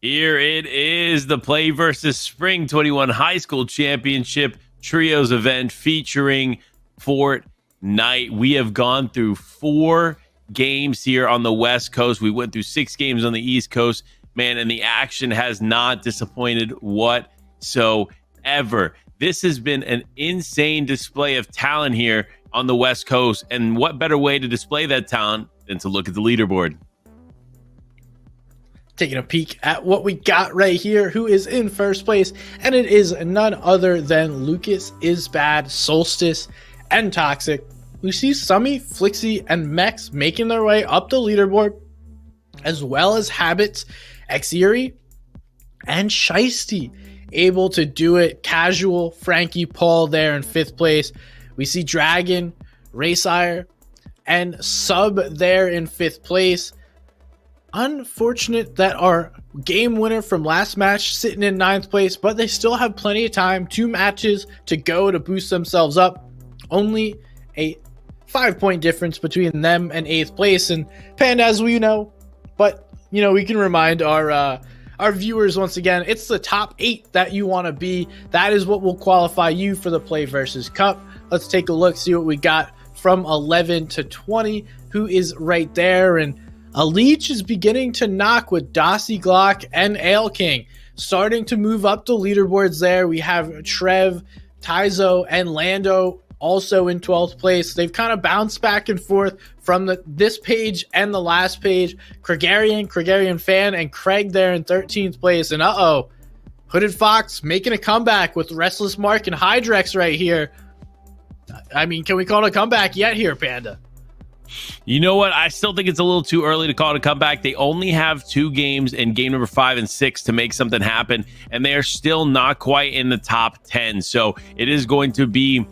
Speaker 1: Here it is, the Play versus Spring 21 High School Championship Trios event featuring Fortnite. We have gone through 4 games here on the West Coast. We went through 6 games on the East Coast, man, and the action has not disappointed whatsoever. This has been an insane display of talent here on the West Coast, and what better way to display that talent than to look at the leaderboard?
Speaker 2: Taking a peek at what we got right here, who is in first place, and it is none other than Lucas Is Bad, Solstice, and Toxic. We see Summy, Flixie, and Mex making their way up the leaderboard, as well as Habits, Xeri, and Shiesty able to do it. Casual, Frankie Paul there in 5th place. We see Dragon, Raysire, and Sub there in 5th place. Unfortunate that our game winner from last match sitting in 9th place, but they still have plenty of time, 2 matches to go to boost themselves up. Only a 5-point difference between them and 8th place. And Panda, as we know, but we can remind our viewers once again, it's the top 8 that you want to be. That is what will qualify you for the Play versus Cup. Let's take a look, see what we got from 11 to 20, who is right there. And a Leech is beginning to knock with Dossie Glock and Ale King starting to move up the leaderboards there. We have Trev, Tyzo, and Lando also in 12th place. They've kind of bounced back and forth from this page and the last page. Kregarian Fan, and Craig there in 13th place. And Hooded Fox making a comeback with Restless Mark and Hydrex right here. I mean, can we call it a comeback yet here, Panda?
Speaker 1: You know what? I still think it's a little too early to call it a comeback. They only have 2 games in game number 5 and 6 to make something happen, and they are still not quite in the top 10. So it is going to be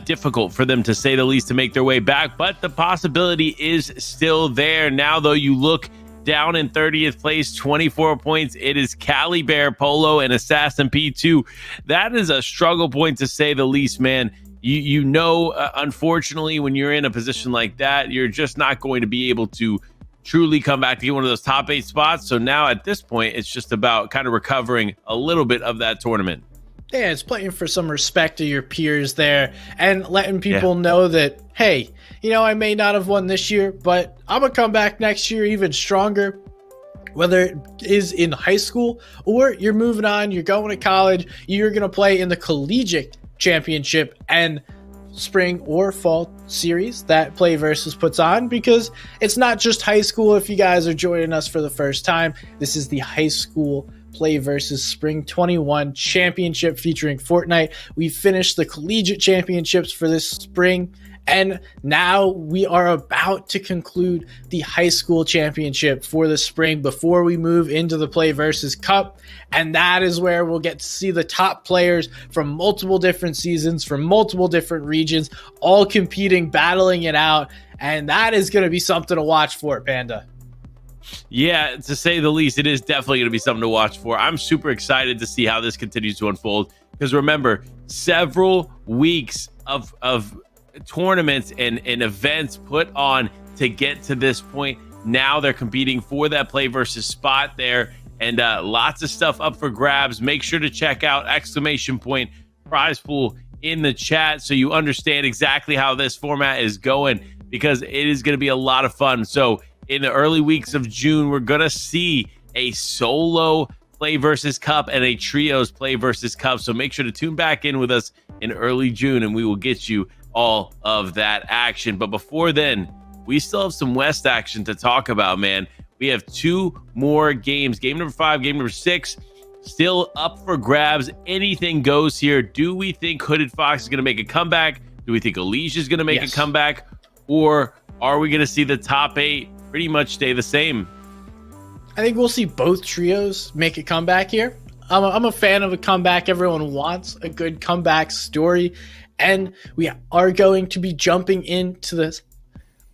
Speaker 1: difficult for them, to say the least, to make their way back, but the possibility is still there. Now, though, you look down in 30th place, 24 points. It is Cali Bear, Polo, and Assassin P2. That is a struggle point, to say the least, man. Unfortunately, when you're in a position like that, you're just not going to be able to truly come back to get one of those top 8 spots. So now at this point, it's just about kind of recovering a little bit of that tournament.
Speaker 2: Yeah, it's playing for some respect to your peers there and letting people know that, hey, I may not have won this year, but I'm going to come back next year even stronger. Whether it is in high school or you're moving on, you're going to college, you're going to play in the collegiate championship and spring or fall series that Play Versus puts on, because it's not just high school. If you guys are joining us for the first time, this is the high school Play versus Spring 21 Championship featuring Fortnite. We finished the collegiate championships for this spring, and now we are about to conclude the high school championship for the spring before we move into the Play versus Cup. And that is where we'll get to see the top players from multiple different seasons, from multiple different regions, all competing, battling it out. And that is going to be something to watch for, Panda.
Speaker 1: Yeah, to say the least, it is definitely going to be something to watch for. I'm super excited to see how this continues to unfold, because remember, several weeks of tournaments and events put on to get to this point. Now they're competing for that Play versus spot there, and lots of stuff up for grabs. Make sure to check out !prize pool in the chat so you understand exactly how this format is going, because it is going to be a lot of fun. So in the early weeks of June, we're going to see a solo Play versus Cup and a trios Play versus Cup. So make sure to tune back in with us in early June, and we will get you all of that action. But before then, we still have some West action to talk about, man. We have 2 more games. Game number 5, game number 6, still up for grabs. Anything goes here. Do we think Hooded Fox is going to make a comeback? Do we think Alicia is going to make a comeback? Or are we going to see the top 8 pretty much stay the same?
Speaker 2: I think we'll see both trios make a comeback here. I'm a fan of a comeback. Everyone wants a good comeback story. And we are going to be jumping into this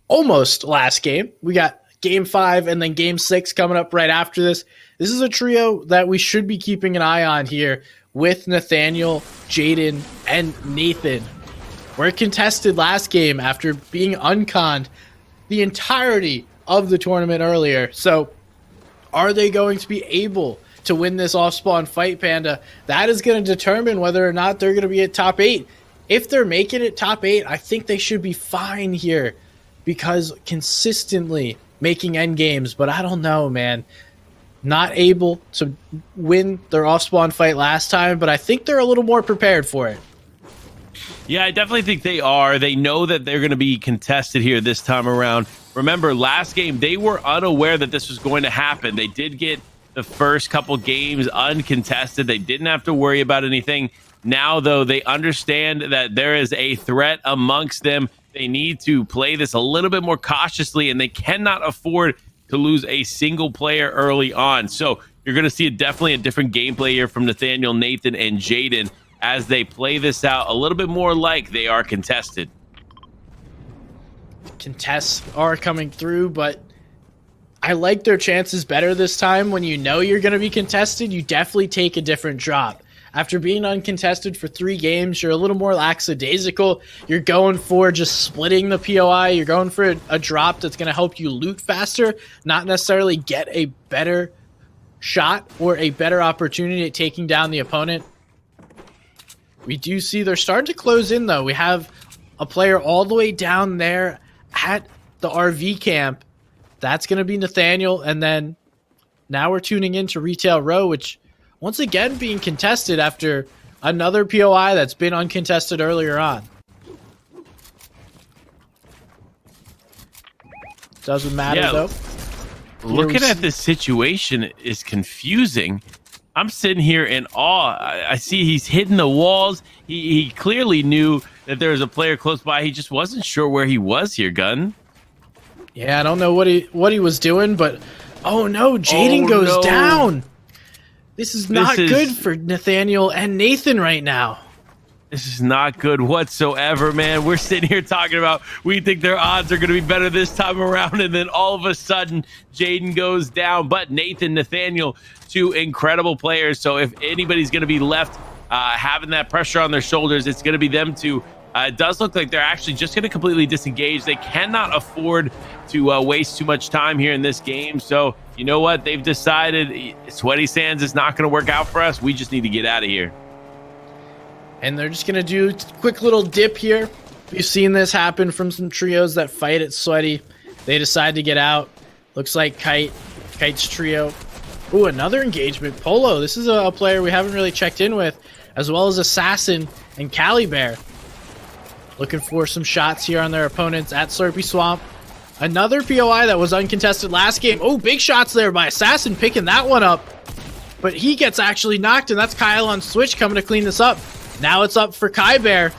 Speaker 2: almost last game. We got game 5 and then game 6 coming up right after this. This is a trio that we should be keeping an eye on here with Nathaniel, Jaden, and Nathan. We're contested last game after being unconned the entirety of the tournament earlier. So are they going to be able to win this off-spawn fight, Panda. That is going to determine whether or not they're going to be at top 8. If they're making it top 8, I think they should be fine here because consistently making end games, but I don't know, man. Not able to win their off-spawn fight last time, but I think they're a little more prepared for it.
Speaker 1: Yeah, I definitely think they are. They know that they're going to be contested here this time around. Remember, last game, they were unaware that this was going to happen. They did get the first couple games uncontested. They didn't have to worry about anything. Now, though, they understand that there is a threat amongst them. They need to play this a little bit more cautiously, and they cannot afford to lose a single player early on. So you're going to see definitely a different gameplay here from Nathaniel, Nathan, and Jaden as they play this out a little bit more like they are contested.
Speaker 2: Contests are coming through, but I like their chances better this time. When you know you're going to be contested, you definitely take a different drop. After being uncontested for 3 games, you're a little more lackadaisical. You're going for just splitting the POI. You're going for a drop that's going to help you loot faster, not necessarily get a better shot or a better opportunity at taking down the opponent. We do see they're starting to close in, though. We have a player all the way down there at the RV camp. That's going to be Nathaniel. And then now we're tuning into Retail Row, which once again being contested after another POI that's been uncontested earlier on. Doesn't matter, though.
Speaker 1: Looking at this situation is confusing. I'm sitting here in awe. I see he's hitting the walls. He clearly knew that there was a player close by. He just wasn't sure where he was here, Gun.
Speaker 2: Yeah, I don't know what he was doing, but oh no, Jaden goes down. This is not good for Nathaniel and Nathan right now.
Speaker 1: This is not good whatsoever, man. We're sitting here talking about we think their odds are going to be better this time around, and then all of a sudden, Jaden goes down. But Nathan, Nathaniel, 2 incredible players. So if anybody's going to be left having that pressure on their shoulders, it's going to be them 2. It does look like they're actually just going to completely disengage. They cannot afford to waste too much time here in this game. So you know what? They've decided Sweaty Sands is not going to work out for us. We just need to get out of here.
Speaker 2: And they're just going to do a quick little dip here. We've seen this happen from some trios that fight at Sweaty. They decide to get out. Looks like Kite's trio. Ooh, another engagement. Polo, this is a player we haven't really checked in with, as well as Assassin and Cali Bear. Looking for some shots here on their opponents at Slurpy Swamp. Another POI that was uncontested last game. Oh, big shots there by Assassin, picking that one up. But he gets actually knocked, and that's Kyle on Switch coming to clean this up. Now it's up for Kai Bear.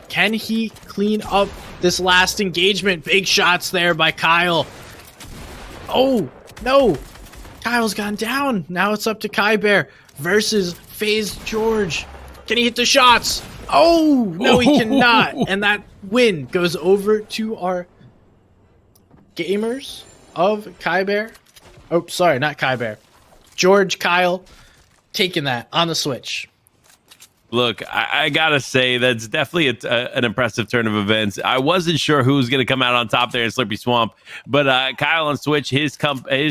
Speaker 2: Can he clean up this last engagement? Big shots there by Kyle. Oh, no. Kyle's gone down. Now it's up to Kai Bear versus FaZe George. Can he hit the shots? Oh, no, he cannot. And that win goes over to our gamers of Kai Bear. Oh, sorry, not Kai Bear. George, Kyle, taking that on the Switch.
Speaker 1: Look, I gotta say that's definitely an impressive turn of events. I wasn't sure who was gonna come out on top there in Slurpy Swamp, but Kyle on Switch, his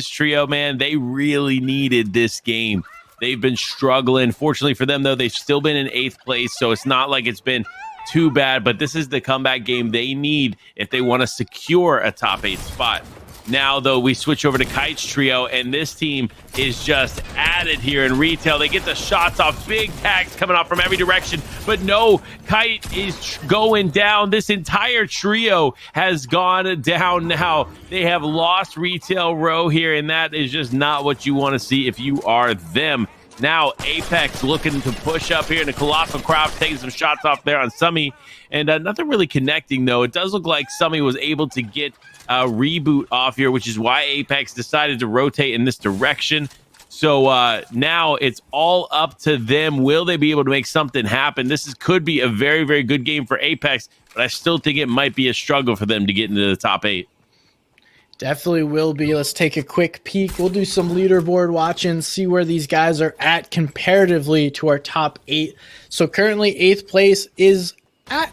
Speaker 1: trio, man, they really needed this game. They've been struggling. Fortunately for them, though, they've still been in 8th place, so it's not like it's been too bad. But this is the comeback game they need if they want to secure a top 8 spot. Now, though, we switch over to Kite's trio, and this team is just added here in Retail. They get the shots off, big tags coming off from every direction, but no, Kite is going down. This entire trio has gone down now. They have lost Retail Row here, and that is just not what you want to see if you are them. Now, Apex looking to push up here in the Colossal Craft, taking some shots off there on Summy, and nothing really connecting, though. It does look like Summy was able to get a reboot off here, which is why Apex decided to rotate in this direction. So now it's all up to them. Will they be able to make something happen? This could be a very, very good game for Apex, but I still think it might be a struggle for them to get into the top 8.
Speaker 2: Definitely will be. Let's take a quick peek. We'll do some leaderboard watching, see where these guys are at comparatively to our top 8. So currently 8th place is at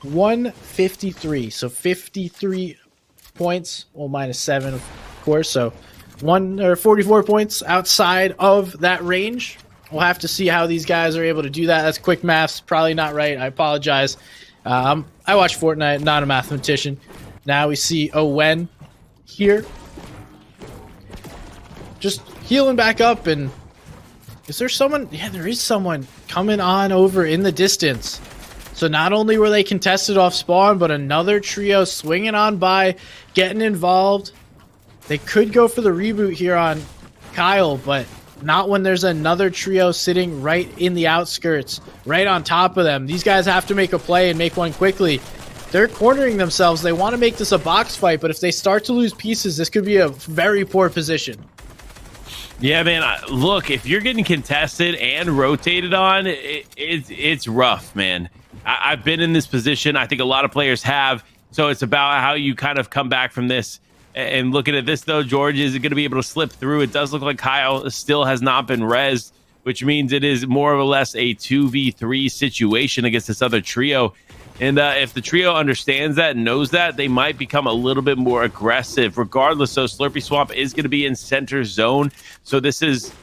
Speaker 2: 153. So 53 points, well, minus 7, of course. So 44 points outside of that range. We'll have to see how these guys are able to do that. That's quick maths. Probably not right. I apologize. I watch Fortnite, not a mathematician. Now we see Owen here. Just healing back up. And is there someone? Yeah, there is someone coming on over in the distance. So not only were they contested off spawn, but another trio swinging on by, getting involved. They could go for the reboot here on Kyle, but not when there's another trio sitting right in the outskirts, right on top of them. These guys have to make a play and make one quickly. They're cornering themselves. They want to make this a box fight, but if they start to lose pieces, this could be a very poor position.
Speaker 1: Yeah, man. Look, if you're getting contested and rotated on, it's rough, man. I've been in this position. I think a lot of players have. So it's about how you kind of come back from this. And looking at this, though, George is going to be able to slip through. It does look like Kyle still has not been rezzed, which means it is more or less a 2v3 situation against this other trio. And if the trio understands that and knows that, they might become a little bit more aggressive. Regardless, though, Slurpee Swamp is going to be in center zone. So this is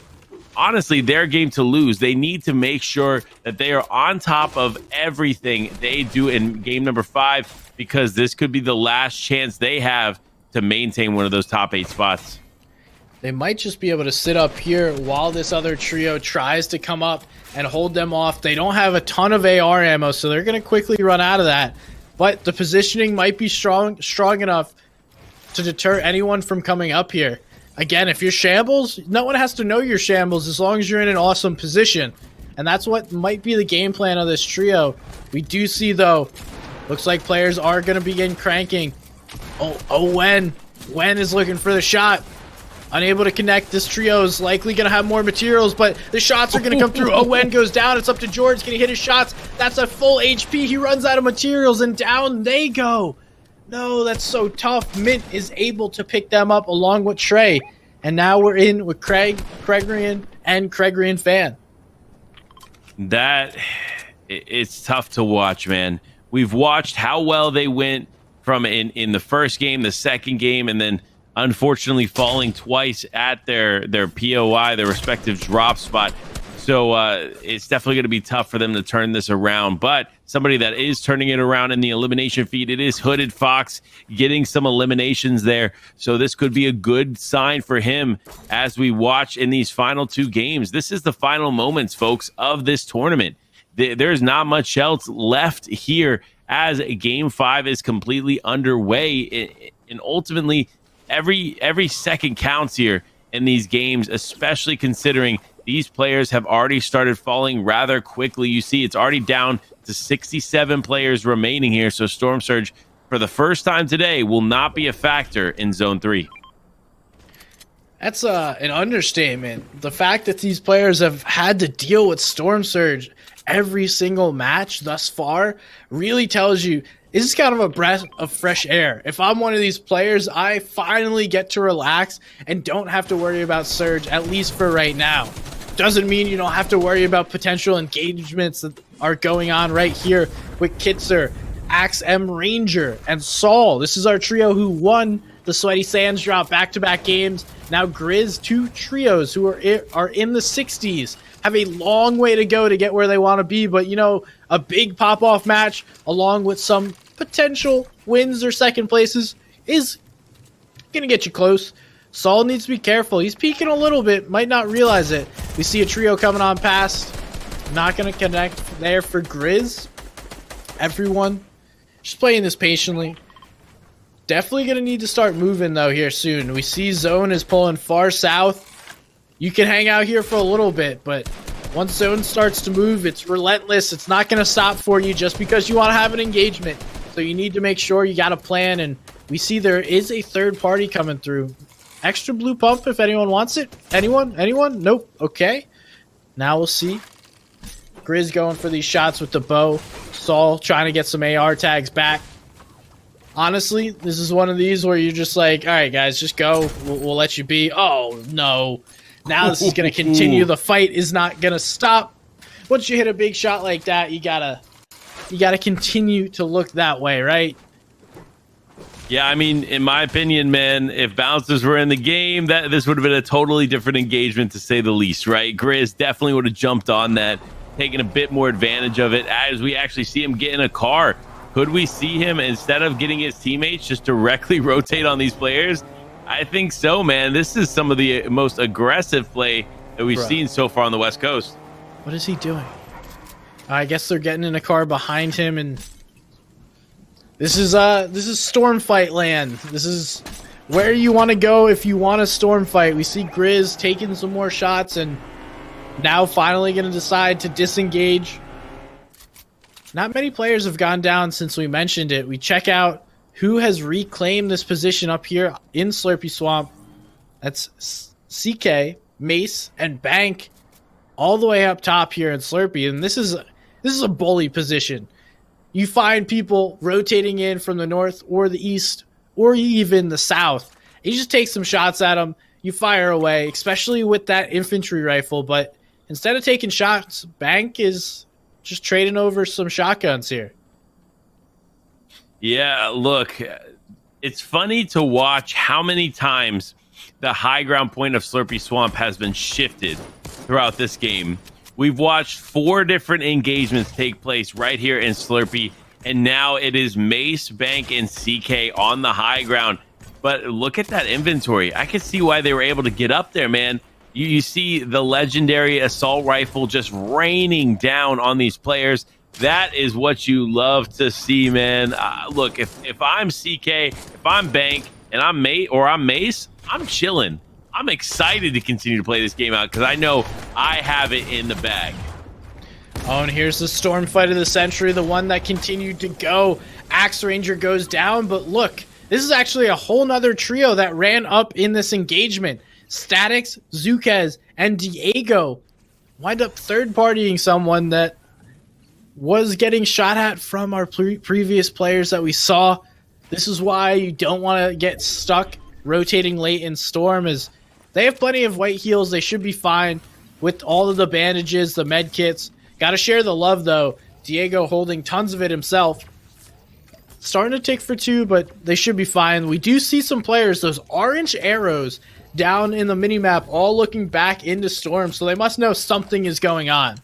Speaker 1: honestly their game to lose. They need to make sure that they are on top of everything they do in game number 5, because this could be the last chance they have to maintain one of those top 8 spots.
Speaker 2: They might just be able to sit up here while this other trio tries to come up and hold them off. They don't have a ton of AR ammo, so they're going to quickly run out of that. But the positioning might be strong enough to deter anyone from coming up here. Again, if you're shambles, no one has to know you're shambles as long as you're in an awesome position. And that's what might be the game plan of this trio. We do see, though, looks like players are going to begin cranking. Wen is looking for the shot. Unable to connect. This trio is likely going to have more materials, but the shots are going to come through. Wen goes down. It's up to George. Can he hit his shots? That's a full HP. He runs out of materials, and down they go. No, that's so tough. Mint is able to pick them up along with Trey. And now we're in with Kregrian, and Kregrian fan.
Speaker 1: It's tough to watch, man. We've watched how well they went from in the first game, the second game, and then unfortunately falling twice at their POI, their respective drop spot. So it's definitely going to be tough for them to turn this around. But somebody that is turning it around in the elimination feed, it is Hooded Fox getting some eliminations there. So this could be a good sign for him as we watch in these final 2 games. This is the final moments, folks, of this tournament. There's not much else left here as game 5 is completely underway. And ultimately, every second counts here in these games, especially considering these players have already started falling rather quickly. You see it's already down to 67 players remaining here. So Storm Surge, for the first time today, will not be a factor in Zone 3.
Speaker 2: That's an understatement. The fact that these players have had to deal with Storm Surge every single match thus far really tells you this is kind of a breath of fresh air. If I'm one of these players, I finally get to relax and don't have to worry about Surge, at least for right now. Doesn't mean you don't have to worry about potential engagements that are going on right here with Kitzer, Axe M Ranger, and Saul. This is our trio who won the Sweaty Sands drop back-to-back games. Now Grizz, 2 trios who are in the 60s, have a long way to go to get where they want to be. But, you know, a big pop-off match along with some potential wins or second places is going to get you close. Saul needs to be careful. He's peeking a little bit, might not realize it. We see a trio coming on past. Not going to connect there for Grizz. Everyone just playing this patiently. Definitely going to need to start moving, though, here soon. We see Zone is pulling far south. You can hang out here for a little bit, but once Zone starts to move, it's relentless. It's not going to stop for you just because you want to have an engagement. So you need to make sure you got a plan, and we see there is a third party coming through. Extra blue pump if anyone wants it. Anyone? Nope. Okay. Now we'll see. Grizz going for these shots with the bow. Saul trying to get some AR tags back. Honestly, this is one of these where you're just like, all right, guys, just go. We'll let you be. Oh, no. Now this is going to continue. The fight is not going to stop. Once you hit a big shot like that, you gotta continue to look that way, right?
Speaker 1: Yeah, I mean, in my opinion, man, if bouncers were in the game, that this would have been a totally different engagement, to say the least, right? Grizz definitely would have jumped on that, taking a bit more advantage of it. As we actually see him get in a car, could we see him, instead of getting his teammates, just directly rotate on these players? I think so, man. This is some of the most aggressive play that we've seen so far on the West Coast.
Speaker 2: What is he doing? I guess they're getting in a car behind him, and this is storm fight land. This is where you want to go if you want a storm fight. We see Grizz taking some more shots and now finally going to decide to disengage. Not many players have gone down since we mentioned it. We check out who has reclaimed this position up here in Slurpy Swamp. That's CK, Mace, and Bank all the way up top here in Slurpy. And this is a bully position. You find people rotating in from the north or the east or even the south. You just take some shots at them. You fire away, especially with that infantry rifle. But instead of taking shots, Bank is just trading over some shotguns here.
Speaker 1: Yeah, look, it's funny to watch how many times the high ground point of Slurpy Swamp has been shifted throughout this game. We've watched 4 different engagements take place right here in Slurpy, and now it is Mace, Bank, and CK on the high ground. But look at that inventory. I can see why they were able to get up there, man. You see the legendary assault rifle just raining down on these players. That is what you love to see, man. Look, if I'm CK, if I'm Bank, and I'm Mace, I'm chilling. I'm excited to continue to play this game out because I know I have it in the bag.
Speaker 2: Oh, and here's the storm fight of the century, the one that continued to go. Axe Ranger goes down, but look, this is actually a whole nother trio that ran up in this engagement. Statix, Zukez, and Diego wind up third-partying someone that was getting shot at from our previous players that we saw. This is why you don't want to get stuck rotating late in Storm, as they have plenty of white heals. They should be fine with all of the bandages, the med kits. Got to share the love, though. Diego holding tons of it himself. Starting to tick for 2, but they should be fine. We do see some players, those orange arrows down in the minimap, all looking back into Storm, so they must know something is going on.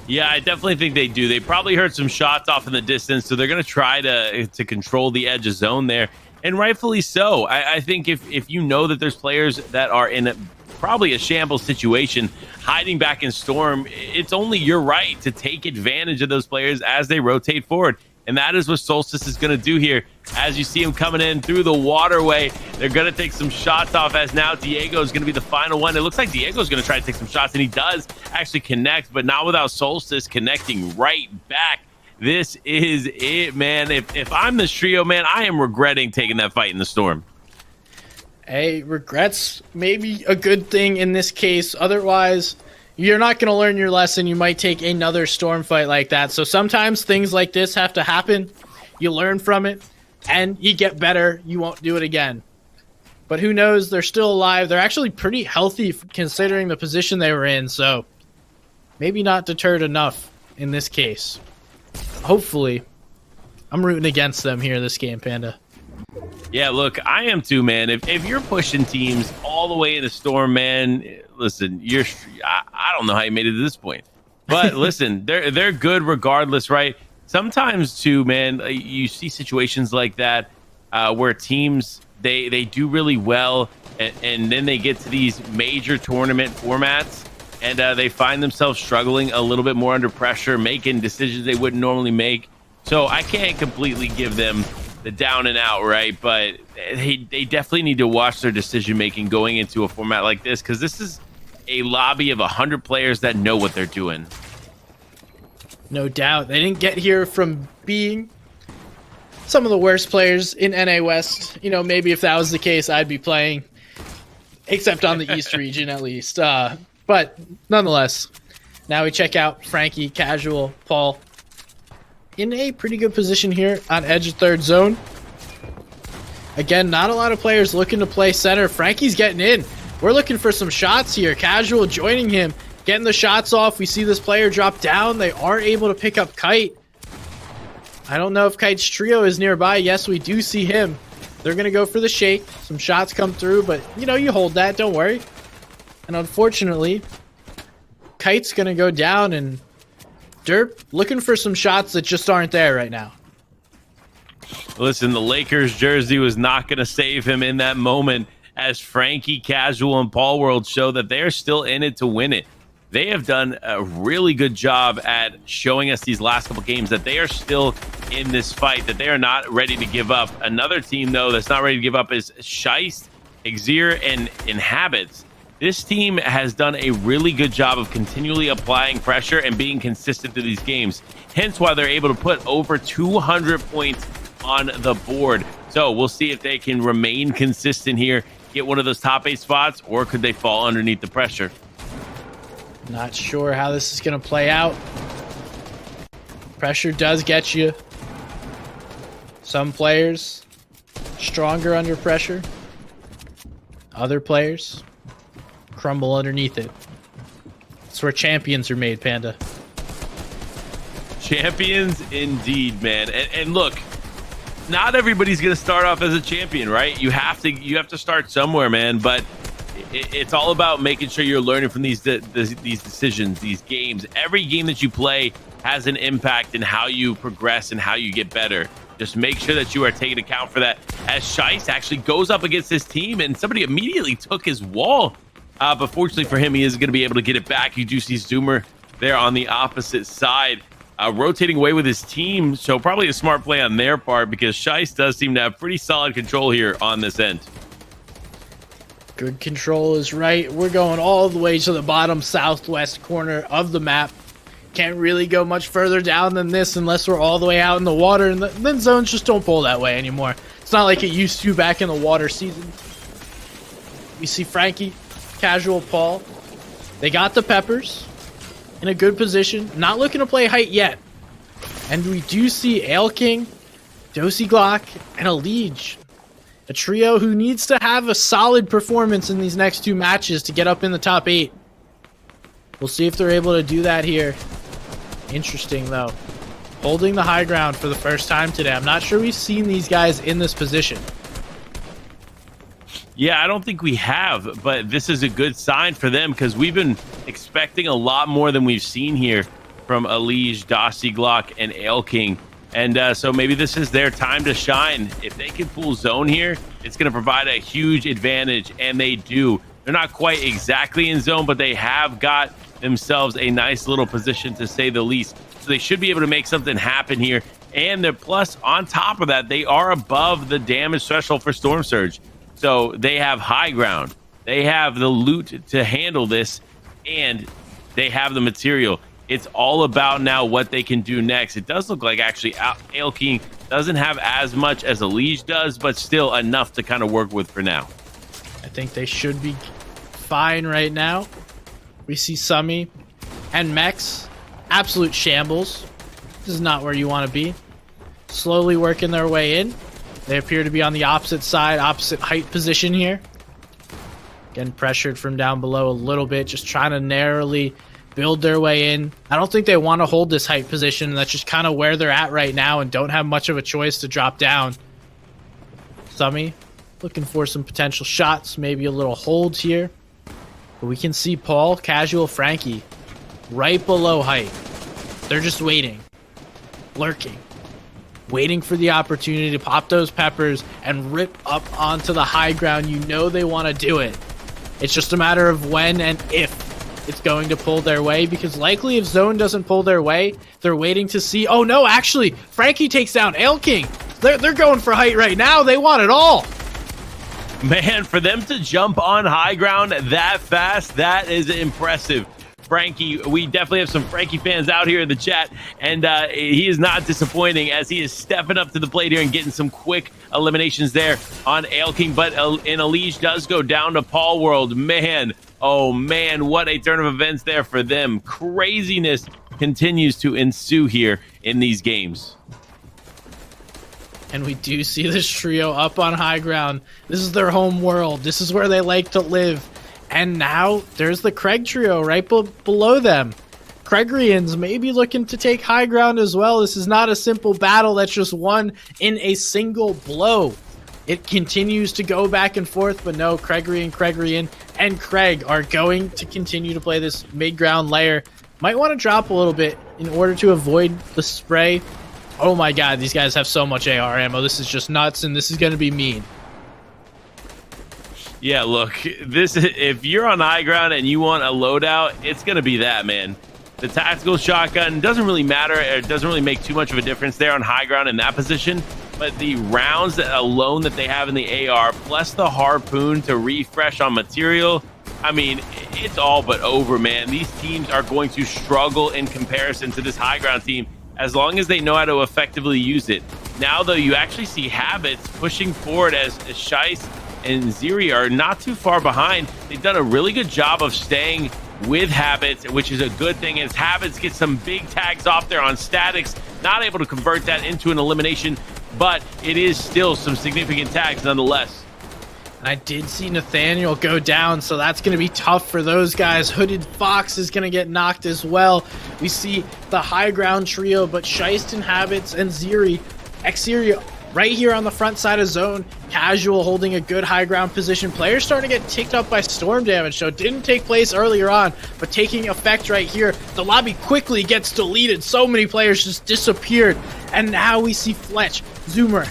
Speaker 1: Yeah, I definitely think they do. They probably heard some shots off in the distance, so they're going to try to control the edge of zone there. And rightfully so. I think if you know that there's players that are in probably a shambles situation, hiding back in Storm, it's only your right to take advantage of those players as they rotate forward. And that is what Solstice is going to do here. As you see him coming in through the waterway, they're going to take some shots off, as now Diego is going to be the final one. It looks like Diego is going to try to take some shots, and he does actually connect, but not without Solstice connecting right back. This is it, man. If I'm this trio, man, I am regretting taking that fight in the Storm.
Speaker 2: Hey, regrets may be a good thing in this case. Otherwise, you're not going to learn your lesson. You might take another Storm fight like that. So sometimes things like this have to happen. You learn from it, and you get better. You won't do it again. But who knows? They're still alive. They're actually pretty healthy considering the position they were in. So maybe not deterred enough in this case. Hopefully. I'm rooting against them here this game, Panda.
Speaker 1: Yeah, look, I am too, man. If you're pushing teams all the way into Storm, man, listen, I don't know how you made it to this point. But listen, they're good regardless, right? Sometimes too, man, you see situations like that where teams they do really well, and then they get to these major tournament formats, and they find themselves struggling a little bit more under pressure, making decisions they wouldn't normally make. So I can't completely give them the down and out, right? But they definitely need to watch their decision making going into a format like this, because this is a lobby of 100 players that know what they're doing.
Speaker 2: No doubt. They didn't get here from being some of the worst players in NA West. You know, maybe if that was the case, I'd be playing, except on the East region at least. But nonetheless, now we check out Frankie, Casual, Paul, in a pretty good position here on edge of third zone. Again, not a lot of players looking to play center. Frankie's getting in. We're looking for some shots here. Casual joining him, getting the shots off. We see this player drop down. They are able to pick up Kite. I don't know if Kite's trio is nearby. Yes, we do see him. They're going to go for the shake. Some shots come through, but, you know, you hold that. Don't worry. And unfortunately, Kite's going to go down, and Derp looking for some shots that just aren't there right now.
Speaker 1: Listen, the Lakers jersey was not going to save him in that moment, as Frankie, Casual, and Paul World show that they're still in it to win it. They have done a really good job at showing us these last couple games that they are still in this fight, that they are not ready to give up. Another team, though, that's not ready to give up is Scheist, Exir, and Inhabits. This team has done a really good job of continually applying pressure and being consistent through these games. Hence why they're able to put over 200 points on the board. So we'll see if they can remain consistent here, get one of those top 8 spots, or could they fall underneath the pressure?
Speaker 2: Not sure how this is going to play out. Pressure does get you. Some players stronger under pressure. Other players crumble underneath it. That's where champions are made, Panda.
Speaker 1: Champions indeed, man. And look, not everybody's going to start off as a champion, right? You have to start somewhere, man. But it's all about making sure you're learning from these decisions, these games. Every game that you play has an impact in how you progress and how you get better. Just make sure that you are taking account for that. As Scheist actually goes up against his team, and somebody immediately took his wall. But fortunately for him, he is going to be able to get it back. You do see Zoomer there on the opposite side, rotating away with his team. So probably a smart play on their part, because Scheist does seem to have pretty solid control here on this end.
Speaker 2: Good control is right. We're going all the way to the bottom southwest corner of the map. Can't really go much further down than this unless we're all the way out in the water, and then zones just don't pull that way anymore. It's not like it used to back in the water season. We see Frankie, Casual, Paul. They got the peppers in a good position. Not looking to play height yet. And we do see Ale King, Dosey Glock, and a Liege. A trio who needs to have a solid performance in these next 2 matches to get up in the top 8. We'll see if they're able to do that here. Interesting, though. Holding the high ground for the first time today. I'm not sure we've seen these guys in this position.
Speaker 1: Yeah, I don't think we have, but this is a good sign for them, because we've been expecting a lot more than we've seen here from Alige, Dosey Glock, and Ale King. And so maybe this is their time to shine. If they can pull zone here, it's going to provide a huge advantage, and they do. They're not quite exactly in zone, but they have got themselves a nice little position, to say the least. So they should be able to make something happen here. And they're, plus, on top of that, they are above the damage threshold for Storm Surge. So they have high ground. They have the loot to handle this, and they have the material. It's all about now what they can do next. It does look like actually Ale King doesn't have as much as a Liege does, but still enough to kind of work with for now.
Speaker 2: I think they should be fine right now. We see Summy and Mex. Absolute shambles. This is not where you want to be. Slowly working their way in. They appear to be on the opposite side, opposite height position here. Getting pressured from down below a little bit, just trying to narrowly build their way in. I don't think they want to hold this height position. That's just kind of where they're at right now and don't have much of a choice to drop down. Summy looking for some potential shots, maybe a little hold here. But we can see Paul, Casual, Frankie right below height. They're just waiting, lurking, waiting for the opportunity to pop those peppers and rip up onto the high ground. You know they want to do it. It's just a matter of when and if it's going to pull their way, because likely if zone doesn't pull their way, they're waiting to see. Oh no, actually, Frankie takes down Ale King. They're going for height right now. They want it all.
Speaker 1: Man, for them to jump on high ground that fast, that is impressive. Frankie, we definitely have some Frankie fans out here in the chat, and he is not disappointing as he is stepping up to the plate here and getting some quick eliminations there on Ale King. But in Alige does go down to Paul World. Man, oh man, what a turn of events there for them. Craziness continues to ensue here in these games.
Speaker 2: And we do see this trio up on high ground. This is their home world. This is where they like to live. And now there's the Craig trio right below them. Kregrians maybe looking to take high ground as well. This is not a simple battle that's just won in a single blow. It continues to go back and forth, but no, Kregrian, and Craig are going to continue to play this mid-ground layer. Might want to drop a little bit in order to avoid the spray. Oh my god, these guys have so much AR ammo. This is just nuts, and this is going to be mean.
Speaker 1: Yeah, look, if you're on high ground and you want a loadout, it's going to be that, man. The tactical shotgun doesn't really matter. It doesn't really make too much of a difference there on high ground in that position. But the rounds alone that they have in the AR, plus the harpoon to refresh on material, I mean, it's all but over, man. These teams are going to struggle in comparison to this high ground team as long as they know how to effectively use it. Now, though, you actually see Habits pushing forward as Shice and Ziri are not too far behind. They've done a really good job of staying with Habits, which is a good thing, as Habits get some big tags off there on statics, not able to convert that into an elimination, but it is still some significant tags nonetheless.
Speaker 2: I did see Nathaniel go down, so that's going to be tough for those guys. Hooded Fox is going to get knocked as well. We see the high ground trio, but Shieston, Habits, and Ziri, Xeri right here on the front side of zone. Casual holding a good high ground position. Players starting to get ticked up by storm damage, so it didn't take place earlier on, but taking effect right here. The lobby quickly gets deleted. So many players just disappeared, and now we see Fletch, Zoomer,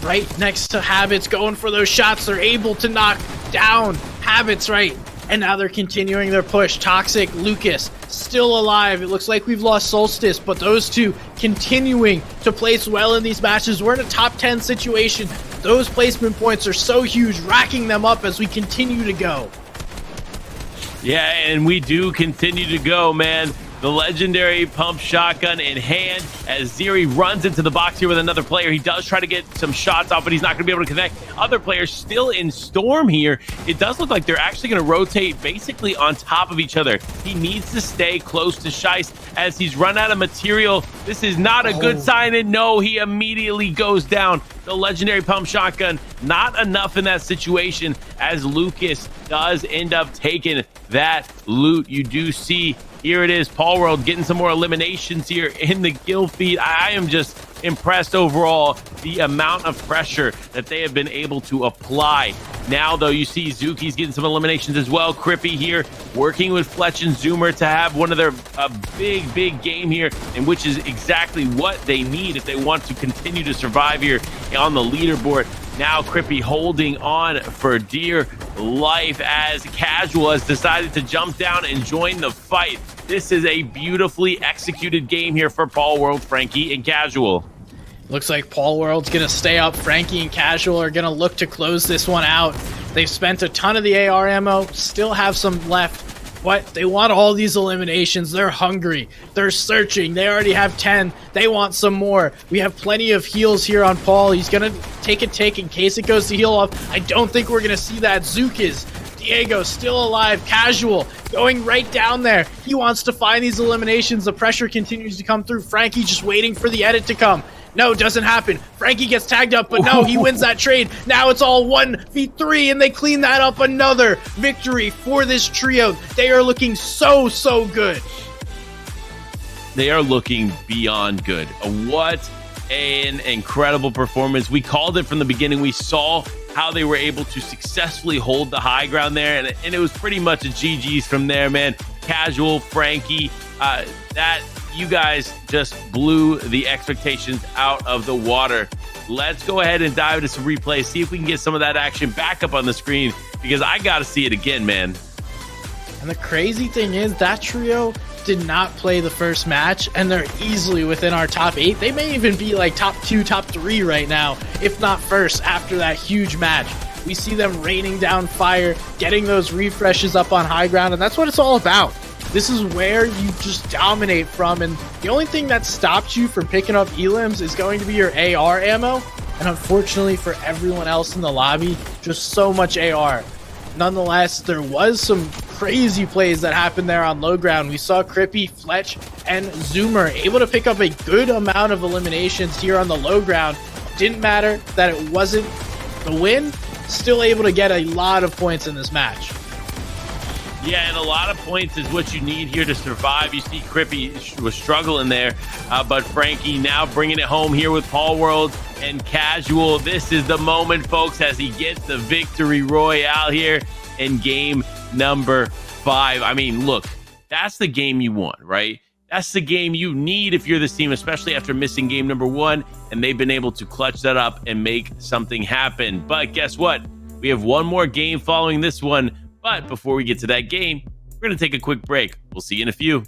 Speaker 2: right next to Habits, going for those shots. They're able to knock down Habits, right? And now they're continuing their push. Toxic, Lucas, still alive. It looks like we've lost Solstice, but those two continuing to place well in these matches. We're in a top 10 situation. Those placement points are so huge, racking them up as we continue to go.
Speaker 1: Yeah, and we do continue to go, man. The legendary pump shotgun in hand as Ziri runs into the box here with another player. He does try to get some shots off, but he's not going to be able to connect. Other players still in Storm here. It does look like they're actually going to rotate basically on top of each other. He needs to stay close to Shice as he's run out of material. This is not a good sign, and no, he immediately goes down. The legendary pump shotgun, not enough in that situation as Lucas does end up taking that loot. You do see here it is, Paul World getting some more eliminations here in the kill feed. I am just impressed overall the amount of pressure that they have been able to apply. Now, though, you see Zuki's getting some eliminations as well. Crippy here working with Fletch and Zoomer to have one of their big game here, and which is exactly what they need if they want to continue to survive here on the leaderboard. Now Crippy holding on for dear life as Casual has decided to jump down and join the fight. This is a beautifully executed game here for Paul World, Frankie, and Casual.
Speaker 2: Looks like Paul World's going to stay up. Frankie and Casual are going to look to close this one out. They've spent a ton of the AR ammo, still have some left, but they want all these eliminations. They're hungry. They're searching. They already have 10. They want some more. We have plenty of heals here on Paul. He's going to take a tick in case it goes to heal off. I don't think we're going to see that. Zukas, Diego still alive. Casual going right down there. He wants to find these eliminations. The pressure continues to come through. Frankie just waiting for the edit to come. No, doesn't happen. Frankie gets tagged up, but no, he wins that trade. Now it's all 1v3, and they clean that up. Another victory for this trio. They are looking so good.
Speaker 1: They are looking beyond good. What an incredible performance. We called it from the beginning. We saw how they were able to successfully hold the high ground there, and it was pretty much a GG's from there, man. Casual, Frankie, that you guys just blew the expectations out of the water. Let's go ahead and dive into some replays, see if we can get some of that action back up on the screen, because I got to see it again, man.
Speaker 2: And the crazy thing is that trio did not play the first match, and they're easily within our top 8. They may even be like top 2, top 3 right now, if not first, after that huge match. We see them raining down fire, getting those refreshes up on high ground, and that's what it's all about. This is where you just dominate from, and the only thing that stops you from picking up elims is going to be your AR ammo, and unfortunately for everyone else in the lobby, just so much AR. Nonetheless, there was some crazy plays that happened there on low ground. We saw Crippy, Fletch, and Zoomer able to pick up a good amount of eliminations here on the low ground. Didn't matter that it wasn't the win, still able to get a lot of points in this match.
Speaker 1: Yeah, and a lot of points is what you need here to survive. You see Crippy was struggling there, but Frankie now bringing it home here with Paul World and Casual. This is the moment, folks, as he gets the victory royale here in game number 5. I mean, look, that's the game you want, right? That's the game you need if you're this team, especially after missing game number 1, and they've been able to clutch that up and make something happen. But guess what? We have one more game following this one. But before we get to that game, we're going to take a quick break. We'll see you in a few.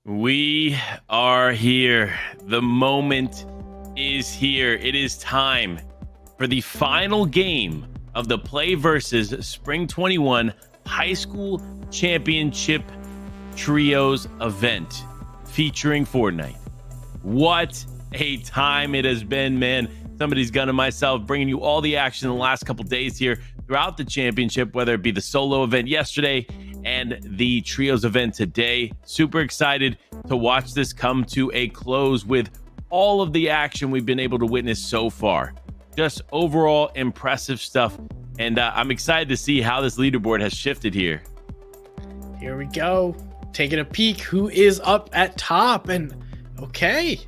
Speaker 1: We are here. The moment is here. It is time for the final game of the PlayVS Spring 21 High School Championship Trios event featuring Fortnite. What a time it has been, man. Somebody's gunning myself, bringing you all the action in the last couple days here throughout the championship, whether it be the solo event yesterday and the trios event today. Super excited to watch this come to a close with all of the action we've been able to witness so far. Just overall impressive stuff. And I'm excited to see how this leaderboard has shifted here.
Speaker 2: Here we go. Taking a peek who is up at top. And okay,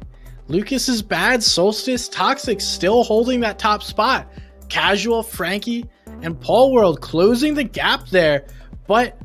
Speaker 2: Lucas is bad. Solstice, Toxic still holding that top spot. Casual, Frankie, and Paul World closing the gap there. But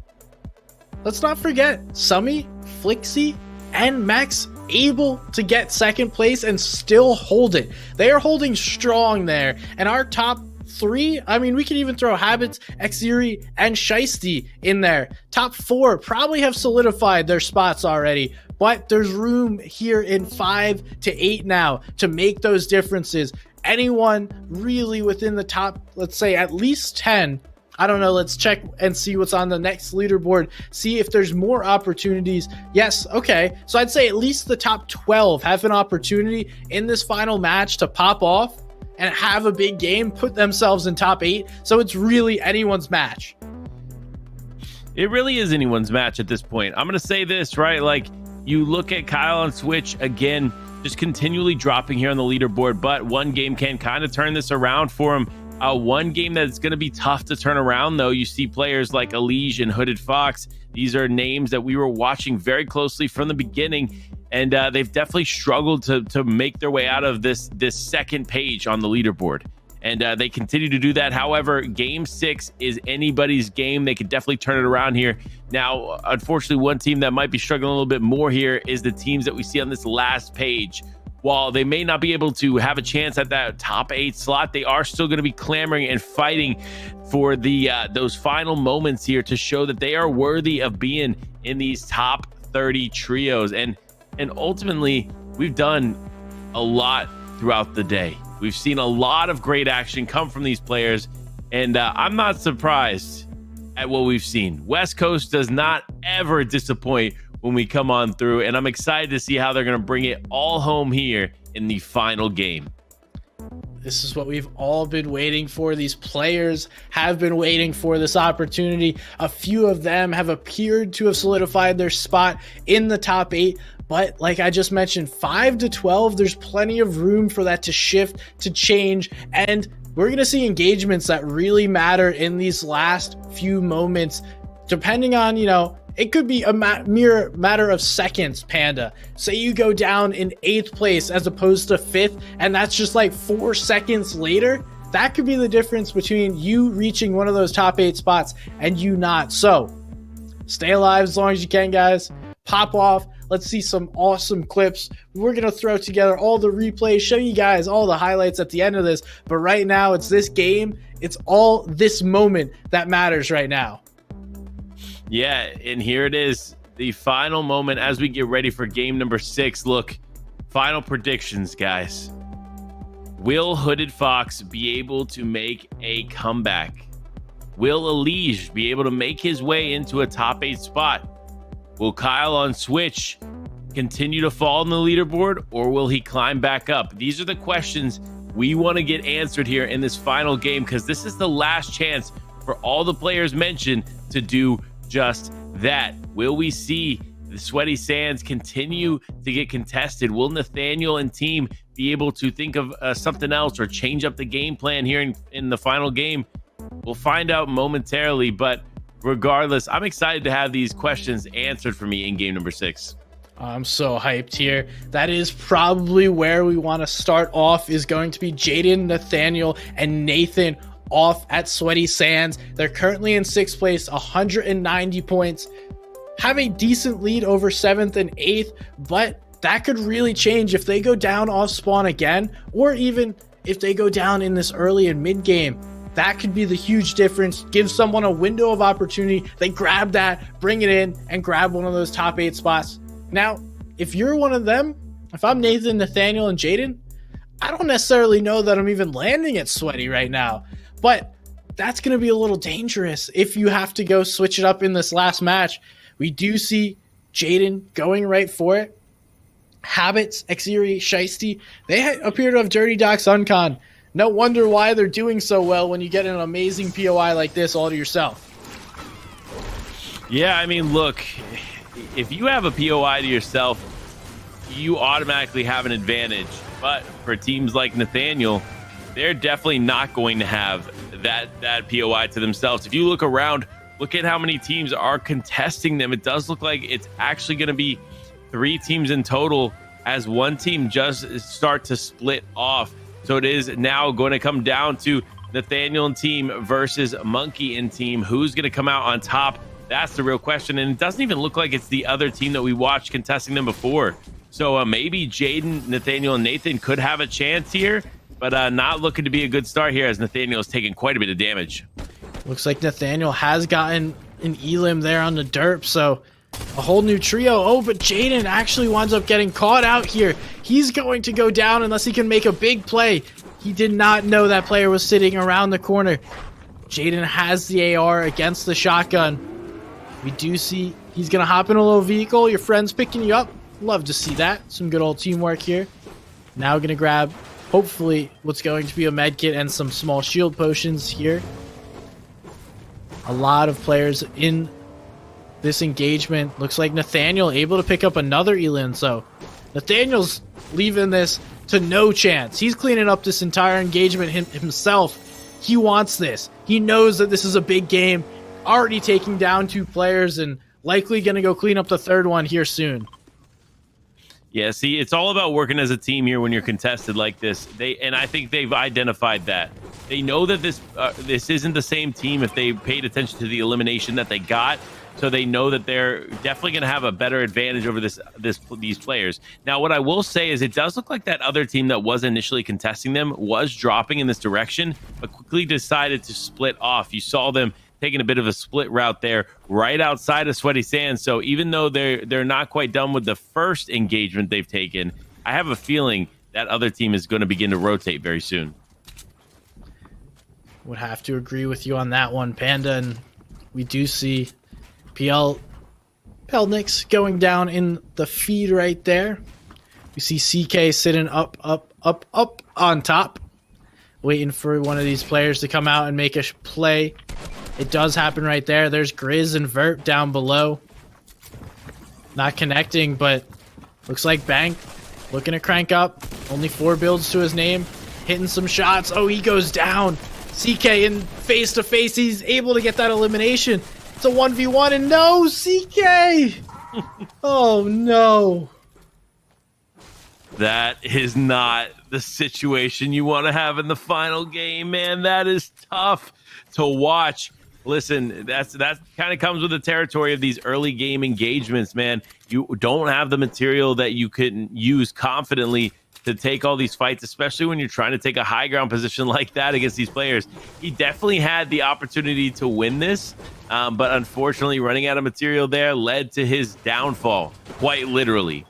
Speaker 2: let's not forget, Summy, Flixie, and Max able to get second place and still hold it. They are holding strong there. And our top three, I mean, we can even throw Habits, Xeri, and Shiesty in there. Top four probably have solidified their spots already, but there's room here in 5 to 8 now to make those differences. Anyone really within the top, let's say at least 10, I don't know, let's check and see what's on the next leaderboard, see if there's more opportunities. Yes, okay, so I'd say at least the top 12 have an opportunity in this final match to pop off and have a big game, put themselves in top 8. So it's really anyone's match.
Speaker 1: It really is anyone's match at this point. I'm going to say this, right? Like, you look at Kyle on Switch, again, just continually dropping here on the leaderboard, but one game can kind of turn this around for him. One game that's going to be tough to turn around, though, you see players like Elige and Hooded Fox. These are names that we were watching very closely from the beginning, and they've definitely struggled to make their way out of this second page on the leaderboard. And they continue to do that. However, game 6 is anybody's game. They could definitely turn it around here. Now, unfortunately, one team that might be struggling a little bit more here is the teams that we see on this last page. While they may not be able to have a chance at that top 8 slot, they are still going to be clamoring and fighting for the those final moments here to show that they are worthy of being in these top 30 trios. And ultimately, we've done a lot throughout the day. We've seen a lot of great action come from these players, and I'm not surprised at what we've seen. West Coast does not ever disappoint when we come on through, and I'm excited to see how they're going to bring it all home here in the final game.
Speaker 2: This is what we've all been waiting for. These players have been waiting for this opportunity. A few of them have appeared to have solidified their spot in the top 8, but like I just mentioned, 5 to 12, there's plenty of room for that to shift, to change, and we're going to see engagements that really matter in these last few moments, depending on, you know, it could be a mere matter of seconds, Panda. Say you go down in 8th place as opposed to 5th, and that's just like 4 seconds later. That could be the difference between you reaching one of those top 8 spots and you not. So stay alive as long as you can, guys. Pop off. Let's see some awesome clips. We're going to throw together all the replays, show you guys all the highlights at the end of this. But right now, it's this game. It's all this moment that matters right now.
Speaker 1: Yeah, and here it is, the final moment as we get ready for game number 6. Look, final predictions, guys. Will Hooded Fox be able to make a comeback? Will Elige be able to make his way into a top 8 spot? Will Kyle on Switch continue to fall on the leaderboard, or will he climb back up? These are the questions we want to get answered here in this final game, because this is the last chance for all the players mentioned to do just that. Will we see the Sweaty Sands continue to get contested? Will Nathaniel and team be able to think of something else or change up the game plan here in the final game? We'll find out momentarily, but regardless, I'm excited to have these questions answered for me in game number 6.
Speaker 2: I'm so hyped here. That is probably where we want to start off, is going to be Jaden, Nathaniel, and Nathan off at Sweaty Sands. They're currently in 6th place, 190 points, have a decent lead over 7th and 8th, but that could really change if they go down off spawn again, or even if they go down in this early and mid game. That could be the huge difference. Give someone a window of opportunity. They grab that, bring it in, and grab one of those top 8 spots. Now, if you're one of them, if I'm Nathan, Nathaniel, and Jaden, I don't necessarily know that I'm even landing at Sweaty right now. But that's going to be a little dangerous if you have to go switch it up in this last match. We do see Jaden going right for it. Habits, Exiri, Shiesty, they appear to have Dirty Doc's Uncon. No wonder why they're doing so well when you get an amazing POI like this all to yourself.
Speaker 1: Yeah, I mean, look, if you have a POI to yourself, you automatically have an advantage. But for teams like Nathaniel, they're definitely not going to have that POI to themselves. If you look around, look at how many teams are contesting them. It does look like it's actually going to be 3 teams in total as one team just start to split off. So it is now going to come down to Nathaniel and team versus Monkey and team. Who's going to come out on top? That's the real question. And it doesn't even look like it's the other team that we watched contesting them before. So maybe Jaden, Nathaniel, and Nathan could have a chance here, but not looking to be a good start here as Nathaniel is taking quite a bit of damage.
Speaker 2: Looks like Nathaniel has gotten an elim there on the derp, so a whole new trio. Oh, but Jaden actually winds up getting caught out here. He's going to go down unless he can make a big play. He did not know that player was sitting around the corner. Jaden has the AR against the shotgun. We do see he's going to hop in a little vehicle. Your friend's picking you up. Love to see that. Some good old teamwork here. Now going to grab, hopefully, what's going to be a med kit and some small shield potions here. A lot of players in this engagement. Looks like Nathaniel able to pick up another Elin. So Nathaniel's leaving this to no chance. He's cleaning up this entire engagement himself. He wants this. He knows that this is a big game. Already taking down 2 players and likely going to go clean up the 3rd one here soon.
Speaker 1: Yeah, see, it's all about working as a team here when you're contested like this. And I think they've identified that. They know that this isn't the same team if they paid attention to the elimination that they got. So they know that they're definitely going to have a better advantage over these players. Now, what I will say is it does look like that other team that was initially contesting them was dropping in this direction, but quickly decided to split off. You saw them taking a bit of a split route there right outside of Sweaty Sands. So even though they're not quite done with the first engagement they've taken, I have a feeling that other team is going to begin to rotate very soon.
Speaker 2: Would have to agree with you on that one, Panda. And we do see PL Pelnix going down in the feed right there. We see CK sitting up on top, waiting for one of these players to come out and make a play. It does happen right there. There's Grizz and Vert down below. Not connecting, but looks like Bank looking to crank up. Only 4 builds to his name. Hitting some shots. Oh, he goes down. CK in face-to-face. He's able to get that elimination. It's a 1v1, and no, CK! Oh, no.
Speaker 1: That is not the situation you want to have in the final game, man. That is tough to watch. Listen, that kind of comes with the territory of these early game engagements, man. You don't have the material that you can use confidently to take all these fights, especially when you're trying to take a high ground position like that against these players. He definitely had the opportunity to win this, but unfortunately running out of material there led to his downfall, quite literally.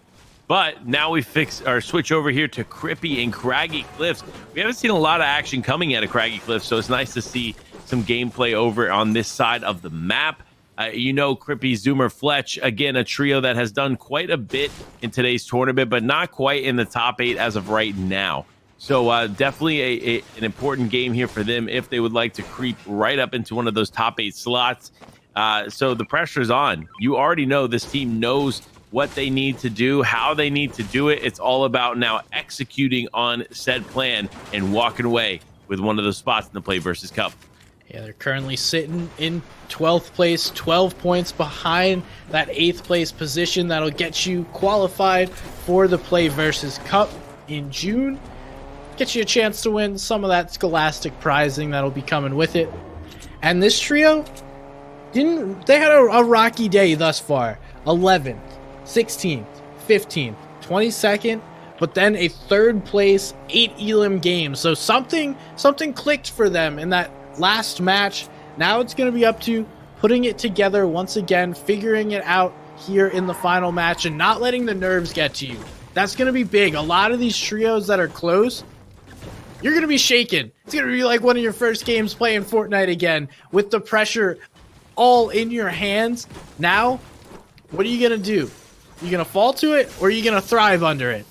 Speaker 1: But now we switch over here to Crippy and Craggy Cliffs. We haven't seen a lot of action coming out of Craggy Cliffs, so it's nice to see some gameplay over on this side of the map. Crippy, Zoomer, Fletch, again, a trio that has done quite a bit in today's tournament, but not quite in the top 8 as of right now. So definitely an important game here for them if they would like to creep right up into one of those top 8 slots. So the pressure's on. You already know this team knows what they need to do, how they need to do it. It's all about now executing on said plan and walking away with one of those spots in the PlayVS Cup.
Speaker 2: Yeah, they're currently sitting in 12th place, 12 points behind that 8th place position. That'll get you qualified for the PlayVS Cup in June. Get you a chance to win some of that Scholastic prizing that'll be coming with it. And this trio, they had a rocky day thus far. 11th, 16th, 15th, 22nd, but then a 3rd place 8 elim game. So something clicked for them in that last match. Now it's going to be up to putting it together once again, figuring it out here in the final match and not letting the nerves get to you. That's going to be big. A lot of these trios that are close, you're going to be shaken. It's going to be like one of your first games playing Fortnite again with the pressure all in your hands. Now, What are you going to do? You going to fall to it, or are you going to thrive under it?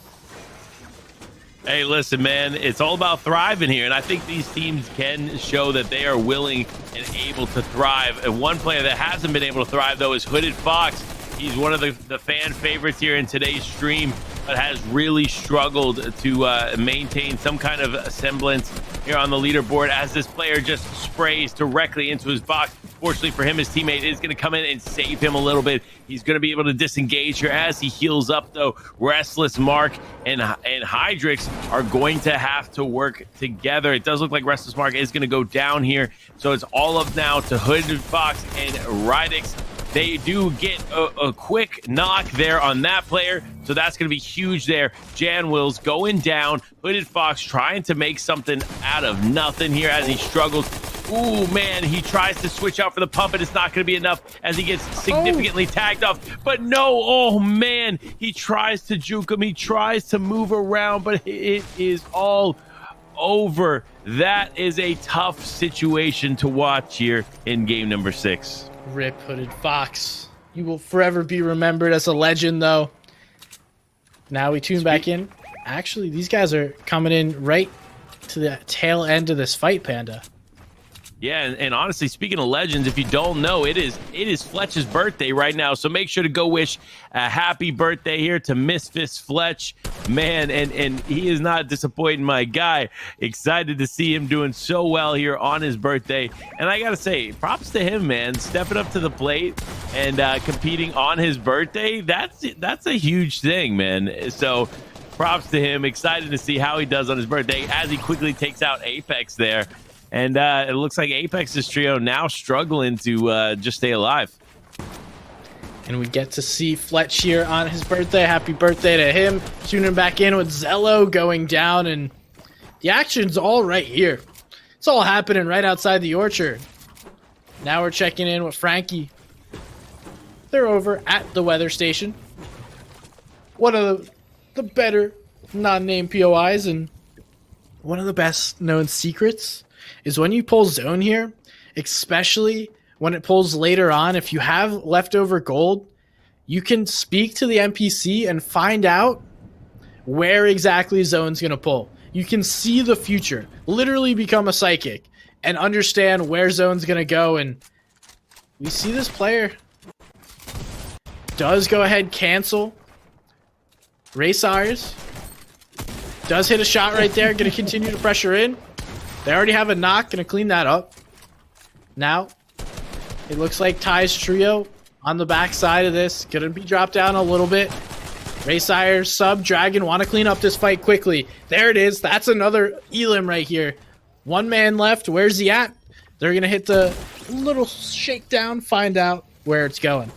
Speaker 1: Hey, listen, man, it's all about thriving here, and I think these teams can show that they are willing and able to thrive. And one player that hasn't been able to thrive, though, is Hooded Fox. He's one of the fan favorites here in today's stream, but has really struggled to maintain some kind of semblance here on the leaderboard as this player just sprays directly into his box. Fortunately for him, his teammate is going to come in and save him a little bit. He's going to be able to disengage here as he heals up, though. Restless Mark and Hydrix are going to have to work together. It does look like Restless Mark is going to go down here. So it's all up now to Hooded Fox and Rydix. They do get a quick knock there on that player, so that's going to be huge there. Jan Wills going down. Hooded Fox trying to make something out of nothing here as he struggles. Ooh, man, he tries to switch out for the pump, and it's not going to be enough as he gets significantly tagged off. But no, oh, man, he tries to juke him. He tries to move around, but it is all over. That is a tough situation to watch here in game number 6.
Speaker 2: Rip Hooded Fox. You will forever be remembered as a legend, though. Now we tune back in. Actually, these guys are coming in right to the tail end of this fight, Panda.
Speaker 1: Yeah, and honestly, speaking of legends, if you don't know, it is Fletch's birthday right now. So make sure to go wish a happy birthday here to Misfits Fletch. Man, and he is not disappointing, my guy. Excited to see him doing so well here on his birthday. And I got to say, props to him, man. Stepping up to the plate and competing on his birthday, that's a huge thing, man. So props to him. Excited to see how he does on his birthday as he quickly takes out Apex there. And it looks like Apex's trio now struggling to just stay alive.
Speaker 2: And we get to see Fletch here on his birthday. Happy birthday to him. Tuning back in with Zello going down. And the action's all right here. It's all happening right outside the orchard. Now we're checking in with Frankie. They're over at the weather station. One of the better non-name POIs, and one of the best known secrets is when you pull zone here, especially when it pulls later on, if you have leftover gold, you can speak to the NPC and find out where exactly zone's going to pull. You can see the future, literally become a psychic, and understand where zone's going to go. And we see this player does go ahead, cancel. Raysires does hit a shot right there, going to continue to pressure in. They already have a knock, gonna clean that up. Now, it looks like Ty's trio on the back side of this, gonna be dropped down a little bit. Raysire, Sub, Dragon want to clean up this fight quickly. There it is. That's another Elim right here. One man left. Where's he at? They're gonna hit the little shakedown, find out where it's going.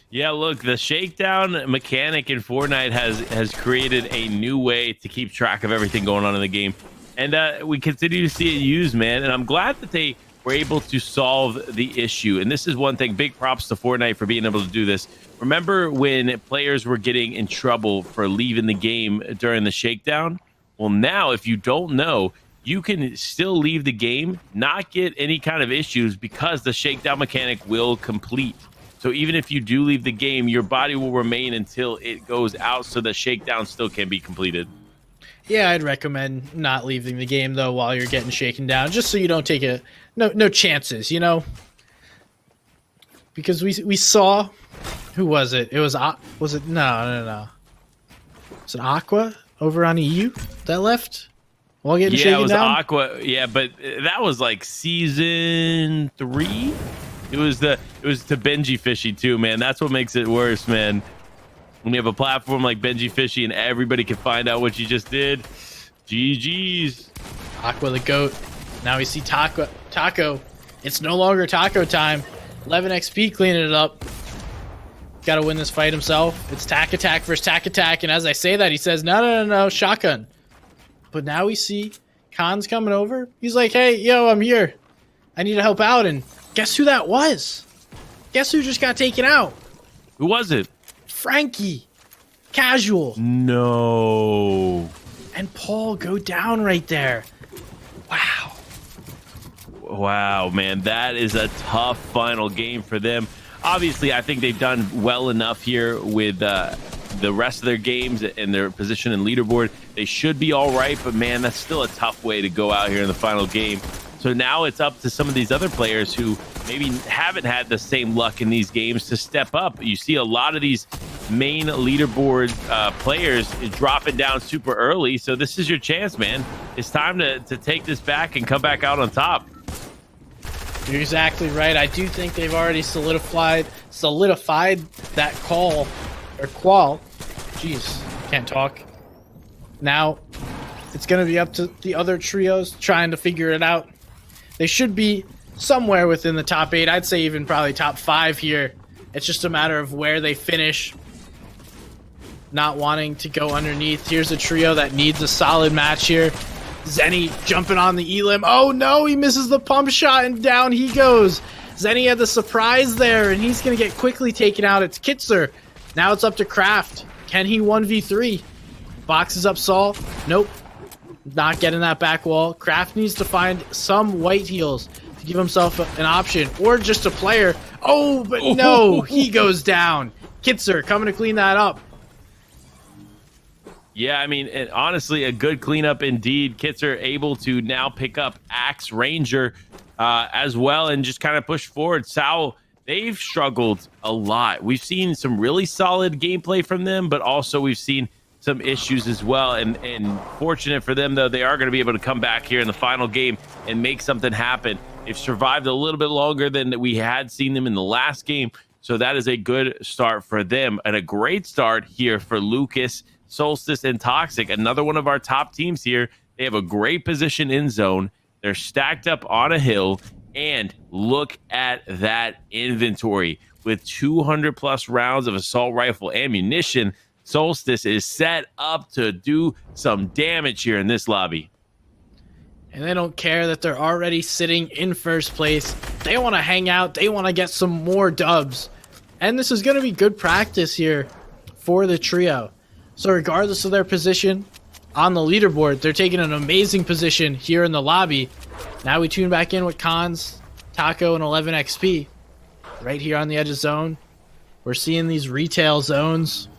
Speaker 1: Yeah, look, the shakedown mechanic in Fortnite has created a new way to keep track of everything going on in the game. And we continue to see it used, man. And I'm glad that they were able to solve the issue. And this is one thing, big props to Fortnite for being able to do this. Remember when players were getting in trouble for leaving the game during the shakedown? Well, now, if you don't know, you can still leave the game, not get any kind of issues because the shakedown mechanic will complete. So even if you do leave the game, your body will remain until it goes out, so the shakedown still can be completed.
Speaker 2: Yeah, I'd recommend not leaving the game, though, while you're getting shaken down, just so you don't take no chances, you know? Because we saw, who was it? Was it? No. Was it Aqua over on EU that left? While getting shaken down? Yeah, it was
Speaker 1: Aqua. Yeah, but that was like season 3. It was to Benji Fishy too, man. That's what makes it worse, man. When you have a platform like Benji Fishy and everybody can find out what you just did. GG's.
Speaker 2: Aqua the GOAT. Now we see Taco. It's no longer Taco time. 11 XP cleaning it up. Got to win this fight himself. It's Tac Attack versus Tac Attack. And as I say that, he says, no, shotgun. But now we see Khan's coming over. He's like, hey, yo, I'm here. I need to help out. And guess who that was? Guess who just got taken out?
Speaker 1: Who was it?
Speaker 2: Frankie. Casual.
Speaker 1: No.
Speaker 2: And Paul go down right there. Wow.
Speaker 1: Wow, man. That is a tough final game for them. Obviously, I think they've done well enough here with the rest of their games and their position in leaderboard. They should be all right, but man, that's still a tough way to go out here in the final game. So now it's up to some of these other players who maybe haven't had the same luck in these games to step up. You see a lot of these main leaderboard players dropping down super early. So this is your chance, man. It's time to take this back and come back out on top.
Speaker 2: You're exactly right. I do think they've already solidified that qual. Jeez, can't talk. Now it's going to be up to the other trios trying to figure it out. They should be somewhere within the top 8. I'd say even probably top 5 here. It's just a matter of where they finish. Not wanting to go underneath. Here's a trio that needs a solid match here. Zenny jumping on the elim. Oh no, he misses the pump shot and down he goes. Zenny had the surprise there and he's going to get quickly taken out. It's Kitzer. Now it's up to Kraft. Can he 1v3? Boxes up Saul. Nope. Not getting that back wall. Kraft needs to find some white heals to give himself an option or just a player. Oh, but no, he goes down. Kitzer coming to clean that up.
Speaker 1: Yeah, I mean, honestly, a good cleanup indeed. Kitzer able to now pick up Axe Ranger as well and just kind of push forward. Sal, they've struggled a lot. We've seen some really solid gameplay from them, but also we've seen some issues as well. And fortunate for them, though, they are going to be able to come back here in the final game and make something happen. They've survived a little bit longer than we had seen them in the last game. So that is a good start for them and a great start here for Lucas, Solstice, and Toxic. Another one of our top teams here. They have a great position in zone. They're stacked up on a hill. And look at that inventory with 200 plus rounds of assault rifle ammunition. Solstice is set up to do some damage here in this lobby.
Speaker 2: And they don't care that they're already sitting in first place. They want to hang out. They want to get some more dubs. And this is going to be good practice here for the trio. So regardless of their position on the leaderboard, they're taking an amazing position here in the lobby. Now we tune back in with Cons, Taco, and 11 XP. Right here on the edge of zone. We're seeing these retail zones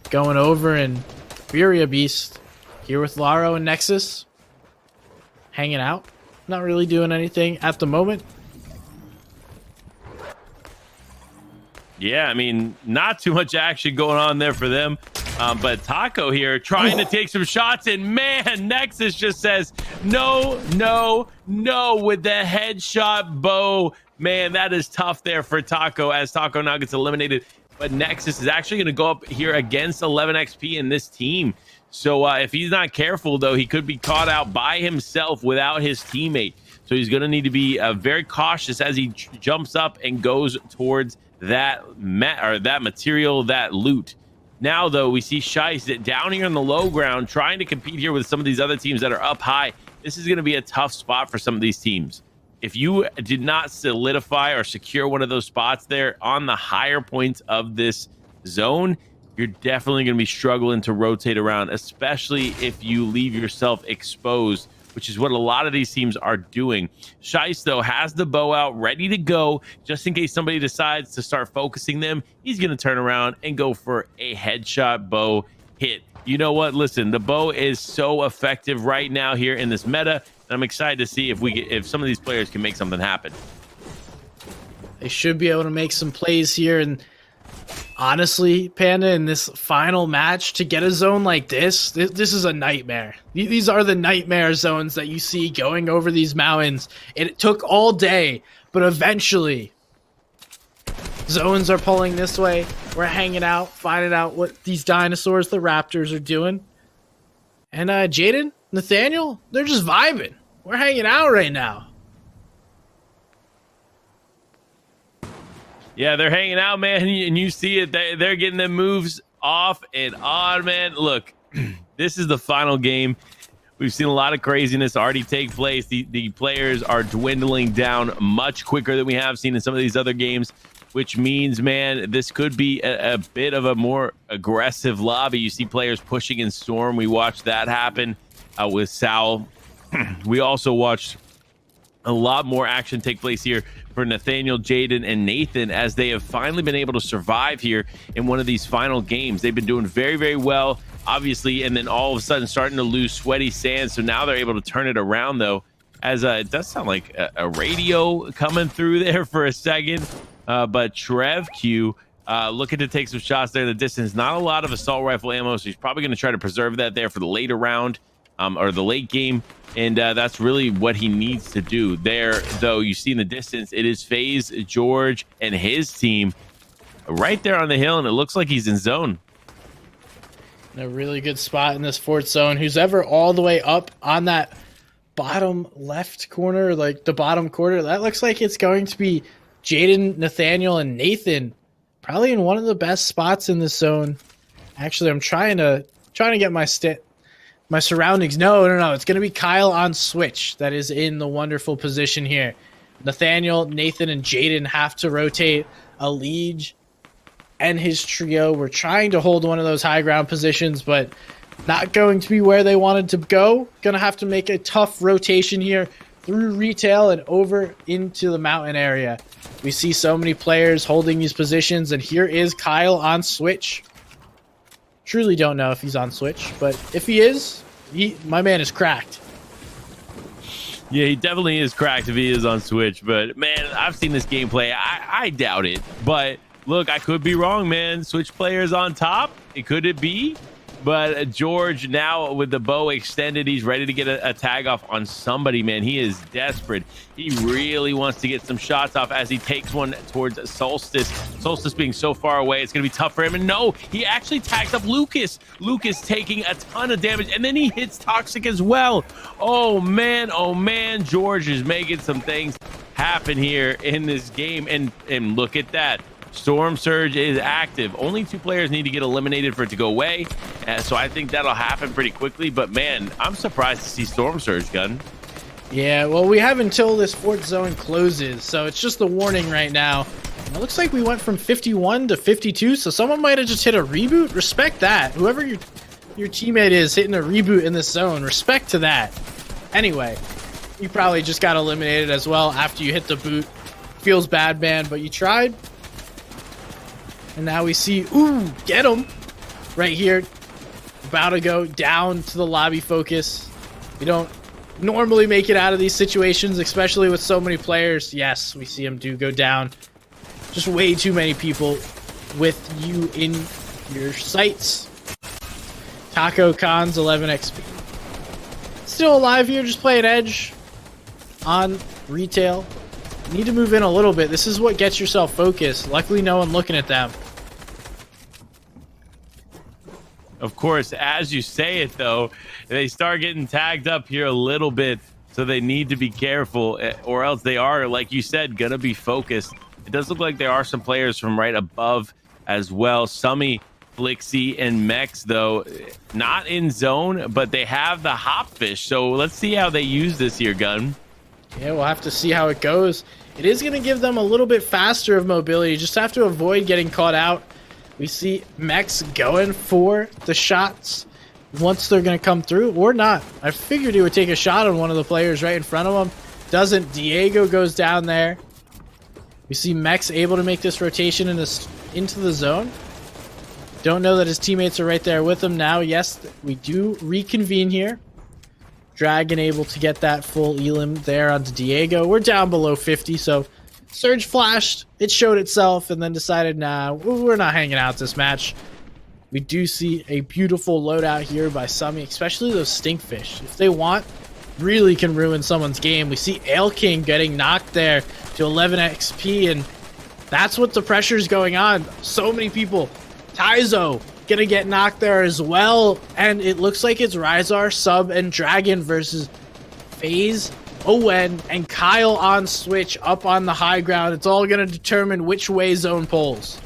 Speaker 2: going over, and Furia Beast here with Laro and Nexus. Hanging out. Not really doing anything at the moment.
Speaker 1: Yeah, I mean, not too much action going on there for them. But Taco here trying to take some shots, and man, Nexus just says no, no, no with the headshot bow. Man, that is tough there for Taco as Taco now gets eliminated. But Nexus is actually going to go up here against 11 XP in this team. So if he's not careful, though, he could be caught out by himself without his teammate. So he's going to need to be very cautious as he jumps up and goes towards that material, that loot. Now, though, we see Shice down here on the low ground trying to compete here with some of these other teams that are up high. This is going to be a tough spot for some of these teams. If you did not solidify or secure one of those spots there on the higher points of this zone, you're definitely going to be struggling to rotate around, especially if you leave yourself exposed, which is what a lot of these teams are doing. Shice, though, has the bow out ready to go just in case somebody decides to start focusing them. He's going to turn around and go for a headshot bow hit. You know what? Listen, the bow is so effective right now here in this meta, and I'm excited to see if some of these players can make something happen.
Speaker 2: They should be able to make some plays here, and honestly, Panda, in this final match, to get a zone like this is a nightmare. These are the nightmare zones that you see going over these mountains. It took all day, but eventually, zones are pulling this way. We're hanging out, finding out what these dinosaurs, the raptors, are doing. And Jaden, Nathaniel, they're just vibing. We're hanging out right now.
Speaker 1: Yeah, they're hanging out, man, and you see it. They're getting them moves off and on, man. Look, this is the final game. We've seen a lot of craziness already take place. The players are dwindling down much quicker than we have seen in some of these other games, which means, man, this could be a bit of a more aggressive lobby. You see players pushing in Storm. We watched that happen with Sal. We also watched a lot more action take place here for Nathaniel, Jaden, and Nathan, as they have finally been able to survive here in one of these final games. They've been doing very, very well, obviously, and then all of a sudden starting to lose sweaty sand. So now they're able to turn it around, though, as it does sound like a radio coming through there for a second. But Trev Q looking to take some shots there in the distance. Not a lot of assault rifle ammo, so he's probably going to try to preserve that there for the later round, or the late game. And that's really what he needs to do there. Though you see in the distance, it is FaZe, George, and his team right there on the hill, and it looks like he's in zone.
Speaker 2: In a really good spot in this fourth zone. Who's ever all the way up on that bottom left corner, like the bottom quarter, that looks like it's going to be Jaden, Nathaniel, and Nathan. Probably in one of the best spots in this zone. Actually, I'm trying to get my surroundings. No. It's going to be Kyle on switch that is in the wonderful position here. Nathaniel, Nathan, and Jaden have to rotate. Alige and his trio were trying to hold one of those high ground positions, but not going to be where they wanted to go. Going to have to make a tough rotation here through retail and over into the mountain area. We see so many players holding these positions, and here is Kyle on switch. Truly don't know if he's on switch, but if he is, my man is cracked.
Speaker 1: Yeah, he definitely is cracked if he is on switch. But man, I've seen this gameplay. I doubt it. But look, I could be wrong, man. Switch players on top. Could it be? But George now with the bow extended, he's ready to get a tag off on somebody, man. He is desperate. He really wants to get some shots off as he takes one towards Solstice. Solstice being so far away, it's going to be tough for him. And no, he actually tags up Lucas. Lucas taking a ton of damage, and then he hits Toxic as well. Oh, man. George is making some things happen here in this game. And look at that. Storm Surge is active. Only 2 players need to get eliminated for it to go away. So I think that'll happen pretty quickly. But man, I'm surprised to see Storm Surge, Gun.
Speaker 2: Yeah, well, we have until this fourth zone closes. So it's just the warning right now. And it looks like we went from 51 to 52. So someone might have just hit a reboot. Respect that. Whoever your teammate is hitting a reboot in this zone, respect to that. Anyway, you probably just got eliminated as well after you hit the boot. Feels bad, man, but you tried. And now we see, ooh, get him right here. About to go down to the lobby focus. We don't normally make it out of these situations, especially with so many players. Yes, we see him go down. Just way too many people with you in your sights. Taco Khan's 11 XP. Still alive here, just playing Edge on retail. Need to move in a little bit. This is what gets yourself focused. Luckily, no one looking at them.
Speaker 1: Of course, as you say it, though, they start getting tagged up here a little bit, so they need to be careful, or else they are, like you said, going to be focused. It does look like there are some players from right above as well. Summy, Flixie, and Mex, though, not in zone, but they have the Hopfish. So let's see how they use this here, Gun.
Speaker 2: Yeah, we'll have to see how it goes. It is going to give them a little bit faster of mobility. Just have to avoid getting caught out. We see Mex going for the shots once they're going to come through, or not. I figured he would take a shot on one of the players right in front of him. Doesn't. Diego goes down there. We see Mex able to make this rotation into the zone. Don't know that his teammates are right there with him now. Yes, we do reconvene here. Dragon able to get that full elim there onto Diego. We're down below 50, so Surge flashed, it showed itself, and then decided, nah, we're not hanging out this match. We do see a beautiful loadout here by Summy, especially those Stinkfish. If they want, really can ruin someone's game. We see Ale King getting knocked there to 11 XP, and that's what the pressure's going on. So many people. Taizo gonna get knocked there as well, and it looks like it's Ryzar, Sub, and Dragon versus FaZe, Owen, and Kyle on switch up on the high ground. It's all going to determine which way zone pulls.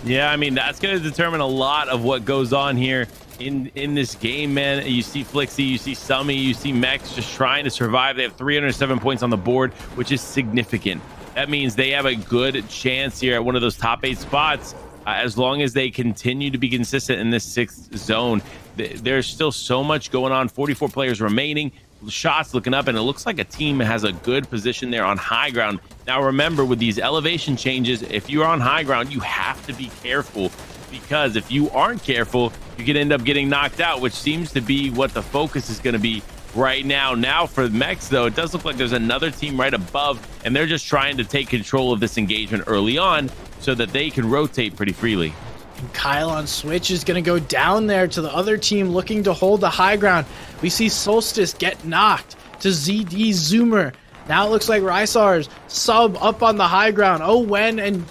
Speaker 1: Yeah, I mean, that's going to determine a lot of what goes on here in this game, man. You see Flixie, you see Summy, you see Mex just trying to survive. They have 307 points on the board, which is significant. That means they have a good chance here at one of those top 8 spots. As long as they continue to be consistent in this 6th zone. There's still so much going on. 44 players remaining. shots looking up, and it looks like a team has a good position there on high ground. Now remember, with these elevation changes, if you're on high ground, you have to be careful, because if you aren't careful, you could end up getting knocked out, which seems to be what the focus is going to be right now. Now for Mex, though, it does look like there's another team right above, and they're just trying to take control of this engagement early on so that they can rotate pretty freely.
Speaker 2: And Kyle on Switch is going to go down there to the other team looking to hold the high ground. We see Solstice get knocked to ZD Zoomer. Now it looks like Rysar's sub up on the high ground. Oh, Wen and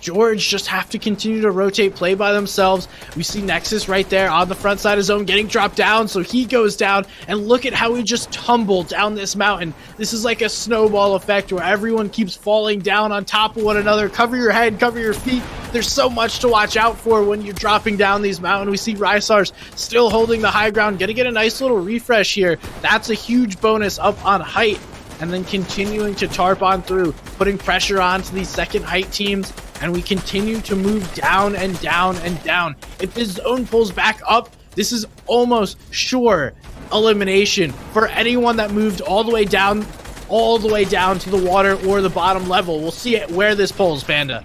Speaker 2: George just have to continue to rotate, play by themselves. We see Nexus right there on the front side of zone getting dropped down, so he goes down, and look at how he just tumbled down this mountain. This is like a snowball effect where everyone keeps falling down on top of one another. Cover your head, cover your feet. There's so much to watch out for when you're dropping down these mountains. We see Rysar's still holding the high ground, gonna get a nice little refresh here. That's a huge bonus up on height, and then continuing to tarp on through, putting pressure on to these second height teams. And we continue to move down and down and down. If this zone pulls back up, this is almost sure elimination for anyone that moved all the way down to the water or the bottom level. We'll see it where this pulls, Panda.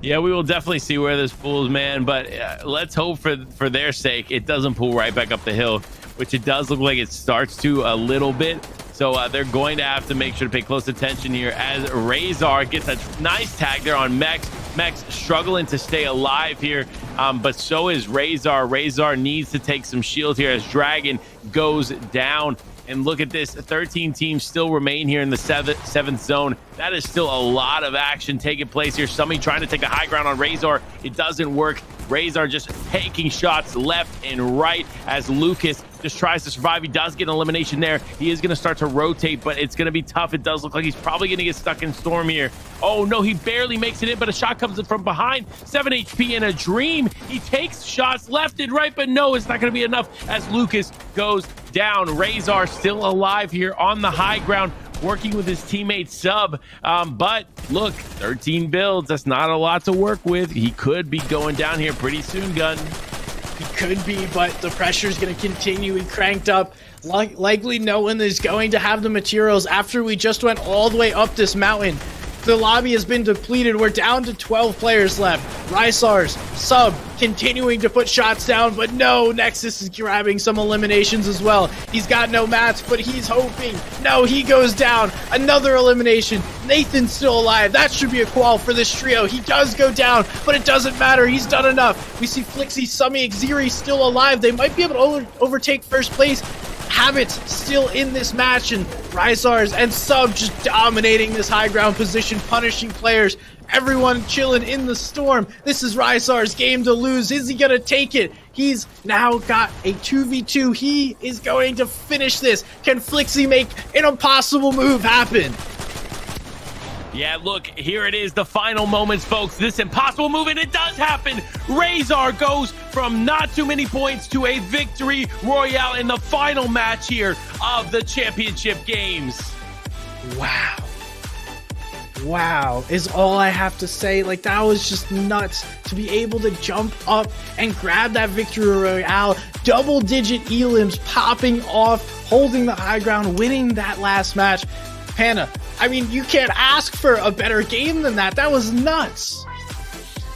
Speaker 1: Yeah, we will definitely see where this pulls, man. But let's hope for their sake it doesn't pull right back up the hill, which it does look like it starts to a little bit. So they're going to have to make sure to pay close attention here as Razor gets a nice tag there on Mex. Mex struggling to stay alive here, but so is Razor. Razor needs to take some shield here as Dragon goes down. And look at this, 13 teams still remain here in the seventh zone. That is still a lot of action taking place here. Somebody trying to take a high ground on Razor. It doesn't work. Razor just taking shots left and right as Lucas just tries to survive. He does get an elimination there. He is going to start to rotate, but it's going to be tough. It does look like he's probably going to get stuck in Storm here. Oh no, he barely makes it in, but a shot comes in from behind. 7 HP in a dream. He takes shots left and right, but no, it's not going to be enough as Lucas goes down. Razor still alive here on the high ground, working with his teammate Sub. But look, 13 builds, that's not a lot to work with. He could be going down here pretty soon, Gun.
Speaker 2: He could be, but the pressure is going to continue. He cranked up. Likely no one is going to have the materials after we just went all the way up this mountain. The lobby has been depleted. We're down to 12 players left. Rysar's Sub continuing to put shots down, but no, Nexus is grabbing some eliminations as well. He's got no mats, but he's hoping. No, he goes down. Another elimination. Nathan's still alive. That should be a qual for this trio. He does go down, but it doesn't matter. He's done enough. We see Flixie, Summy, Xeri still alive. They might be able to overtake first place. Habits still in this match, and Rysars and Sub just dominating this high ground position, punishing players. Everyone chilling in the storm. This is Rysar's game to lose. Is he gonna take it? He's now got a 2v2. He is going to finish this. Can Flixie make an impossible move happen?
Speaker 1: Yeah, look, here it is, the final moments, folks. This impossible move, and it does happen. Razor goes from not too many points to a victory royale in the final match here of the championship games.
Speaker 2: Wow is all I have to say. Like, that was just nuts to be able to jump up and grab that victory royale. Double digit elims popping off, holding the high ground, winning that last match. Panda, I mean, you can't ask for a better game than that. That was nuts.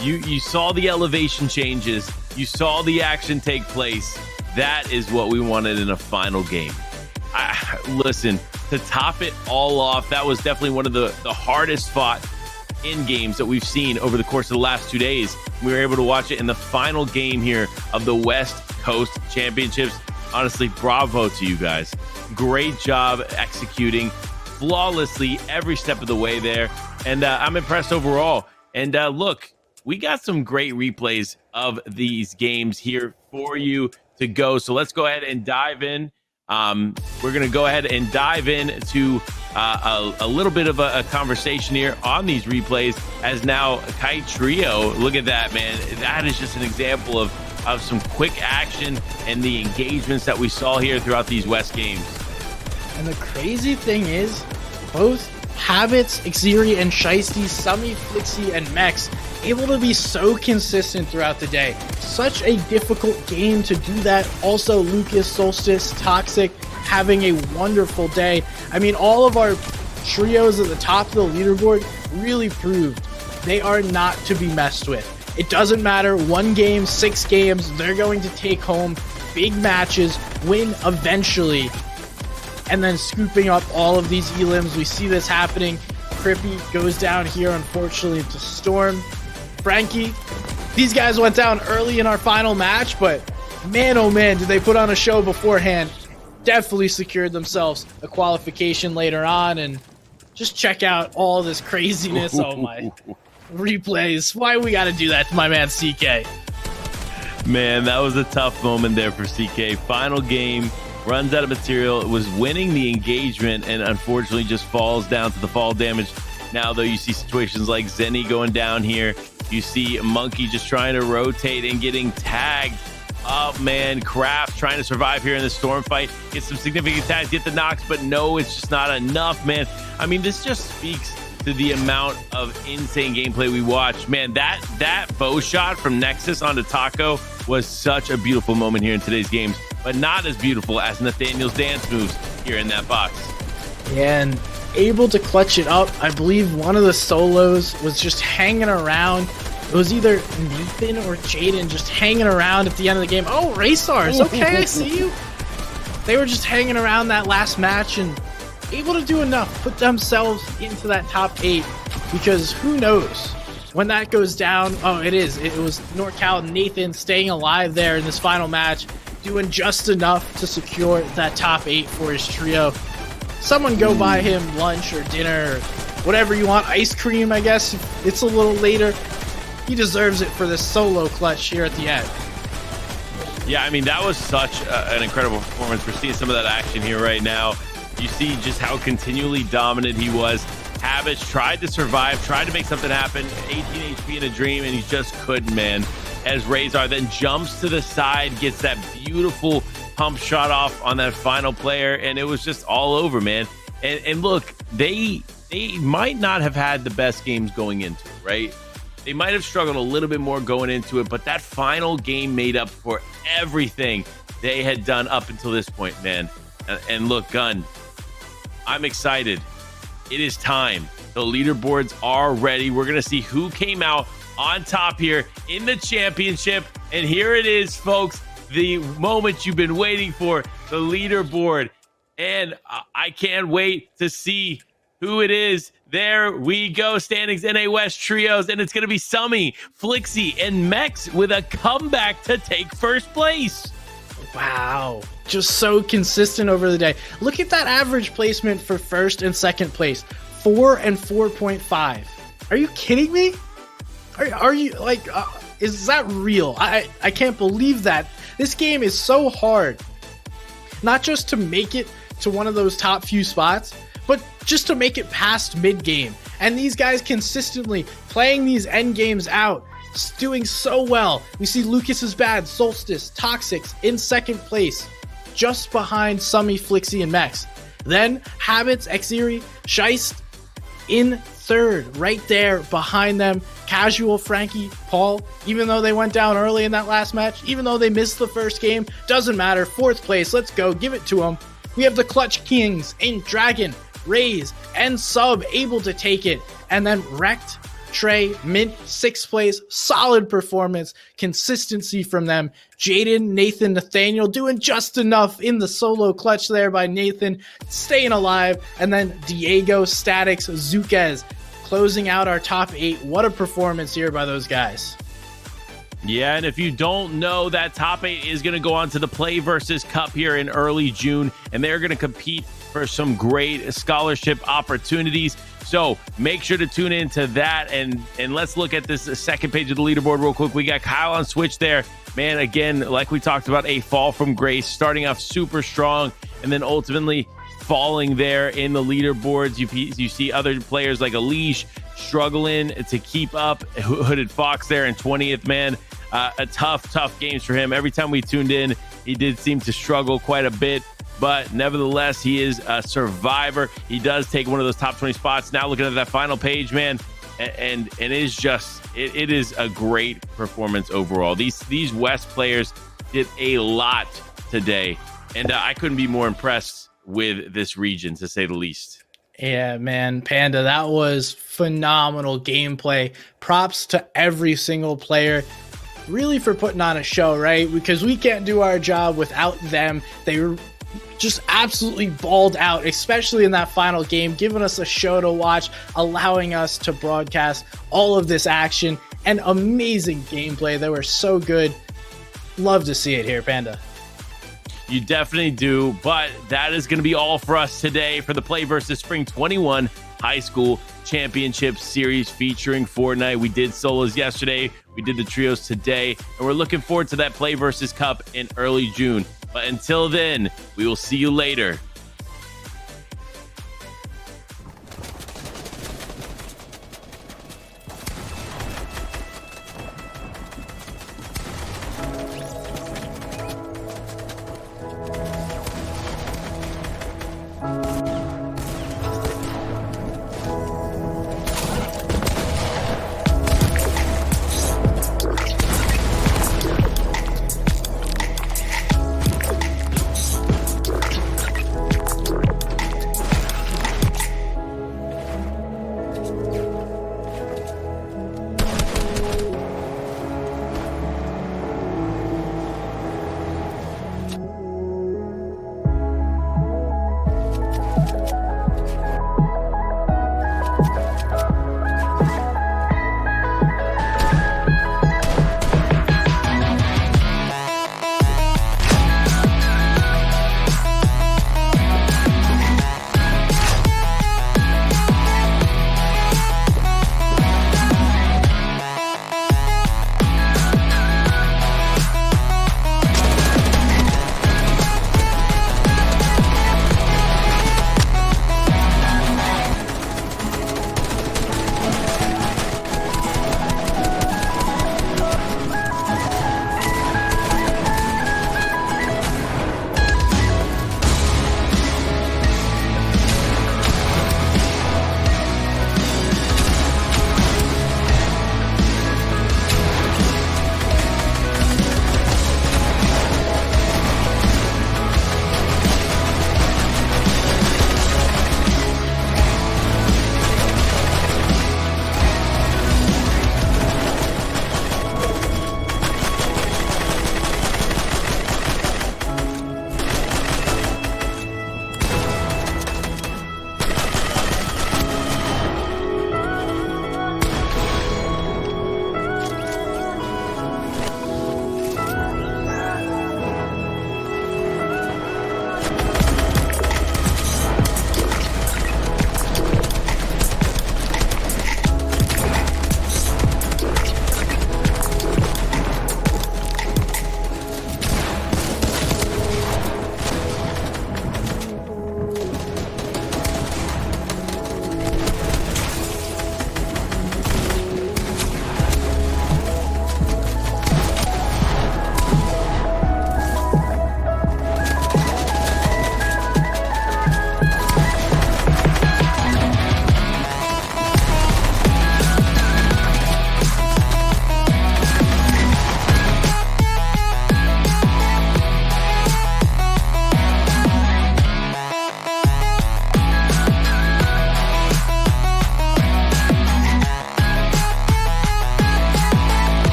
Speaker 1: You saw the elevation changes. You saw the action take place. That is what we wanted in a final game. Listen, to top it all off, that was definitely one of the hardest fought in games that we've seen over the course of the last 2 days. We were able to watch it in the final game here of the West Coast Championships. Honestly, bravo to you guys. Great job executing flawlessly every step of the way there, and I'm impressed overall. And look, we got some great replays of these games here for you to go, so let's go ahead and dive in. We're gonna go ahead and dive into a little bit of a conversation here on these replays, as now Kite Trio, look at that, man. That is just an example of some quick action and the engagements that we saw here throughout these West games.
Speaker 2: And the crazy thing is, both Habits, Xeri, and Shiesty, Summy, Flixie, and Mex able to be so consistent throughout the day. Such a difficult game to do that. Also, Lucas, Solstice, Toxic having a wonderful day. I mean, all of our trios at the top of the leaderboard really proved they are not to be messed with. It doesn't matter, 1 game, 6 games, they're going to take home big matches, win eventually, and then scooping up all of these elims. We see this happening. Crippy goes down here, unfortunately, to Storm. Frankie, these guys went down early in our final match, but man, oh man, did they put on a show beforehand. Definitely secured themselves a qualification later on, and just check out all this craziness. Oh my. Replays. Why we gotta do that to my man CK?
Speaker 1: Man, that was a tough moment there for CK. Final game, runs out of material. It was winning the engagement and unfortunately just falls down to the fall damage. Now, though, you see situations like Zenny going down here. You see Monkey just trying to rotate and getting tagged up, man. Kraft trying to survive here in the storm fight. Get some significant tags, get the knocks, but no, it's just not enough, man. I mean, this just speaks to the amount of insane gameplay we watched. Man, that bow shot from Nexus onto Taco was such a beautiful moment here in today's games, but not as beautiful as Nathaniel's dance moves here in that box.
Speaker 2: Yeah, and able to clutch it up. I believe one of the solos was just hanging around. It was either Nathan or Jaden just hanging around at the end of the game. Oh, Raysars, okay, I see you. They were just hanging around that last match and able to do enough, put themselves into that top 8, because who knows when that goes down. Oh, it was NorCal Nathan staying alive there in this final match, doing just enough to secure that top 8 for his trio. Someone go buy him lunch or dinner or whatever you want, ice cream, I guess. It's a little later. He deserves it for this solo clutch here at the end.
Speaker 1: Yeah, I mean, that was such an incredible performance. We're seeing some of that action here right now. You see just how continually dominant he was. Habits tried to survive, tried to make something happen. 18 HP in a dream, and he just couldn't, man. As Razor then jumps to the side, gets that beautiful pump shot off on that final player, and it was just all over, man. And look, they might not have had the best games going into it, right? They might have struggled a little bit more going into it, but that final game made up for everything they had done up until this point, man. And look, Gun, I'm excited. It is time. The leaderboards are ready. We're going to see who came out on top here in the championship. And here it is, folks, the moment you've been waiting for, the leaderboard. And I can't wait to see who it is. There we go. Standings NA West trios. And it's going to be Summy, Flixie, and Mex with a comeback to take first place.
Speaker 2: Wow. Just so consistent over the day. Look at that average placement for first and second place. 4 and 4.5. Are you kidding me? Are you like, is that real? I can't believe that. This game is so hard. Not just to make it to one of those top few spots, but just to make it past mid-game. And these guys consistently playing these end games out, doing so well. We see Lucas is bad, Solstice, Toxics in second place, just behind Summy, Flixie, and Mex. Then Habits, Xeri, Scheist in third, right there behind them. Casual, Frankie, Paul, even though they went down early in that last match, even though they missed the first game, doesn't matter. Fourth place, let's go, give it to them. We have the Clutch Kings in Dragon, Raze, and Sub able to take it. And then Wrecked, Trey, Mint, sixth place, solid performance, consistency from them. Jaden, Nathan, Nathaniel doing just enough in the solo clutch there by Nathan, staying alive. And then Diego, Statics, Zuquez closing out our top 8. What a performance here by those guys.
Speaker 1: Yeah, and if you don't know, that top 8 is going to go on to the PlayVS Cup here in early June, and they're going to compete for some great scholarship opportunities. So make sure to tune into that, and let's look at this second page of the leaderboard real quick. We got Kyle on Switch there. Man, again, like we talked about, a fall from grace, starting off super strong, and then ultimately falling there in the leaderboards. You see other players like Alish struggling to keep up. Hooded Fox there in 20th, man. A tough games for him. Every time we tuned in, he did seem to struggle quite a bit, but nevertheless, he is a survivor. He does take one of those top 20 spots. Now looking at that final page, man, and it is just it is a great performance overall. These West players did a lot today, and I couldn't be more impressed with this region, to say the least.
Speaker 2: Yeah, man, Panda, that was phenomenal gameplay. Props to every single player, really, for putting on a show, right? Because we can't do our job without them. They were just absolutely balled out, especially in that final game, giving us a show to watch, allowing us to broadcast all of this action and amazing gameplay. They were so good. Love to see it here, Panda.
Speaker 1: You definitely do, but that is going to be all for us today for the PlayVS Spring 21 High School Championship Series featuring Fortnite. We did solos yesterday, we did the trios today, and we're looking forward to that PlayVS Cup in early June. But until then, we will see you later.